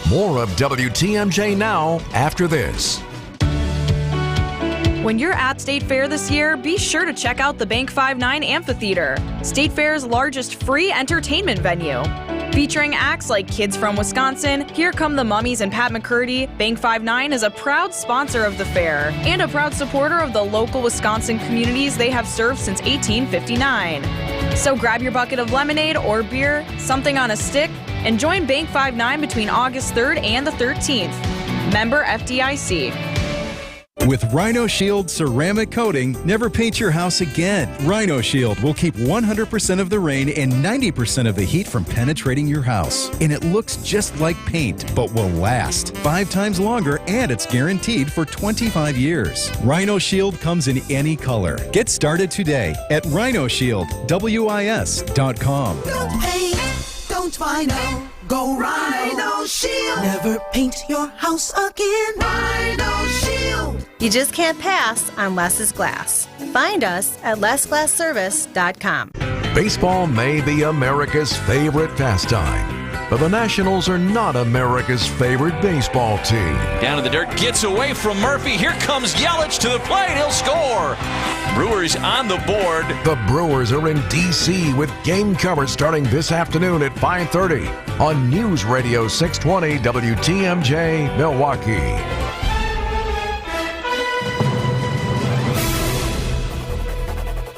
More of WTMJ now after this. When you're at State Fair this year, be sure to check out the Bank 5-9 Amphitheater, State Fair's largest free entertainment venue. Featuring acts like Kids from Wisconsin, Here Come the Mummies and Pat McCurdy, Bank 5-9 is a proud sponsor of the fair and a proud supporter of the local Wisconsin communities they have served since 1859. So grab your bucket of lemonade or beer, something on a stick, and join Bank 5-9 between August 3rd and the 13th. Member FDIC. With Rhino Shield ceramic coating, never paint your house again. Rhino Shield will keep 100% of the rain and 90% of the heat from penetrating your house. And it looks just like paint, but will last 5 times longer, and it's guaranteed for 25 years. Rhino Shield comes in any color. Get started today at rhinoshieldwis.com. Don't paint, don't Rhino, go Rhino Shield. Never paint your house again. Rhino Shield. You just can't pass on Less's Glass. Find us at lessglassservice.com. Baseball may be America's favorite pastime, but the Nationals are not America's favorite baseball team. Down in the dirt, gets away from Murphy. Here comes Yelich to the plate. He'll score. Brewers on the board. The Brewers are in D.C. with game coverage starting this afternoon at 5:30 on News Radio 620 WTMJ Milwaukee.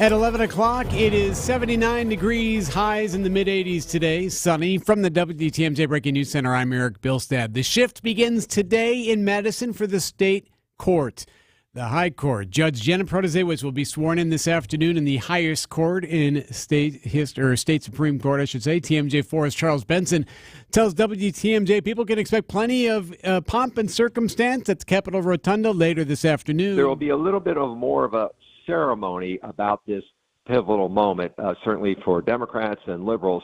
At 11 o'clock, it is 79 degrees, highs in the mid-80s today, sunny. From the WTMJ Breaking News Center, I'm Eric Bilstad. The shift begins today in Madison for the state court. The High Court. Judge Janet Protasiewicz will be sworn in this afternoon in the highest court in state Supreme Court, I should say. TMJ4's Charles Benson tells WTMJ people can expect plenty of pomp and circumstance at the Capitol Rotunda later this afternoon. There will be a little bit of more of a ceremony about this pivotal moment, certainly for Democrats and liberals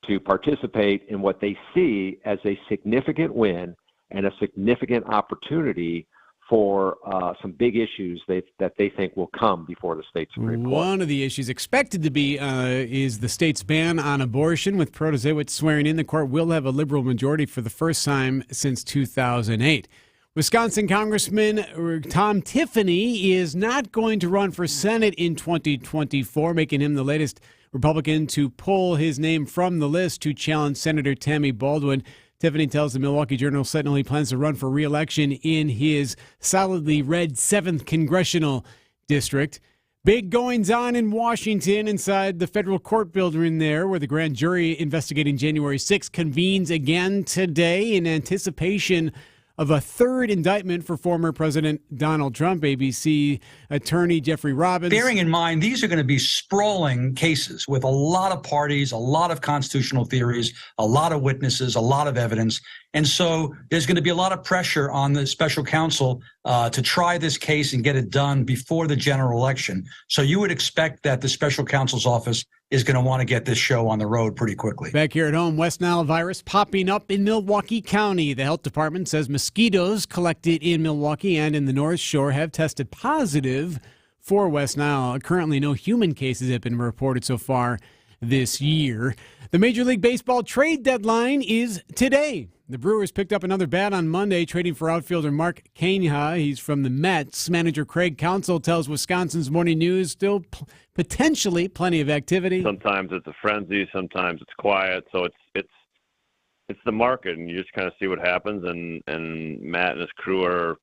to participate in what they see as a significant win and a significant opportunity for some big issues that they think will come before the state Supreme Court. One of the issues expected to be is the state's ban on abortion. With Protasiewicz swearing in, the court will have a liberal majority for the first time since 2008. Wisconsin Congressman Tom Tiffany is not going to run for Senate in 2024, making him the latest Republican to pull his name from the list to challenge Senator Tammy Baldwin. Tiffany tells the Milwaukee Journal-Sentinel he plans to run for re-election in his solidly red 7th congressional district. Big goings-on in Washington inside the federal court building there, where the grand jury investigating January 6th convenes again today in anticipation of a third indictment for former President Donald Trump. ABC attorney Jeffrey Robbins. Bearing in mind, these are going to be sprawling cases with a lot of parties, a lot of constitutional theories, a lot of witnesses, a lot of evidence. And so there's going to be a lot of pressure on the special counsel to try this case and get it done before the general election. So you would expect that the special counsel's office is going to want to get this show on the road pretty quickly. Back here at home, West Nile virus popping up in Milwaukee County. The health department says mosquitoes collected in Milwaukee and in the North Shore have tested positive for West Nile. Currently, no human cases have been reported so far this year. The Major League Baseball trade deadline is today. The Brewers picked up another bat on Monday, trading for outfielder Mark Canha. He's from the Mets. Manager Craig Counsell tells Wisconsin's Morning News still potentially plenty of activity. Sometimes it's a frenzy, sometimes it's quiet. So it's the market, and you just kind of see what happens. And Matt and his crew are,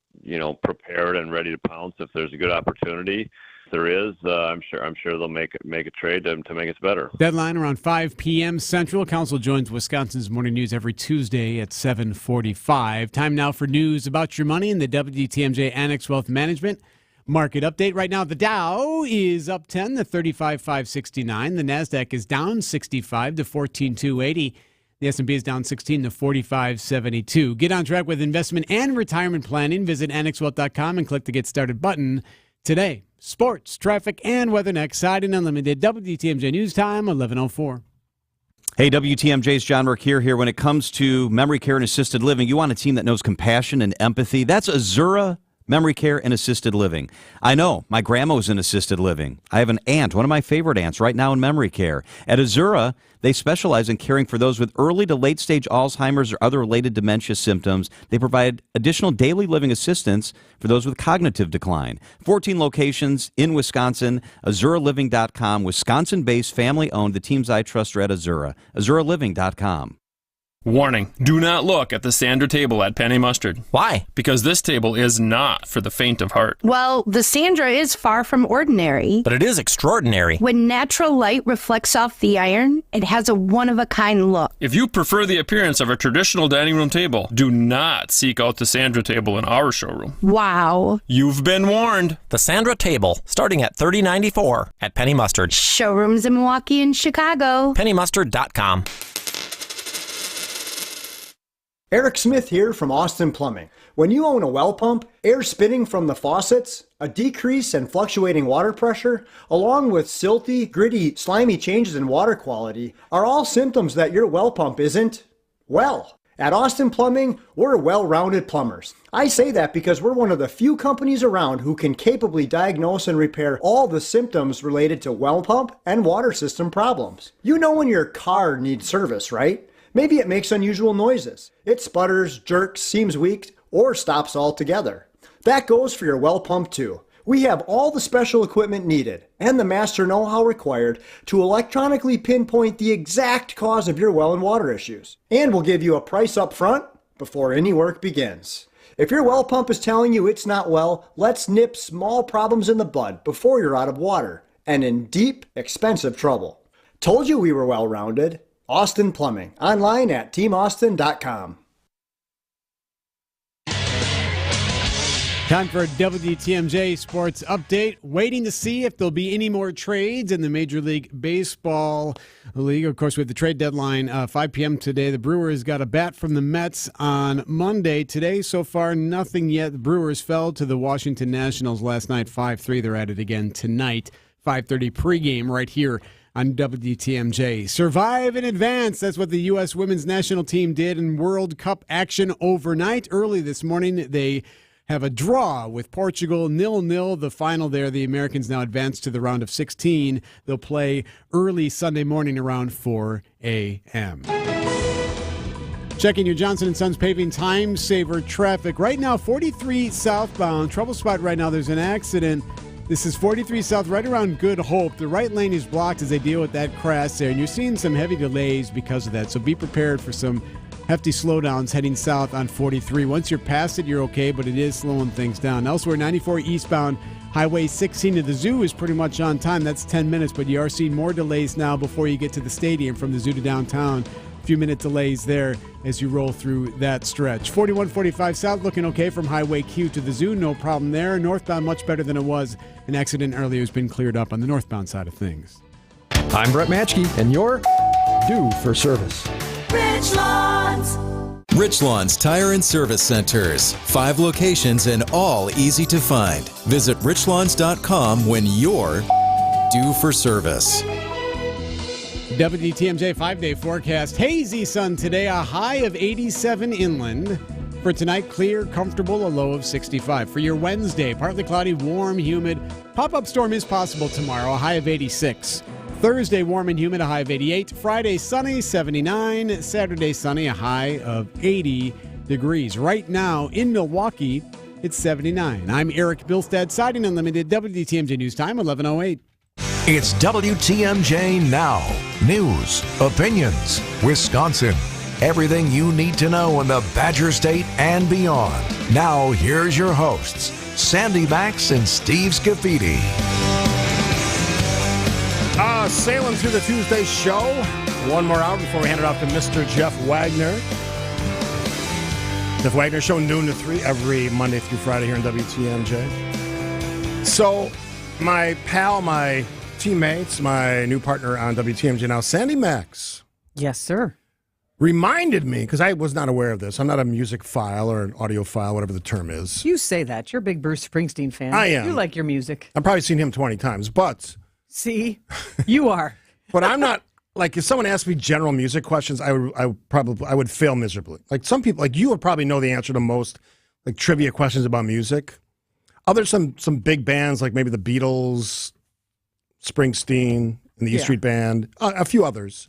prepared and ready to pounce if there's a good opportunity. There is, I'm sure they'll make a trade to make us better. Deadline around 5 p.m. Central. Council joins Wisconsin's Morning News every Tuesday at 7:45. Time now for news about your money in the WTMJ Annex Wealth Management Market update right now. The Dow is up 10 to 35,569. The NASDAQ is down 65 to 14,280. The S&P is down 16 to 45.72. Get on track with investment and retirement planning. Visit annexwealth.com and click the Get Started button today. Sports, traffic, and weather next. Siding Unlimited, WTMJ News Time, 11:04. Hey, WTMJ's John Rourke here. When it comes to memory care and assisted living, you want a team that knows compassion and empathy. That's Azura Memory Care and Assisted Living. I know, my grandma's in assisted living. I have an aunt, one of my favorite aunts, right now in memory care. At Azura, they specialize in caring for those with early to late stage Alzheimer's or other related dementia symptoms. They provide additional daily living assistance for those with cognitive decline. 14 locations in Wisconsin, AzuraLiving.com, Wisconsin-based, family-owned. The teams I trust are at Azura. AzuraLiving.com. Warning, do not look at the Sandra table at Penny Mustard. Why? Because this table is not for the faint of heart. Well, the Sandra is far from ordinary. But it is extraordinary. When natural light reflects off the iron, it has a one-of-a-kind look. If you prefer the appearance of a traditional dining room table, do not seek out the Sandra table in our showroom. Wow. You've been warned. The Sandra table, starting at $30.94 at Penny Mustard. Showrooms in Milwaukee and Chicago. PennyMustard.com. Eric Smith here from Austin Plumbing. When you own a well pump, air spitting from the faucets, a decrease in fluctuating water pressure, along with silty, gritty, slimy changes in water quality, are all symptoms that your well pump isn't well. At Austin Plumbing, we're well-rounded plumbers. I say that because we're one of the few companies around who can capably diagnose and repair all the symptoms related to well pump and water system problems. You know when your car needs service, right? Maybe it makes unusual noises. It sputters, jerks, seems weak, or stops altogether. That goes for your well pump too. We have all the special equipment needed and the master know-how required to electronically pinpoint the exact cause of your well and water issues. And we'll give you a price up front before any work begins. If your well pump is telling you it's not well, let's nip small problems in the bud before you're out of water and in deep, expensive trouble. Told you we were well-rounded. Austin Plumbing. Online at teamaustin.com. Time for a WTMJ Sports Update. Waiting to see if there'll be any more trades in the Major League Baseball League. Of course, with the trade deadline 5 p.m. today, the Brewers got a bat from the Mets on Monday. Today, so far, nothing yet. The Brewers fell to the Washington Nationals last night, 5-3. They're at it again tonight, 5:30 pregame right here on WTMJ. Survive in advance. That's what the U.S. women's national team did in World Cup action overnight. Early this morning, they have a draw with Portugal, 0-0. The final there, the Americans now advance to the round of 16. They'll play early Sunday morning around 4 a.m. Checking your Johnson & Sons paving time saver traffic. Right now, 43 southbound. Trouble spot right now, there's an accident. This is 43 South, right around Good Hope. The right lane is blocked as they deal with that crash there, and you're seeing some heavy delays because of that. So be prepared for some hefty slowdowns heading south on 43. Once you're past it, you're okay, but it is slowing things down. Elsewhere, 94 eastbound, Highway 16 to the zoo is pretty much on time. That's 10 minutes, but you are seeing more delays now before you get to the stadium from the zoo to downtown. Few-minute delays there as you roll through that stretch. 4145 south looking okay from Highway Q to the zoo. No problem there. Northbound much better than it was. An accident earlier has been cleared up on the northbound side of things. I'm Brett Matschke, and you're due for service. Rich Lawns Tire and Service Centers. 5 locations and all easy to find. Visit richlawns.com when you're due for service. WTMJ 5-day forecast. Hazy sun today, a high of 87 inland. For tonight, clear, comfortable, a low of 65. For your Wednesday, partly cloudy, warm, humid. Pop-up storm is possible tomorrow, a high of 86. Thursday, warm and humid, a high of 88. Friday, sunny, 79. Saturday, sunny, a high of 80 degrees. Right now in Milwaukee, it's 79. I'm Eric Bilstead, Siding Unlimited, WTMJ News Time, 11:08. It's WTMJ Now. News, opinions, Wisconsin. Everything you need to know in the Badger State and beyond. Now, here's your hosts, Sandy Max and Steve Scafidi. Sailing through the Tuesday show. One more hour before we hand it off to Mr. Jeff Wagner. Jeff Wagner Show, noon to 3, every Monday through Friday here in WTMJ. So, my pal, my teammates, my new partner on WTMJ now, Sandy Max. Yes, sir. Reminded me, because I was not aware of this. I'm not a music file or an audio file, whatever the term is. You say that. You're a big Bruce Springsteen fan. I am. You like your music. I've probably seen him 20 times, but... See? You are. But I'm not... Like, if someone asked me general music questions, I would fail miserably. Like, some people, like you would probably know the answer to most, like, trivia questions about music. Others, some big bands, like maybe the Beatles, Springsteen, and the E Street Band, a few others.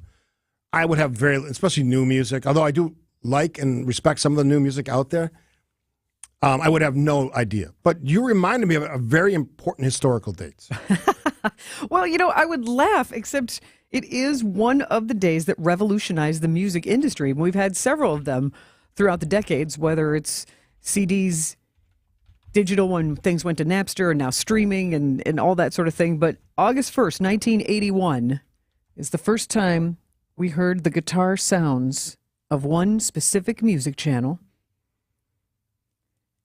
I would have especially new music, although I do like and respect some of the new music out there. I would have no idea. But you reminded me of a very important historical dates. Well, I would laugh, except it is one of the days that revolutionized the music industry. We've had several of them throughout the decades, whether it's CDs, digital when things went to Napster, and now streaming and all that sort of thing. But August 1st, 1981 is the first time we heard the guitar sounds of one specific music channel,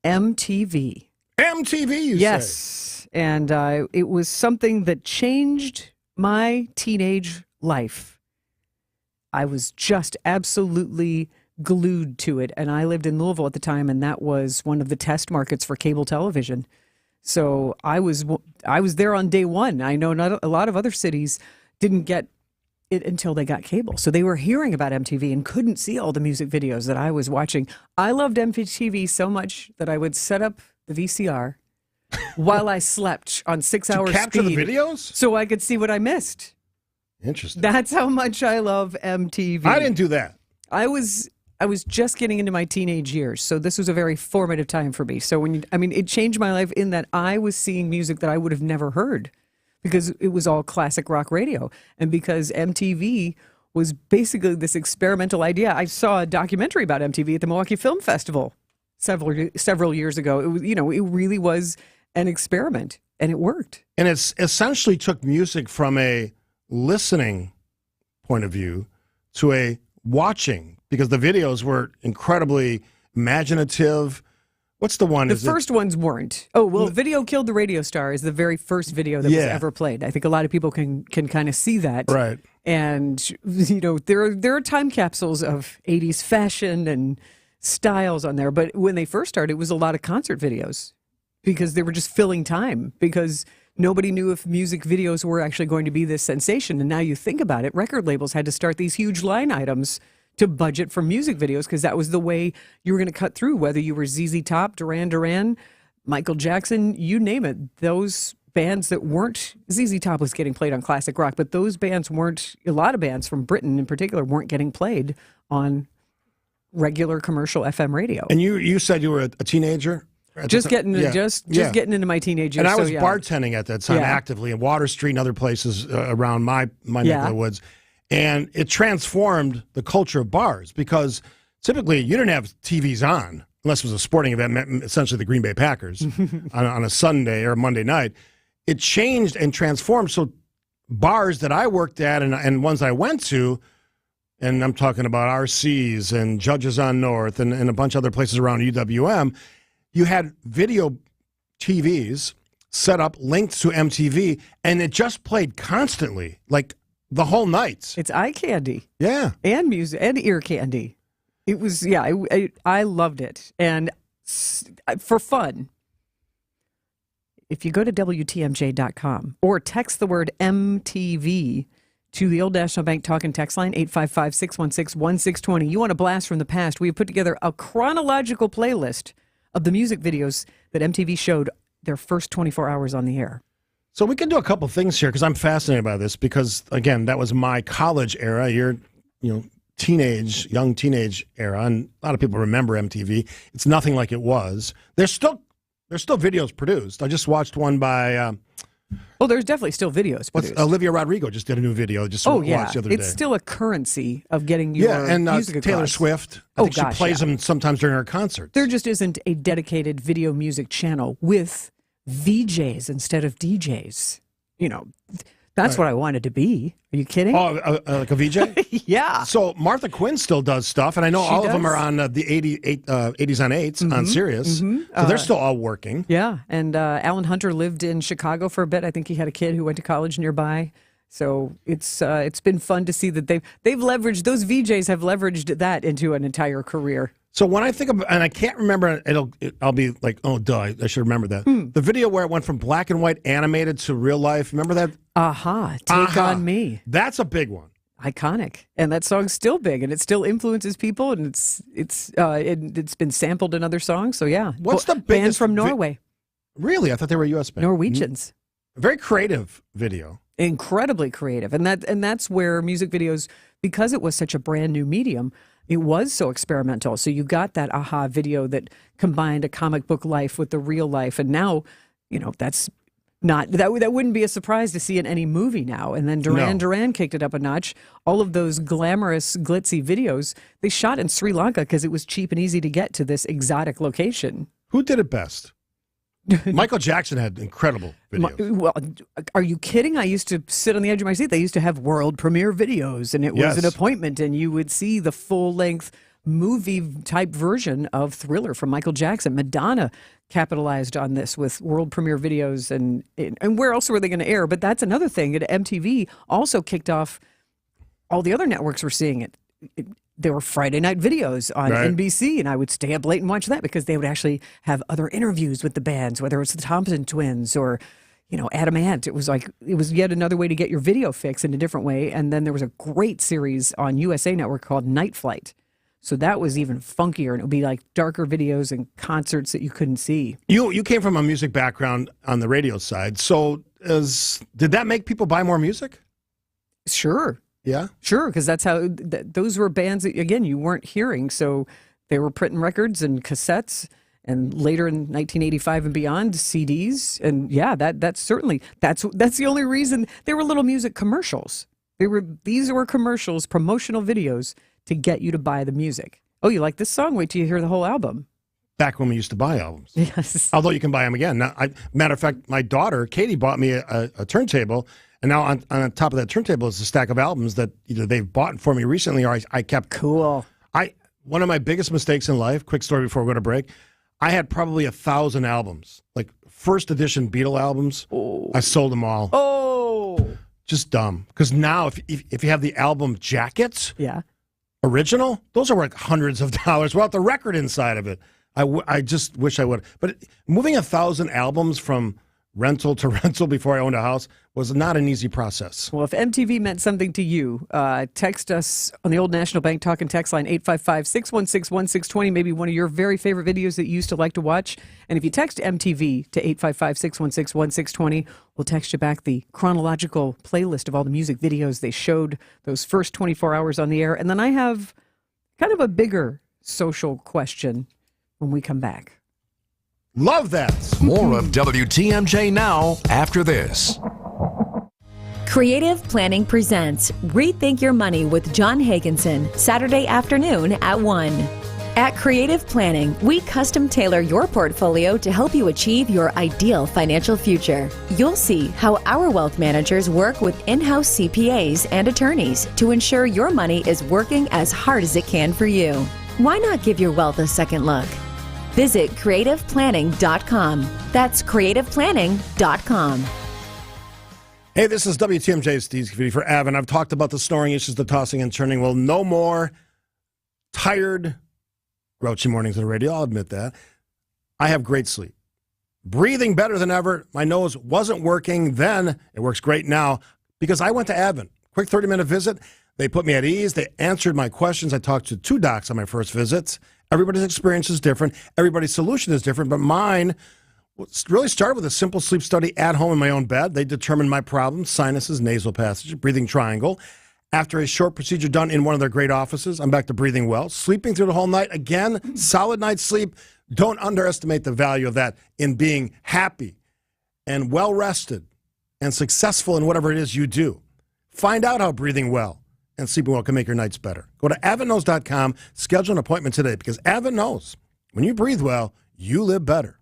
MTV. MTV, you say? Yes. And it was something that changed my teenage life. I was just absolutely glued to it. And I lived in Louisville at the time, and that was one of the test markets for cable television. So I was there on day one. I know not a lot of other cities didn't get it until they got cable. So they were hearing about MTV and couldn't see all the music videos that I was watching. I loved MTV so much that I would set up the VCR while I slept on 6 hours speed. Capture the videos? So I could see what I missed. Interesting. That's how much I love MTV. I didn't do that. I was just getting into my teenage years, so this was a very formative time for me. So it changed my life in that I was seeing music that I would have never heard because it was all classic rock radio, and because MTV was basically this experimental idea. I saw a documentary about MTV at the Milwaukee Film Festival several years ago. It was, it really was an experiment, and it worked. And it's essentially took music from a listening point of view to a watching, because the videos were incredibly imaginative. What's the one? The first ones weren't. Oh, well, Video Killed the Radio Star is the very first video that was ever played. I think a lot of people can kind of see that. Right. And, there are time capsules of 80s fashion and styles on there. But when they first started, it was a lot of concert videos because they were just filling time, because nobody knew if music videos were actually going to be this sensation. And now you think about it, record labels had to start these huge line items to budget for music videos, because that was the way you were going to cut through, whether you were ZZ Top, Duran Duran, Michael Jackson, you name it. Those bands that weren't, ZZ Top was getting played on classic rock, but those bands weren't, a lot of bands from Britain in particular weren't getting played on regular commercial FM radio. And you said you were a teenager? Just getting getting into my teenage years. And I was bartending at that time actively in Water Street and other places around my neck of the woods. And it transformed the culture of bars, because typically you didn't have TVs on unless it was a sporting event, essentially the Green Bay Packers, on a Sunday or Monday night. It changed and transformed. So bars that I worked at and ones I went to, and I'm talking about RC's and Judges on North and a bunch of other places around UWM, you had video TVs set up linked to MTV, and it just played constantly, like the whole night. It's eye candy. Yeah. And music and ear candy. It was, I loved it. And for fun, if you go to WTMJ.com or text the word MTV to the Old National Bank Talk and Text line, 855-616-1620. You want a blast from the past. We have put together a chronological playlist of the music videos that MTV showed their first 24 hours on the air. So we can do a couple things here, because I'm fascinated by this, because, again, that was my college era. Your young teenage era, and a lot of people remember MTV. It's nothing like it was. There's still videos produced. I just watched one by... there's definitely still videos produced. Olivia Rodrigo just did a new video. Watched the other day. It's still a currency of getting your music across. Taylor Swift. I think she plays them sometimes during her concerts. There just isn't a dedicated video music channel with VJs instead of DJs. That's what I wanted to be. Are you kidding? Oh, like a VJ? Yeah. So Martha Quinn still does stuff, and I know all of them are on the 80s on 8s on Sirius. So they're still all working. Yeah, and Alan Hunter lived in Chicago for a bit. I think he had a kid who went to college nearby. So it's been fun to see that they've leveraged, those VJs have leveraged that into an entire career. So when I think of, and I can't remember, I'll be like, oh, duh, I should remember that. The video where it went from black and white animated to real life, remember that? Take On Me. That's a big one. Iconic. And that song's still big, and it still influences people, and it's been sampled in other songs. So yeah. What's the biggest biggest from Norway? Really? I thought they were U.S. band. Norwegians. Very creative video. Incredibly creative. And that's where music videos, because it was such a brand new medium, it was so experimental. So you got that aha video that combined a comic book life with the real life. And now, that's not, that wouldn't be a surprise to see in any movie now. And then Duran kicked it up a notch. All of those glamorous, glitzy videos, they shot in Sri Lanka because it was cheap and easy to get to this exotic location. Who did it best? Michael Jackson had incredible videos. Well, are you kidding? I used to sit on the edge of my seat. They used to have world premiere videos, and it was an appointment, and you would see the full-length movie-type version of Thriller from Michael Jackson. Madonna capitalized on this with world premiere videos, and where else were they going to air? But that's another thing. MTV also kicked off, all the other networks were seeing it. There were Friday night videos on NBC, and I would stay up late and watch that because they would actually have other interviews with the bands, whether it's the Thompson Twins or, Adam Ant. It was yet another way to get your video fix in a different way. And then there was a great series on USA Network called Night Flight. So that was even funkier, and it would be like darker videos and concerts that you couldn't see. You came from a music background on the radio side. So did that make people buy more music? Sure. Yeah? Sure, because that's how, those were bands that, again, you weren't hearing. So they were printing records and cassettes, and later in 1985 and beyond, CDs. And yeah, that's certainly, that's the only reason. They were little music commercials. These were commercials, promotional videos to get you to buy the music. Oh, you like this song? Wait till you hear the whole album. Back when we used to buy albums. Yes. Although you can buy them again. Now, matter of fact, my daughter, Katie, bought me a turntable. And now on top of that turntable is a stack of albums that either they've bought for me recently or I kept. Cool. One of my biggest mistakes in life, quick story before we go to break, I had probably 1,000 albums, like first edition Beatle albums. Oh. I sold them all. Oh. Just dumb. Because now if you have the album jackets, original, those are worth hundreds of dollars without the record inside of it. I just wish I would. But moving 1,000 albums from rental to rental before I owned a house was not an easy process. Well, if MTV meant something to you, text us on the Old National Bank talk and text line 855-616-1620, maybe one of your very favorite videos that you used to like to watch. And if you text MTV to 855-616-1620, we'll text you back the chronological playlist of all the music videos they showed those first 24 hours on the air. And then I have kind of a bigger social question when we come back. Love that. More of WTMJ now after this. Creative Planning presents Rethink Your Money with John Hagenson, Saturday afternoon at 1. At Creative Planning, we custom tailor your portfolio to help you achieve your ideal financial future. You'll see how our wealth managers work with in-house CPAs and attorneys to ensure your money is working as hard as it can for you. Why not give your wealth a second look? Visit creativeplanning.com. That's creativeplanning.com. Hey, this is WTMJ's Steve Scafidi for Avon. I've talked about the snoring issues, the tossing and turning. Well, no more tired, grouchy mornings on the radio. I'll admit that. I have great sleep. Breathing better than ever. My nose wasn't working then. It works great now because I went to Avon. Quick 30-minute visit. They put me at ease. They answered my questions. I talked to 2 docs on my first visits. Everybody's experience is different. Everybody's solution is different, but mine really started with a simple sleep study at home in my own bed. They determined my problems: sinuses, nasal passage, breathing triangle. After a short procedure done in one of their great offices, I'm back to breathing well, sleeping through the whole night. Again, solid night's sleep. Don't underestimate the value of that in being happy and well-rested and successful in whatever it is you do. Find out how breathing well and sleeping well can make your nights better. Go to AvonKnows.com, schedule an appointment today, because Avon knows when you breathe well, you live better.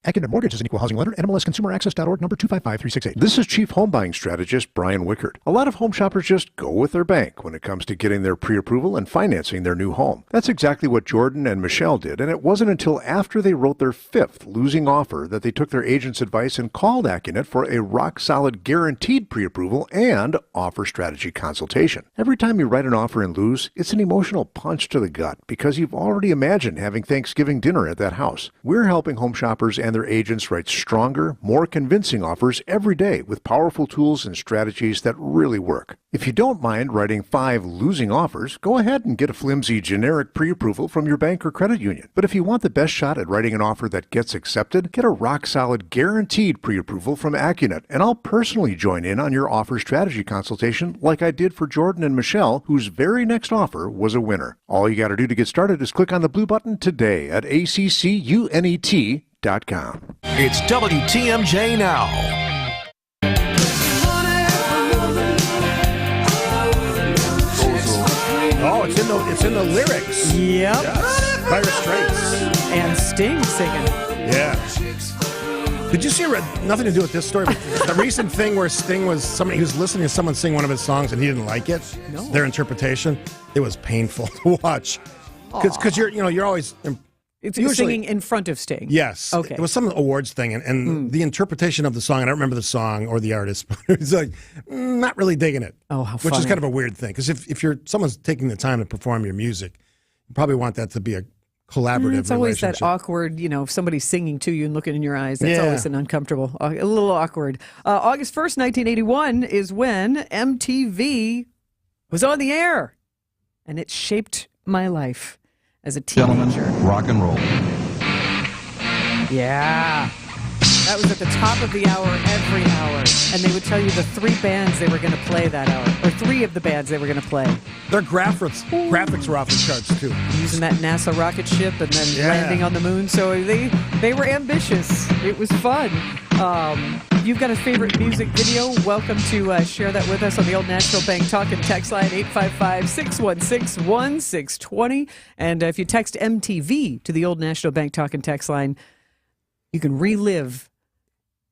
Accunet Mortgage is an equal housing lender. NMLSConsumerAccess.org, number 255368. This is Chief Home Buying Strategist Brian Wickard. A lot of home shoppers just go with their bank when it comes to getting their pre-approval and financing their new home. That's exactly what Jordan and Michelle did, and it wasn't until after they wrote their 5th losing offer that they took their agent's advice and called Accunet for a rock-solid guaranteed pre-approval and offer strategy consultation. Every time you write an offer and lose, it's an emotional punch to the gut because you've already imagined having Thanksgiving dinner at that house. We're helping home shoppers and their agents write stronger, more convincing offers every day with powerful tools and strategies that really work. If you don't mind writing 5 losing offers, go ahead and get a flimsy generic pre-approval from your bank or credit union. But if you want the best shot at writing an offer that gets accepted, get a rock-solid guaranteed pre-approval from Accunet, and I'll personally join in on your offer strategy consultation like I did for Jordan and Michelle, whose very next offer was a winner. All you got to do to get started is click on the blue button today at accunet.com. It's WTMJ Now. Oh, it's in the lyrics. Yep. Yes. Dire Straits. And Sting singing. Yeah. Did you see, nothing to do with this story, but the recent thing where Sting he was listening to someone sing one of his songs and he didn't like it? No. Their interpretation? It was painful to watch. Because you're always... It's usually, singing in front of Sting. Yes. Okay. It was some awards thing, and the interpretation of the song, I don't remember the song or the artist, but it was like, not really digging it. Oh, how Which is funny. kind of a weird thing, because if someone's taking the time to perform your music, you probably want that to be a collaborative It's always that relationship. awkward, if somebody's singing to you and looking in your eyes. That's Yeah. always an uncomfortable, a little awkward. August 1st, 1981 is when MTV was on the air, and it shaped my life as a teenager. Rock and roll. Yeah. That was at the top of the hour every hour. And they would tell you the 3 bands they were going to play that hour. Or 3 of the bands they were going to play. Their graphics were off the charts, too. Using that NASA rocket ship and then landing on the moon. So they were ambitious. It was fun. You've got a favorite music video. Welcome to share that with us on the Old National Bank Talk and Text line 855-616-1620. And if you text MTV to the Old National Bank Talk and Text line, you can relive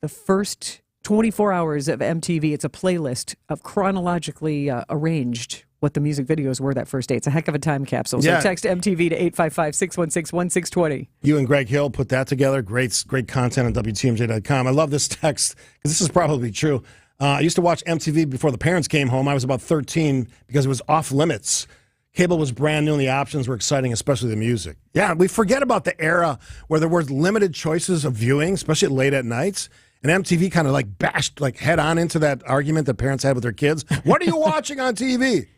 the first 24 hours of MTV. It's a playlist of chronologically arranged what the music videos were that first day. It's a heck of a time capsule. So Yeah. text MTV to 855-616-1620. You and Greg Hill put that together. Great content on WTMJ.com. I love this text because this is probably true. I used to watch MTV before the parents came home. I was about 13 because it was off limits. Cable was brand new and the options were exciting, especially the music. Yeah, we forget about the era where there were limited choices of viewing, especially late at nights. And MTV kind of bashed head on into that argument that parents had with their kids. What are you watching on TV?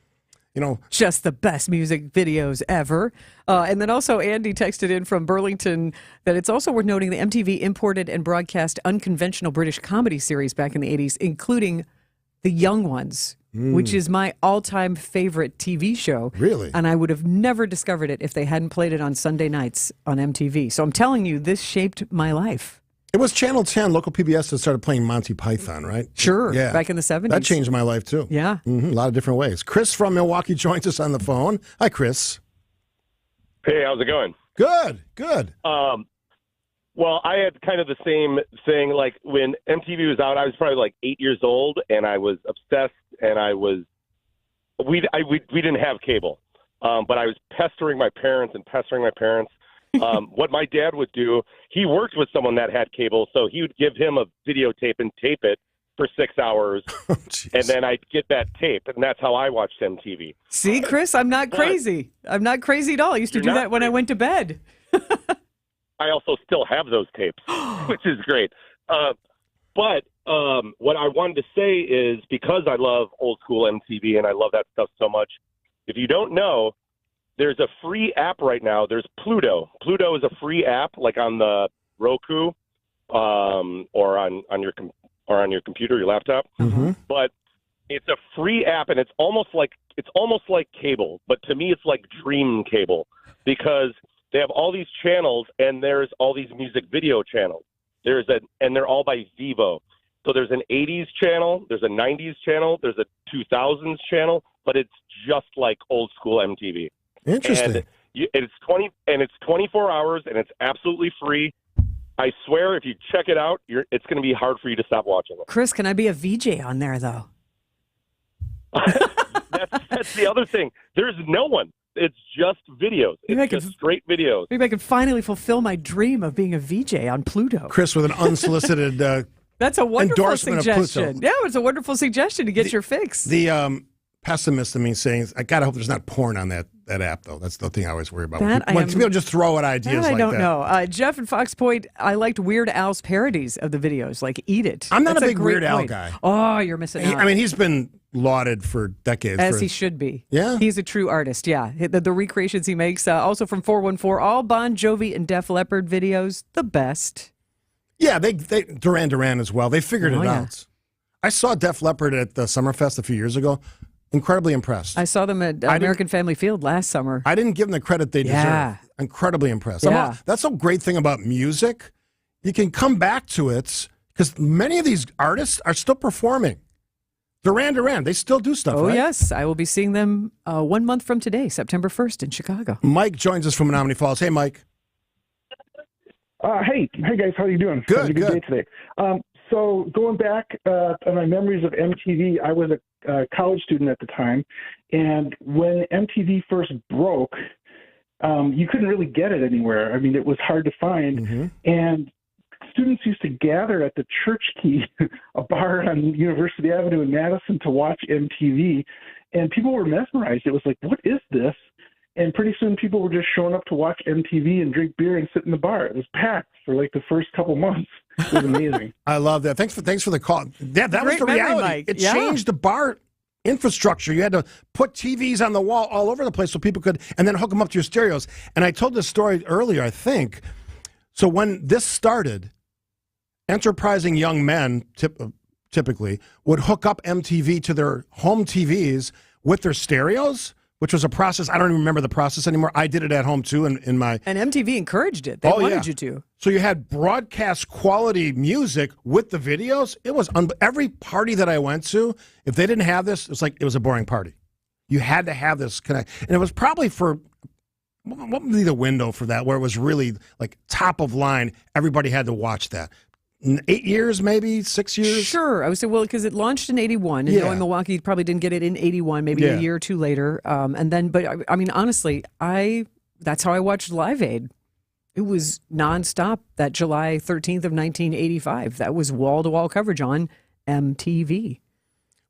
Just the best music videos ever. And then also Andy texted in from Burlington that it's also worth noting that MTV imported and broadcast unconventional British comedy series back in the 80s, including The Young Ones, which is my all-time favorite TV show. Really? And I would have never discovered it if they hadn't played it on Sunday nights on MTV. So I'm telling you, this shaped my life. It was Channel 10, local PBS, that started playing Monty Python, right? Sure, Yeah. back in the 70s. That changed my life, too. Yeah. A lot of different ways. Chris from Milwaukee joins us on the phone. Hi, Chris. Hey, how's it going? Good. Well, I had kind of the same thing. Like when MTV was out, I was probably 8 years old, and I was obsessed. And we didn't have cable, but I was pestering my parents. What my dad would do, he worked with someone that had cable, so he would give him a videotape and tape it for 6 hours, and then I'd get that tape, and that's how I watched MTV. See, Chris, I'm not crazy. I'm not crazy at all. I used to do that when I went to bed. I also still have those tapes, which is great. But what I wanted to say is because I love old school MTV and I love that stuff so much, if you don't know, there's a free app right now. There's Pluto. Pluto is a free app, like on the Roku or on your computer, your laptop. Mm-hmm. But it's a free app, and it's almost like cable. But to me, it's like dream cable because they have all these channels, and there's all these music video channels. And they're all by Vivo. So there's an 80s channel, there's a 90s channel, there's a 2000s channel, but it's just like old school MTV. Interesting. And it's 24 hours, and it's absolutely free. I swear, if you check it out, it's going to be hard for you to stop watching it. Chris, can I be a VJ on there, though? That's the other thing. There's no one. It's just videos. It's just straight videos. Maybe I can finally fulfill my dream of being a VJ on Pluto. Chris with an unsolicited that's a wonderful endorsement suggestion. of Pluto. Yeah, it's a wonderful suggestion to get your fix. The pessimist in me saying, I gotta hope there's not porn on that app, though. That's the thing I always worry about. When people just throw out ideas like that. I don't know. Jeff and Fox Point, I liked Weird Al's parodies of the videos, like Eat It. I'm not That's a big Weird Al point. guy. Oh, you're missing out. I mean, he's been lauded for decades. As he should be. Yeah. He's a true artist, yeah. The recreations he makes. Also from 414, all Bon Jovi and Def Leppard videos, the best. Yeah, they Duran Duran as well. They figured it out. I saw Def Leppard at the Summerfest a few years ago. Incredibly impressed. I saw them at American Family Field last summer. I didn't give them the credit they deserve. Incredibly impressed. Yeah. That's the great thing about music. You can come back to it because many of these artists are still performing. Duran Duran, they still do stuff, Oh, right? yes. I will be seeing them 1 month from today, September 1st in Chicago. Mike joins us from Menominee Falls. Hey, Mike. Hey guys, how are you doing? Good, Having a good day today. So going back on my memories of MTV, I was a college student at the time, and when MTV first broke, you couldn't really get it anywhere. I mean, it was hard to find, and students used to gather at the Church Key, a bar on University Avenue in Madison, to watch MTV, and people were mesmerized. It was like, what is this? And pretty soon people were just showing up to watch MTV and drink beer and sit in the bar. It was packed for like the first couple months. It was amazing. I love that. Thanks for the call. Yeah, that was Great the memory, reality. Mike. It Yeah. changed the bar infrastructure. You had to put TVs on the wall all over the place so people could, and then hook them up to your stereos. And I told this story earlier, I think. So when this started, enterprising young men typically would hook up MTV to their home TVs with their stereos, which was a process. I don't even remember the process anymore. I did it at home too in my... And MTV encouraged it. They wanted you to. So you had broadcast quality music with the videos. It was every party that I went to, if they didn't have this, it's like it was a boring party. You had to have this connect. And it was probably for... What would be the window for that, where it was really like top of line? Everybody had to watch that. 8 years, maybe 6 years. Sure, I would say, well, because it launched in '81, and knowing Milwaukee probably didn't get it in '81, maybe a year or two later, and then. But I mean, honestly, that's how I watched Live Aid. It was nonstop. That July 13th of 1985. That was wall-to-wall coverage on MTV.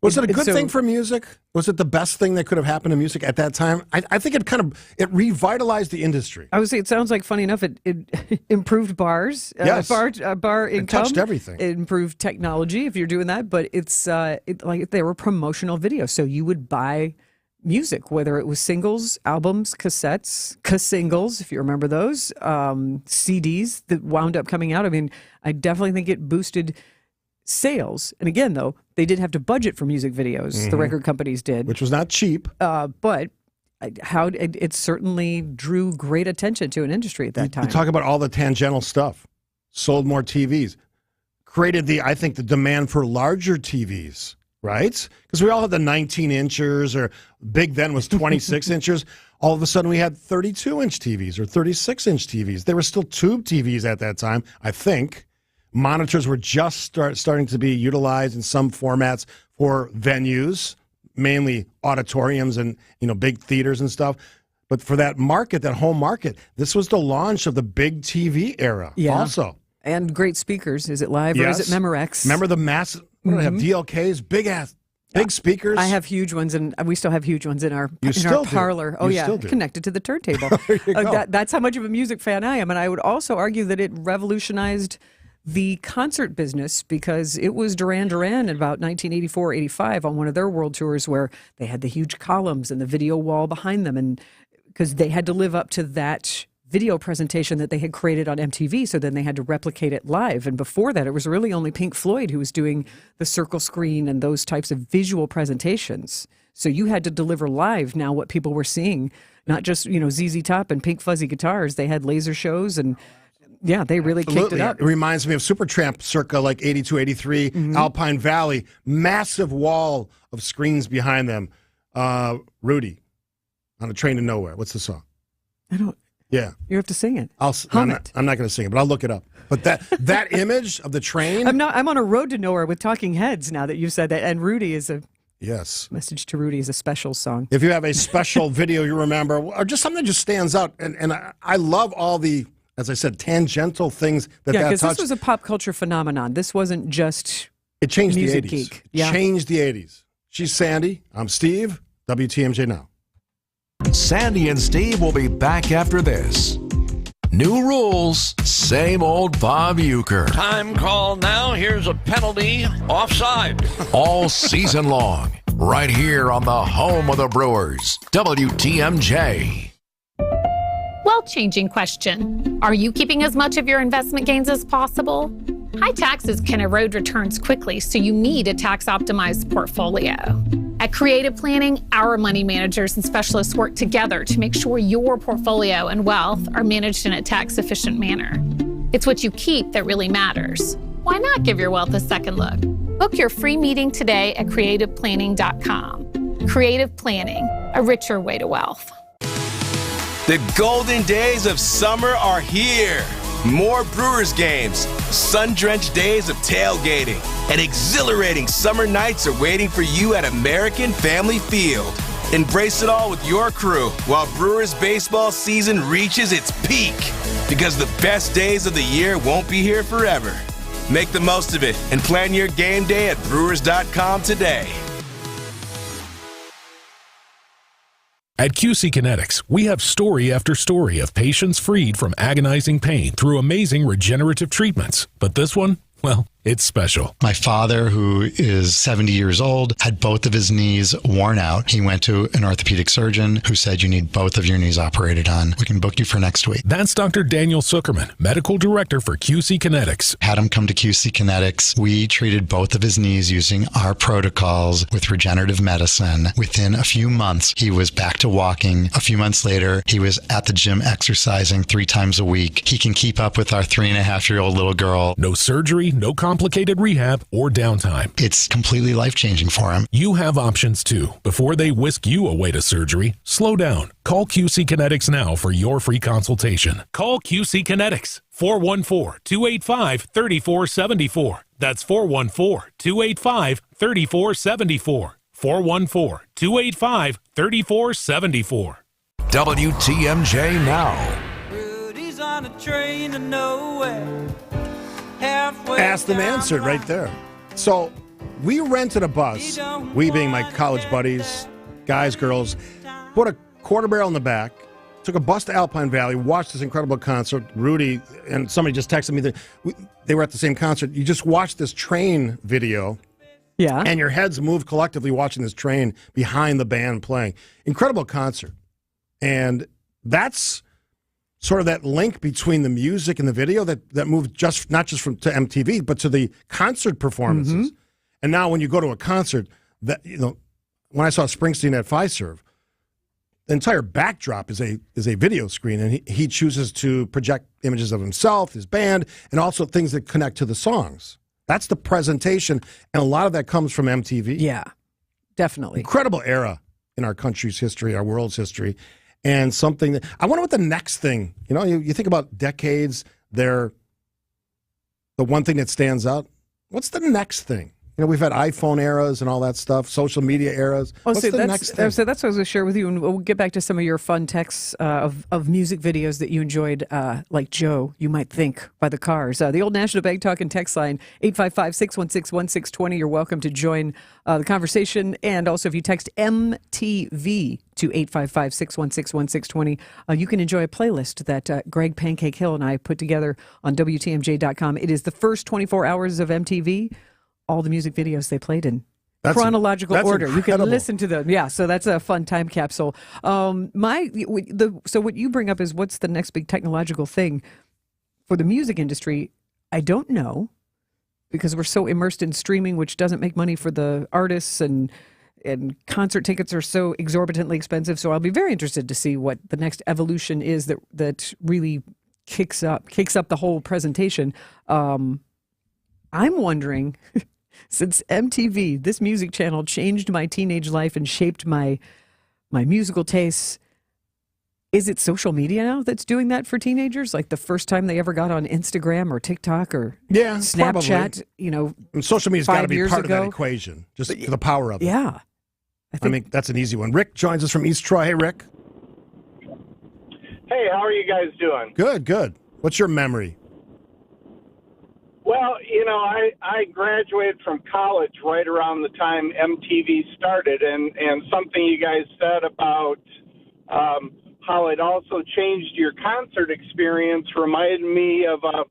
Was it a good thing for music? Was it the best thing that could have happened to music at that time? I think it revitalized the industry. I would say it sounds like, funny enough, it improved bars, Yes. bar income. It touched everything. It improved technology if you're doing that, but it's like they were promotional videos. So you would buy music, whether it was singles, albums, cassettes, singles, if you remember those, CDs that wound up coming out. I mean, I definitely think it boosted sales. And again, though, they did have to budget for music videos. The record companies did, which was not cheap. But how it certainly drew great attention to an industry at that time. You talk about all the tangential stuff. Sold more TVs. Created I think the demand for larger TVs, right? Because we all had the 19-inchers, or big then was 26 inches. All of a sudden we had 32-inch TVs or 36-inch TVs. There were still tube TVs at that time, I think. Monitors were just starting to be utilized in some formats for venues, mainly auditoriums and big theaters and stuff. But for that market, that home market, this was the launch of the big TV era. Yeah. Also, and great speakers. Is it live or is it Memorex? Remember the massive? What do they have? DLKs, big speakers. I have huge ones, and we still have huge ones in our still do. parlor. Oh, You yeah, still do. connected to the turntable. There you go. That's how much of a music fan I am. And I would also argue that it revolutionized the concert business, because it was Duran Duran in about 1984-85 on one of their world tours where they had the huge columns and the video wall behind them, and because they had to live up to that video presentation that they had created on MTV, so then they had to replicate it live. And before that, it was really only Pink Floyd who was doing the circle screen and those types of visual presentations. So you had to deliver live now what people were seeing, not just ZZ Top and pink fuzzy guitars. They had laser shows, and yeah, they really kicked it up. It reminds me of Supertramp circa like 82, 83, Alpine Valley, massive wall of screens behind them. Rudy, on a Train to Nowhere. What's the song? I don't. Yeah. You have to sing it. I'm not going to sing it, but I'll look it up. But that image of the train. I'm on a road to nowhere with Talking Heads now that you've said that. And Rudy is a. Yes. Message to Rudy is a special song. If you have a special video you remember, or just something that just stands out, and I love all the, as I said, tangential things that because touched. this was a pop culture phenomenon. This wasn't just it changed music the 80s. geek. Yeah. Changed the 80s. She's Sandy. I'm Steve. WTMJ Now. Sandy and Steve will be back after this. New rules, same old Bob Euchre. Time call now. Here's a penalty. Offside. All season long, right here on the home of the Brewers, WTMJ. Well, changing question. Are you keeping as much of your investment gains as possible? High taxes can erode returns quickly, so you need a tax-optimized portfolio. At Creative Planning, our money managers and specialists work together to make sure your portfolio and wealth are managed in a tax-efficient manner. It's what you keep that really matters. Why not give your wealth a second look? Book your free meeting today at creativeplanning.com. Creative Planning, a richer way to wealth. The golden days of summer are here. More Brewers games, sun-drenched days of tailgating, and exhilarating summer nights are waiting for you at American Family Field. Embrace it all with your crew while Brewers baseball season reaches its peak. Because the best days of the year won't be here forever. Make the most of it and plan your game day at Brewers.com today. At QC Kinetics, we have story after story of patients freed from agonizing pain through amazing regenerative treatments. But this one, well, it's special. My father, who is 70 years old, had both of his knees worn out. He went to an orthopedic surgeon who said, you need both of your knees operated on. We can book you for next week. That's Dr. Daniel Zuckerman, medical director for QC Kinetics. Had him come to QC Kinetics. We treated both of his knees using our protocols with regenerative medicine. Within a few months, he was back to walking. A few months later, he was at the gym exercising 3 times a week. He can keep up with our 3.5-year-old little girl. No surgery, no complicated rehab or downtime. It's completely life-changing for him. You have options too. Before they whisk you away to surgery, slow down. Call QC Kinetics now for your free consultation. Call QC Kinetics, 414-285-3474. That's 414-285-3474. 414-285-3474. WTMJ Now. Rudy's on a train to nowhere. Asked and answered right there. So we rented a bus, we being my college buddies, guys, girls, put a quarter barrel in the back, took a bus to Alpine Valley, watched this incredible concert. Rudy and somebody just texted me that they were at the same concert. You just watched this train video. Yeah. And your heads move collectively watching this train behind the band playing. Incredible concert. And that's sort of that link between the music and the video that moved not just to MTV, but to the concert performances. Mm-hmm. And now when you go to a concert, when I saw Springsteen at Fiserv, the entire backdrop is a video screen, and he chooses to project images of himself, his band, and also things that connect to the songs. That's the presentation, and a lot of that comes from MTV. Yeah, definitely. Incredible era in our country's history, our world's history. And something that I wonder what the next thing, you think about decades, the one thing that stands out. What's the next thing? We've had iPhone eras and all that stuff, social media eras. What's the next thing? So that's what I was going to share with you, and we'll get back to some of your fun texts of music videos that you enjoyed, like Joe, you might think, by the Cars. The old National Bank Talk and text line, 855-616-1620. You're welcome to join the conversation. And also, if you text MTV to 855-616-1620, you can enjoy a playlist that Greg Pancake Hill and I put together on WTMJ.com. It is the first 24 hours of MTV. All the music videos they played in chronological order. Incredible. You can listen to them. Yeah, so that's a fun time capsule. So what you bring up is what's the next big technological thing for the music industry? I don't know, because we're so immersed in streaming, which doesn't make money for the artists, and concert tickets are so exorbitantly expensive. So I'll be very interested to see what the next evolution is that really kicks up the whole presentation. I'm wondering, since MTV, this music channel, changed my teenage life and shaped my musical tastes, Is it social media now that's doing that for teenagers? Like the first time they ever got on Instagram or TikTok or Snapchat, probably. And social media's got to be part ago. of that equation, just for the power of it. Yeah. I mean, that's an easy one. Rick joins us from East Troy. Hey, Rick. Hey, how are you guys doing? Good. What's your memory? Well, I graduated from college right around the time MTV started, and something you guys said about how it also changed your concert experience reminded me of a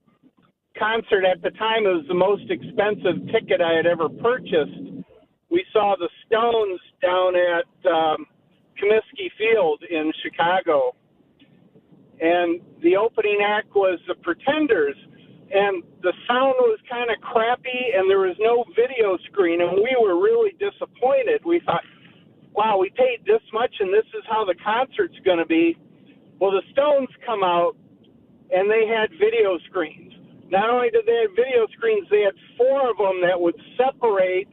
concert at the time. It was the most expensive ticket I had ever purchased. We saw the Stones down at Comiskey Field in Chicago, and the opening act was the Pretenders, and the sound was kind of crappy, and there was no video screen, and we were really disappointed. We thought, wow, we paid this much, and this is how the concert's going to be. Well, the Stones come out, and they had video screens. Not only did they have video screens, they had 4 of them that would separate,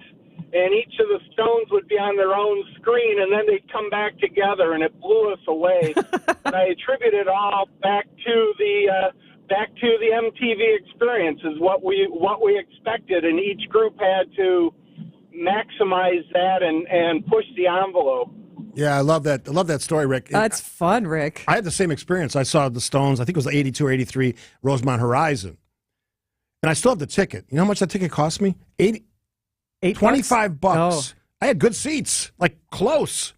and each of the Stones would be on their own screen, and then they'd come back together, and it blew us away. And I attribute it all back to the MTV experience, is what we expected, and each group had to maximize that and push the envelope. Yeah, I love that. I love that story, Rick. That's fun, Rick. I had the same experience. I saw the Stones, I think it was 82 or 83, Rosemont Horizon. And I still have the ticket. You know how much that ticket cost me? $25. Oh. I had good seats, like close.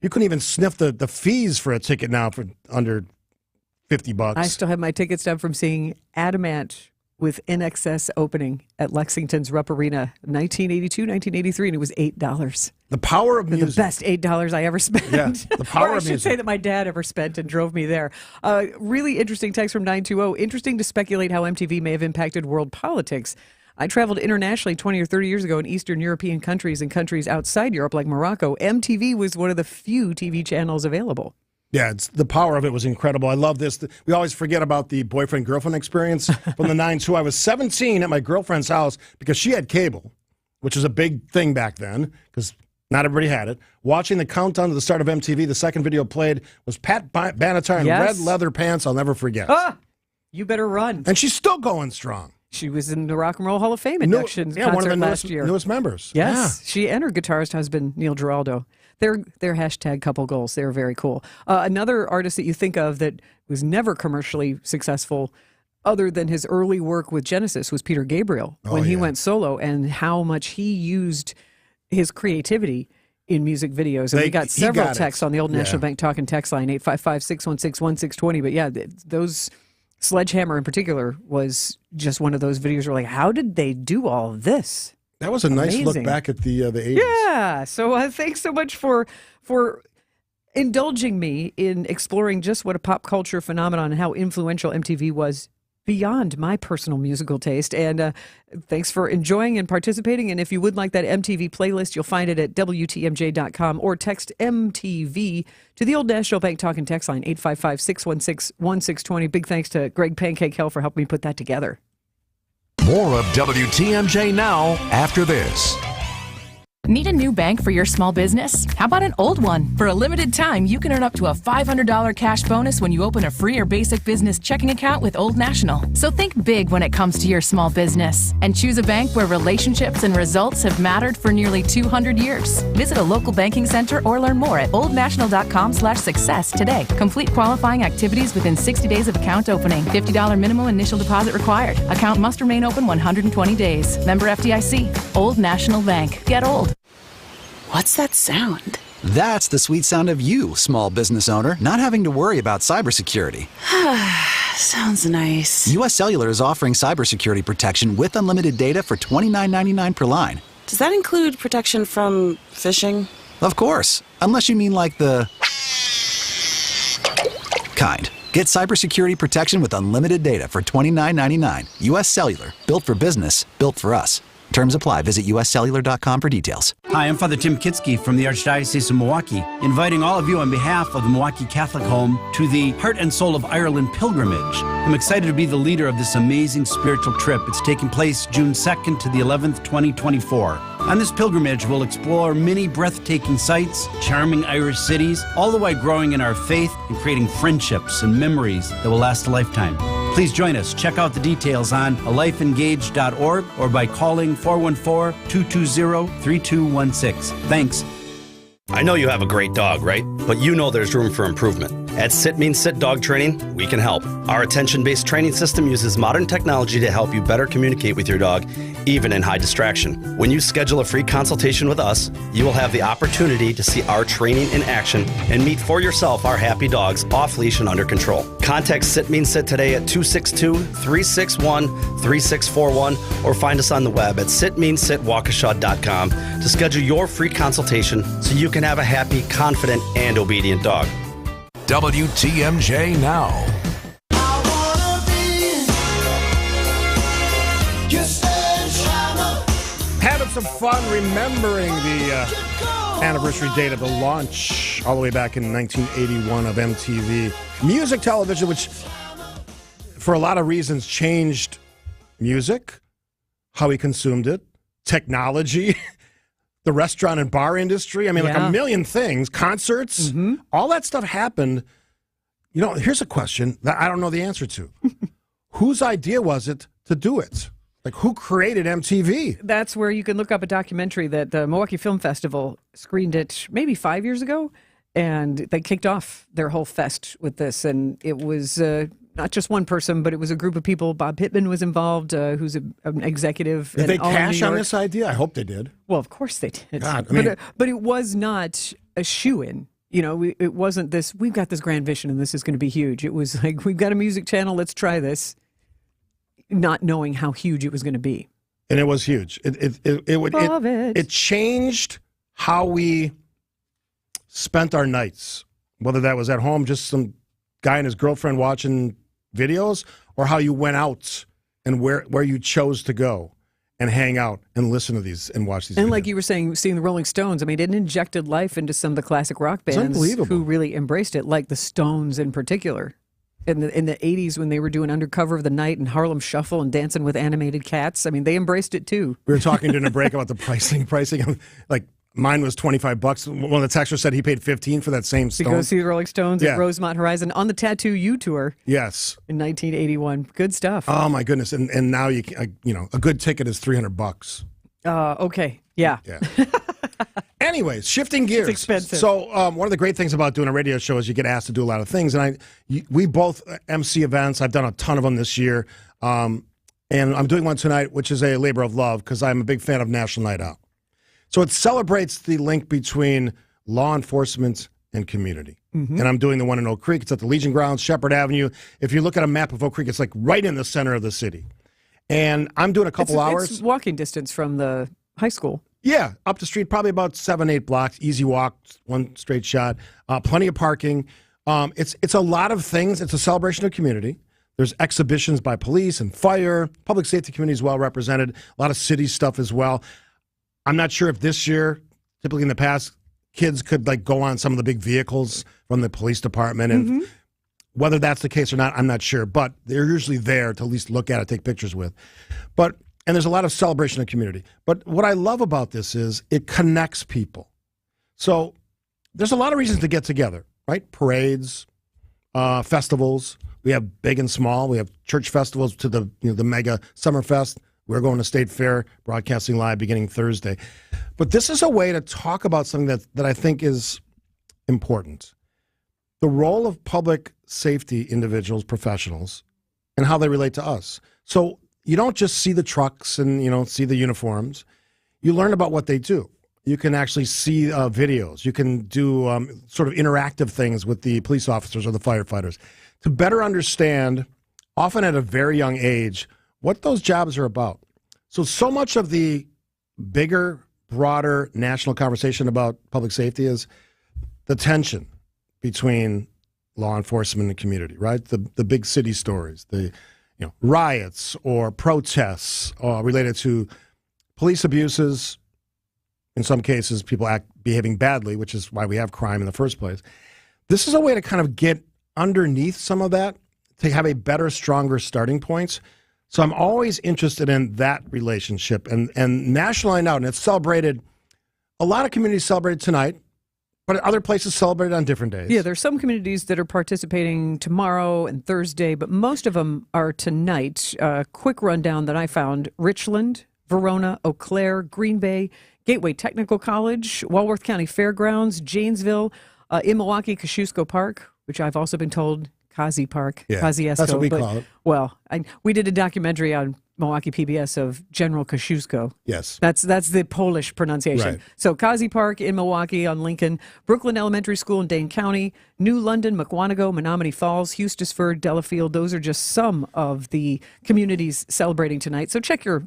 You couldn't even sniff the fees for a ticket now for under $50. I still have my ticket stub from seeing Adamant with NXS opening at Lexington's Rupp Arena, 1982, 1983, and it was $8. The power of music. The best $8 I ever spent. Yeah, the power or I of should music. say that my dad ever spent and drove me there. Really interesting text from 920. Interesting to speculate how MTV may have impacted world politics. I traveled internationally 20 or 30 years ago in Eastern European countries and countries outside Europe like Morocco. MTV was one of the few TV channels available. Yeah, the power of it was incredible. I love this. We always forget about the boyfriend-girlfriend experience from the 9-2. I was 17 at my girlfriend's house because she had cable, which was a big thing back then because not everybody had it. Watching the countdown to the start of MTV, the second video played was Pat Benatar in red leather pants I'll never forget. You better run. And she's still going strong. She was in the Rock and Roll Hall of Fame induction concert one of the last year. newest members. Yes, she and her guitarist husband, Neil Giraldo. They're hashtag couple goals. They're very cool. Another artist that you think of that was never commercially successful other than his early work with Genesis was Peter Gabriel when he went solo, and how much he used his creativity in music videos. And we got several texts on the old National Bank Talking text line, 855-616-1620. But yeah, those Sledgehammer in particular was just one of those videos where like, how did they do all this? That was a nice look back at the 80s. Yeah. So thanks so much for indulging me in exploring just what a pop culture phenomenon and how influential MTV was beyond my personal musical taste. And thanks for enjoying and participating. And if you would like that MTV playlist, you'll find it at WTMJ.com or text MTV to the old National Bank Talking text line, 855-616-1620. Big thanks to Greg Pancake Hell for helping me put that together. More of WTMJ now after this. Need a new bank for your small business? How about an old one? For a limited time, you can earn up to a $500 cash bonus when you open a free or basic business checking account with Old National. So think big when it comes to your small business and choose a bank where relationships and results have mattered for nearly 200 years. Visit a local banking center or learn more at oldnational.com/success today. Complete qualifying activities within 60 days of account opening. $50 minimum initial deposit required. Account must remain open 120 days. Member FDIC. Old National Bank. Get old. What's that sound? That's the sweet sound of you, small business owner, not having to worry about cybersecurity. Sounds nice. U.S. Cellular is offering cybersecurity protection with unlimited data for $29.99 per line. Does that include protection from phishing? Of course, unless you mean like the kind. Get cybersecurity protection with unlimited data for $29.99. U.S. Cellular, built for business, built for us. Terms apply. Visit uscellular.com for details. Hi, I'm Father Tim Kitsky from the Archdiocese of Milwaukee, inviting all of you on behalf of the Milwaukee Catholic Home to the Heart and Soul of Ireland pilgrimage. I'm excited to be the leader of this amazing spiritual trip. It's taking place June 2nd to the 11th, 2024. On this pilgrimage, we'll explore many breathtaking sights, charming Irish cities, all the way growing in our faith and creating friendships and memories that will last a lifetime. Please join us. Check out the details on alifeengaged.org or by calling 414-220-3216. Thanks. I know you have a great dog, right? But you know there's room for improvement. At Sit Means Sit Dog Training, we can help. Our attention-based training system uses modern technology to help you better communicate with your dog, even in high distraction. When you schedule a free consultation with us, you will have the opportunity to see our training in action and meet for yourself our happy dogs off leash and under control. Contact Sit Means Sit today at 262-361-3641 or find us on the web at sitmeansitwaukesha.com to schedule your free consultation so you can have a happy, confident, and obedient dog. WTMJ Now. Having some fun remembering the anniversary date of the launch all the way back in 1981 of MTV. Music television, which for a lot of reasons changed music, how we consumed it, technology, the restaurant and bar industry. I mean, like a million things, concerts, all that stuff happened. You know, here's a question that I don't know the answer to. Whose idea was it to do it? Like, who created MTV? That's where you can look up a documentary that the Milwaukee Film Festival screened it maybe 5 years ago, and they kicked off their whole fest with this. And it was not just one person, but it was a group of people. Bob Pittman was involved, who's an executive. Did they cash on this idea? I hope they did. Well, of course they did. God, I mean, but it was not a shoo-in. You know, it wasn't this, we've got this grand vision and this is going to be huge. It was like, we've got a music channel, let's try this, not knowing how huge it was going to be. And it was huge. It changed how we spent our nights, whether that was at home, just some guy and his girlfriend watching videos, or how you went out and where you chose to go and hang out and listen to these and watch these. And videos. like you were saying, seeing the Rolling Stones, I mean, it injected life into some of the classic rock bands who really embraced it, like the Stones in particular. In the 80s when they were doing Undercover of the Night and Harlem Shuffle and Dancing with Animated Cats, I mean, they embraced it too. We were talking during a break about the pricing. Like, mine was $25. One of the texters said he paid $15 for that same Stones. To go see the Rolling Stones at Rosemont Horizon on the Tattoo U tour. Yes. In 1981. Good stuff. Oh my goodness. And now a good ticket is $300. Okay. Yeah. Anyways, shifting gears. It's expensive. So one of the great things about doing a radio show is you get asked to do a lot of things. And we both MC events. I've done a ton of them this year. And I'm doing one tonight, which is a labor of love because I'm a big fan of National Night Out. So it celebrates the link between law enforcement and community. Mm-hmm. And I'm doing the one in Oak Creek. It's at the Legion Grounds, Shepherd Avenue. If you look at a map of Oak Creek, it's like right in the center of the city. And I'm doing a couple hours. It's walking distance from the high school. Yeah, up the street, probably about 7-8 blocks. Easy walk, one straight shot. Plenty of parking. It's a lot of things. It's a celebration of community. There's exhibitions by police and fire. Public safety community is well represented. A lot of city stuff as well. I'm not sure if this year, typically in the past, kids could like go on some of the big vehicles from the police department. And whether that's the case or not, I'm not sure. But they're usually there to at least look at it, take pictures with. And there's a lot of celebration of community. But what I love about this is it connects people. So there's a lot of reasons to get together, right? Parades, festivals. We have big and small. We have church festivals to the mega Summerfest. We're going to State Fair, broadcasting live beginning Thursday. But this is a way to talk about something that I think is important. The role of public safety individuals, professionals, and how they relate to us. So you don't just see the trucks and, see the uniforms. You learn about what they do. You can actually see videos. You can do sort of interactive things with the police officers or the firefighters to better understand, often at a very young age, what those jobs are about. So much of the bigger, broader national conversation about public safety is the tension between law enforcement and community, right? The big city stories, the riots or protests related to police abuses, in some cases, people behaving badly, which is why we have crime in the first place. This is a way to kind of get underneath some of that, to have a better, stronger starting points. So I'm always interested in that relationship. And National Night Out, and it's celebrated, a lot of communities celebrate tonight, but other places celebrate on different days. Yeah, there's some communities that are participating tomorrow and Thursday, but most of them are tonight. Quick rundown that I found: Richland, Verona, Eau Claire, Green Bay, Gateway Technical College, Walworth County Fairgrounds, Janesville, in Milwaukee, Kosciuszko Park, which I've also been told Kazi Park, Kosciuszko. That's what we call it. Well, we did a documentary on Milwaukee PBS of General Kosciuszko. Yes. That's the Polish pronunciation. Right. So Kazi Park in Milwaukee on Lincoln, Brooklyn Elementary School in Dane County, New London, Mukwonago, Menominee Falls, Hustisford, Delafield. Those are just some of the communities celebrating tonight. So check your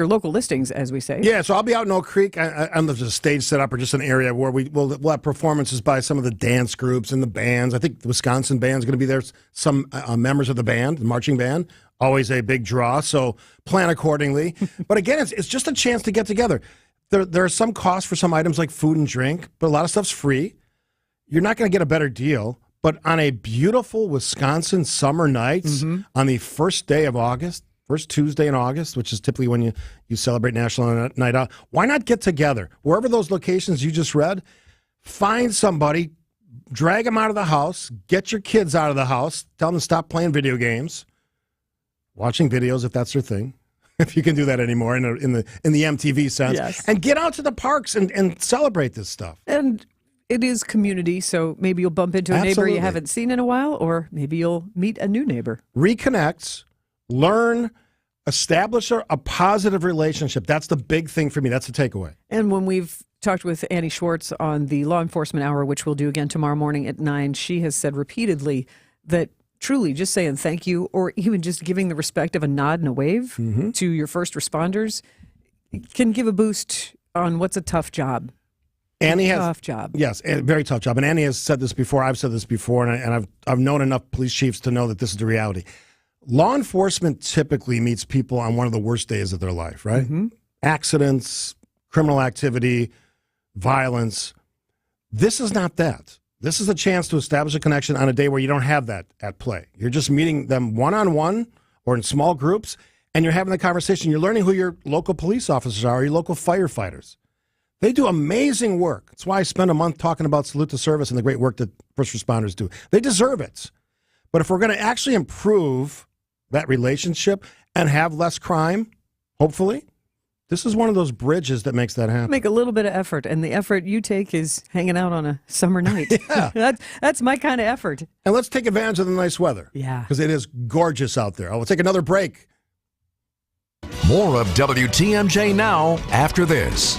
local listings, as we say. Yeah, so I'll be out in Oak Creek. I don't know if there's a stage set up or just an area where we'll have performances by some of the dance groups and the bands. I think the Wisconsin band's going to be there. Some members of the band, the marching band, always a big draw. So plan accordingly. But again, it's just a chance to get together. There are some costs for some items like food and drink, but a lot of stuff's free. You're not going to get a better deal. But on a beautiful Wisconsin summer nights, on the first day of August, first Tuesday in August, which is typically when you celebrate National Night Out, why not get together? Wherever those locations you just read, find somebody, drag them out of the house, get your kids out of the house, tell them to stop playing video games, watching videos if that's their thing, if you can do that anymore in the MTV sense, Yes. and get out to the parks and celebrate this stuff. And it is community, so maybe you'll bump into a neighbor Absolutely. you haven't seen in a while, or maybe you'll meet a new neighbor. Reconnect, learn, establish a positive relationship. That's the big thing for me. That's the takeaway. And when we've talked with Annie Schwartz on the Law Enforcement Hour, which we'll do again tomorrow morning at 9, she has said repeatedly that truly just saying thank you, or even just giving the respect of a nod and a wave to your first responders, can give a boost on what's a tough job. Annie has tough job. Yes, a very tough job. And Annie has said this before. I've said this before, and I've known enough police chiefs to know that this is the reality. Law enforcement typically meets people on one of the worst days of their life, right? Accidents, criminal activity, violence. This is not that. This is a chance to establish a connection on a day where you don't have that at play. You're just meeting them one-on-one or in small groups, and you're having the conversation. You're learning who your local police officers are, or your local firefighters. They do amazing work. That's why I spend a month talking about salute to service and the great work that first responders do. They deserve it. But if we're going to actually improve that relationship and have less crime, hopefully, this is one of those bridges that makes that happen. Make a little bit of effort, and the effort you take is hanging out on a summer night. Yeah. That's my kind of effort. And let's take advantage of the nice weather. Yeah. Because it is gorgeous out there. We'll take another break. More of WTMJ now after this.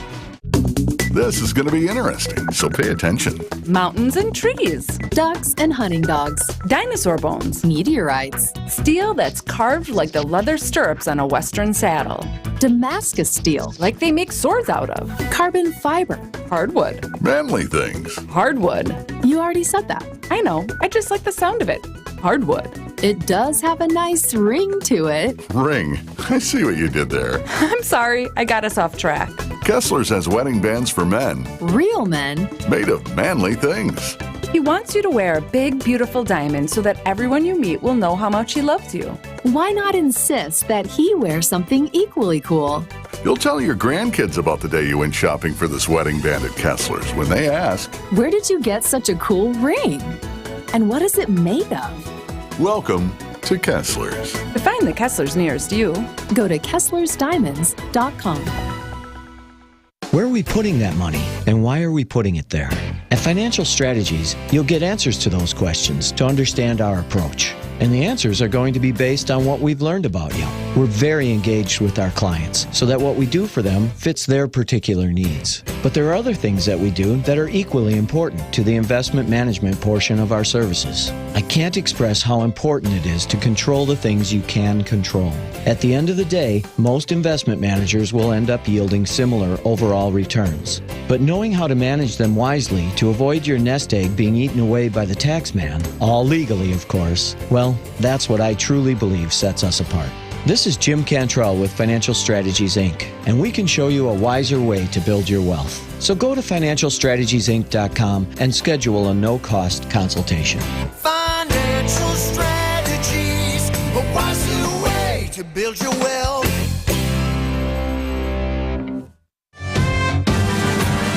This is going to be interesting, so pay attention. Mountains and trees. Ducks and hunting dogs. Dinosaur bones. Meteorites. Steel that's carved like the leather stirrups on a Western saddle. Damascus steel, like they make swords out of. Carbon fiber. Hardwood. Manly things. Hardwood. You already said that. I know. I just like the sound of it. Hardwood. It does have a nice ring to it. Ring. I see what you did there. I'm sorry. I got us off track. Kessler's has wedding bands for men. Real men. Made of manly things. He wants you to wear a big, beautiful diamond so that everyone you meet will know how much he loves you. Why not insist that he wear something equally cool? You'll tell your grandkids about the day you went shopping for this wedding band at Kessler's when they ask, "Where did you get such a cool ring? And what is it made of?" Welcome to Kessler's. To find the Kessler's nearest you, go to KesslersDiamonds.com. Where are we putting that money, and why are we putting it there? At Financial Strategies, you'll get answers to those questions to understand our approach. And the answers are going to be based on what we've learned about you. We're very engaged with our clients so that what we do for them fits their particular needs. But there are other things that we do that are equally important to the investment management portion of our services. I can't express how important it is to control the things you can control. At the end of the day, most investment managers will end up yielding similar overall returns. But knowing how to manage them wisely to avoid your nest egg being eaten away by the tax man, all legally of course, well, that's what I truly believe sets us apart. This is Jim Cantrell with Financial Strategies, Inc., and we can show you a wiser way to build your wealth. So go to financialstrategiesinc.com and schedule a no-cost consultation. Financial strategies, a wiser way to build your wealth.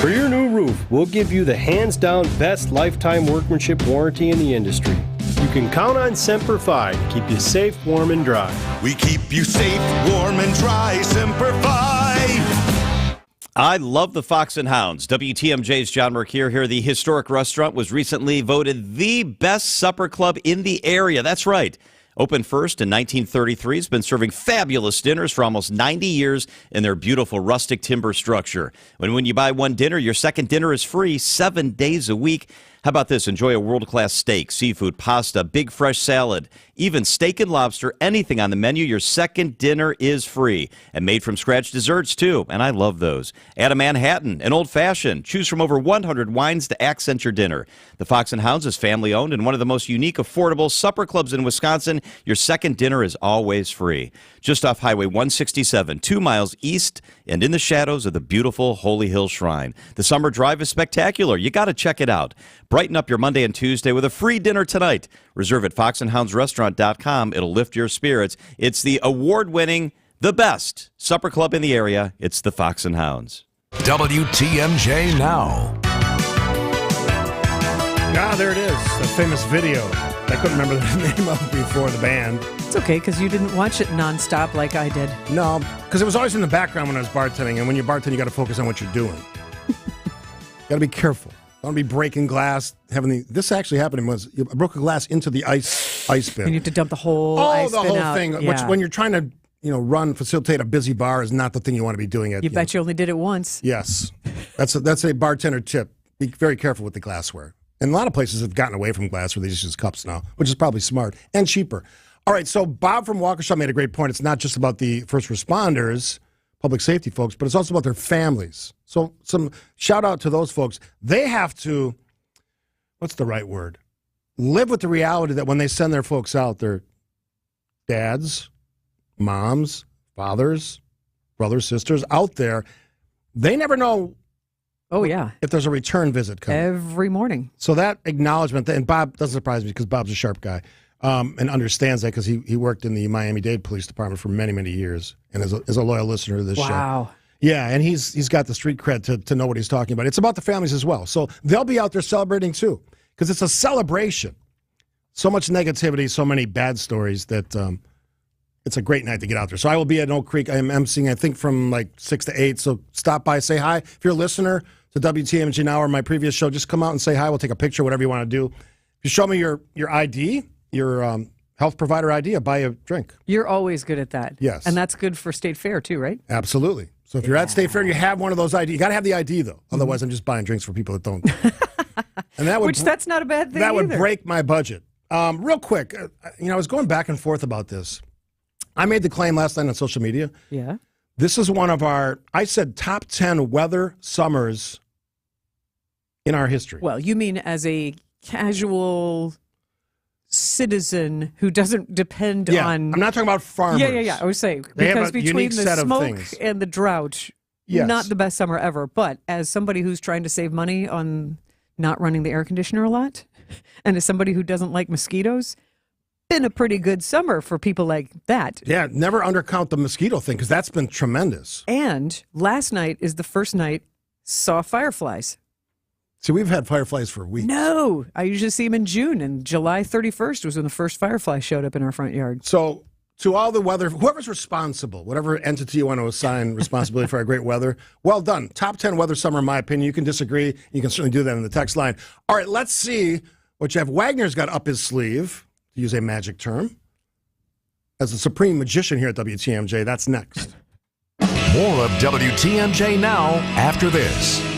For your new roof, we'll give you the hands-down best lifetime workmanship warranty in the industry. You can count on Semper Fi to keep you safe, warm, and dry. We keep you safe, warm, and dry. Semper Fi. I love the Fox and Hounds. WTMJ's John Mercure here. The historic restaurant was recently voted the best supper club in the area. That's right. Opened first in 1933, it's been serving fabulous dinners for almost 90 years in their beautiful rustic timber structure. When you buy one dinner, your second dinner is free 7 days a week. How about this? Enjoy a world-class steak, seafood, pasta, big fresh salad, even steak and lobster, anything on the menu. Your second dinner is free. And made-from-scratch desserts, too, and I love those. Add a Manhattan, an old-fashioned. Choose from over 100 wines to accent your dinner. The Fox and Hounds is family-owned and one of the most unique, affordable supper clubs in Wisconsin. Your second dinner is always free. Just off Highway 167, 2 miles east and in the shadows of the beautiful Holy Hill Shrine. The summer drive is spectacular. You got to check it out. Brighten up your Monday and Tuesday with a free dinner tonight. Reserve at foxandhoundsrestaurant.com. It'll lift your spirits. It's the award-winning, the best supper club in the area. It's the Fox and Hounds. WTMJ Now. Ah, there it is. That famous video. I couldn't remember the name of it before, the band. It's okay, because you didn't watch it nonstop like I did. No, because it was always in the background when I was bartending, and when you bartend, you got to focus on what you're doing. Got to be careful. Don't be breaking glass. This actually happened was I broke a glass into the ice bin. And you have to dump the whole ice bin out. Thing. Yeah. Which, when you're trying to facilitate a busy bar, is not the thing you want to be doing. You bet you only did it once. Yes, that's a bartender tip. Be very careful with the glassware. And a lot of places have gotten away from glass where they just use cups now, which is probably smart and cheaper. All right, so Bob from Waukesha made a great point. It's not just about the first responders, public safety folks, but it's also about their families. So some shout out to those folks. They have to, what's the right word? Live with the reality that when they send their folks out, their dads, moms, fathers, brothers, sisters out there, they never know. Oh, yeah. If there's a return visit coming. Every morning. So that acknowledgement, and Bob doesn't surprise me because Bob's a sharp guy and understands that because he worked in the Miami-Dade Police Department for many, many years and is a loyal listener to this show. Wow. Yeah, and he's got the street cred to know what he's talking about. It's about the families as well. So they'll be out there celebrating too because it's a celebration. So much negativity, so many bad stories that it's a great night to get out there. So I will be at Oak Creek. I am emceeing, I think, from like 6 to 8. So stop by, say hi. If you're a listener to WTMJ Now or my previous show, just come out and say hi. We'll take a picture, whatever you want to do. If you show me your ID, your health provider ID, I'll buy you a drink. You're always good at that. Yes. And that's good for State Fair too, right? Absolutely. So if you're at State Fair and you have one of those ID, you got to have the ID though. Otherwise, I'm just buying drinks for people that don't. And that would, that's not a bad thing That would either. break my budget. Real quick, I was going back and forth about this. I made the claim last night on social media. Yeah. This is one of I said top 10 weather summers in our history. Well, you mean as a casual citizen who doesn't depend on... I'm not talking about farmers. Yeah. I was saying, because between the smoke and the drought, not the best summer ever. But as somebody who's trying to save money on not running the air conditioner a lot, and as somebody who doesn't like mosquitoes, been a pretty good summer for people like that. Yeah, never undercount the mosquito thing, because that's been tremendous. And last night is the first night saw fireflies. See, we've had fireflies for weeks. No, I usually see them in June, and July 31st was when the first firefly showed up in our front yard. So, to all the weather, whoever's responsible, whatever entity you want to assign responsibility for our great weather, well done. Top 10 weather summer, in my opinion. You can disagree. You can certainly do that in the text line. All right, let's see what Jeff Wagner's got up his sleeve, to use a magic term. As the supreme magician here at WTMJ, that's next. More of WTMJ Now after this.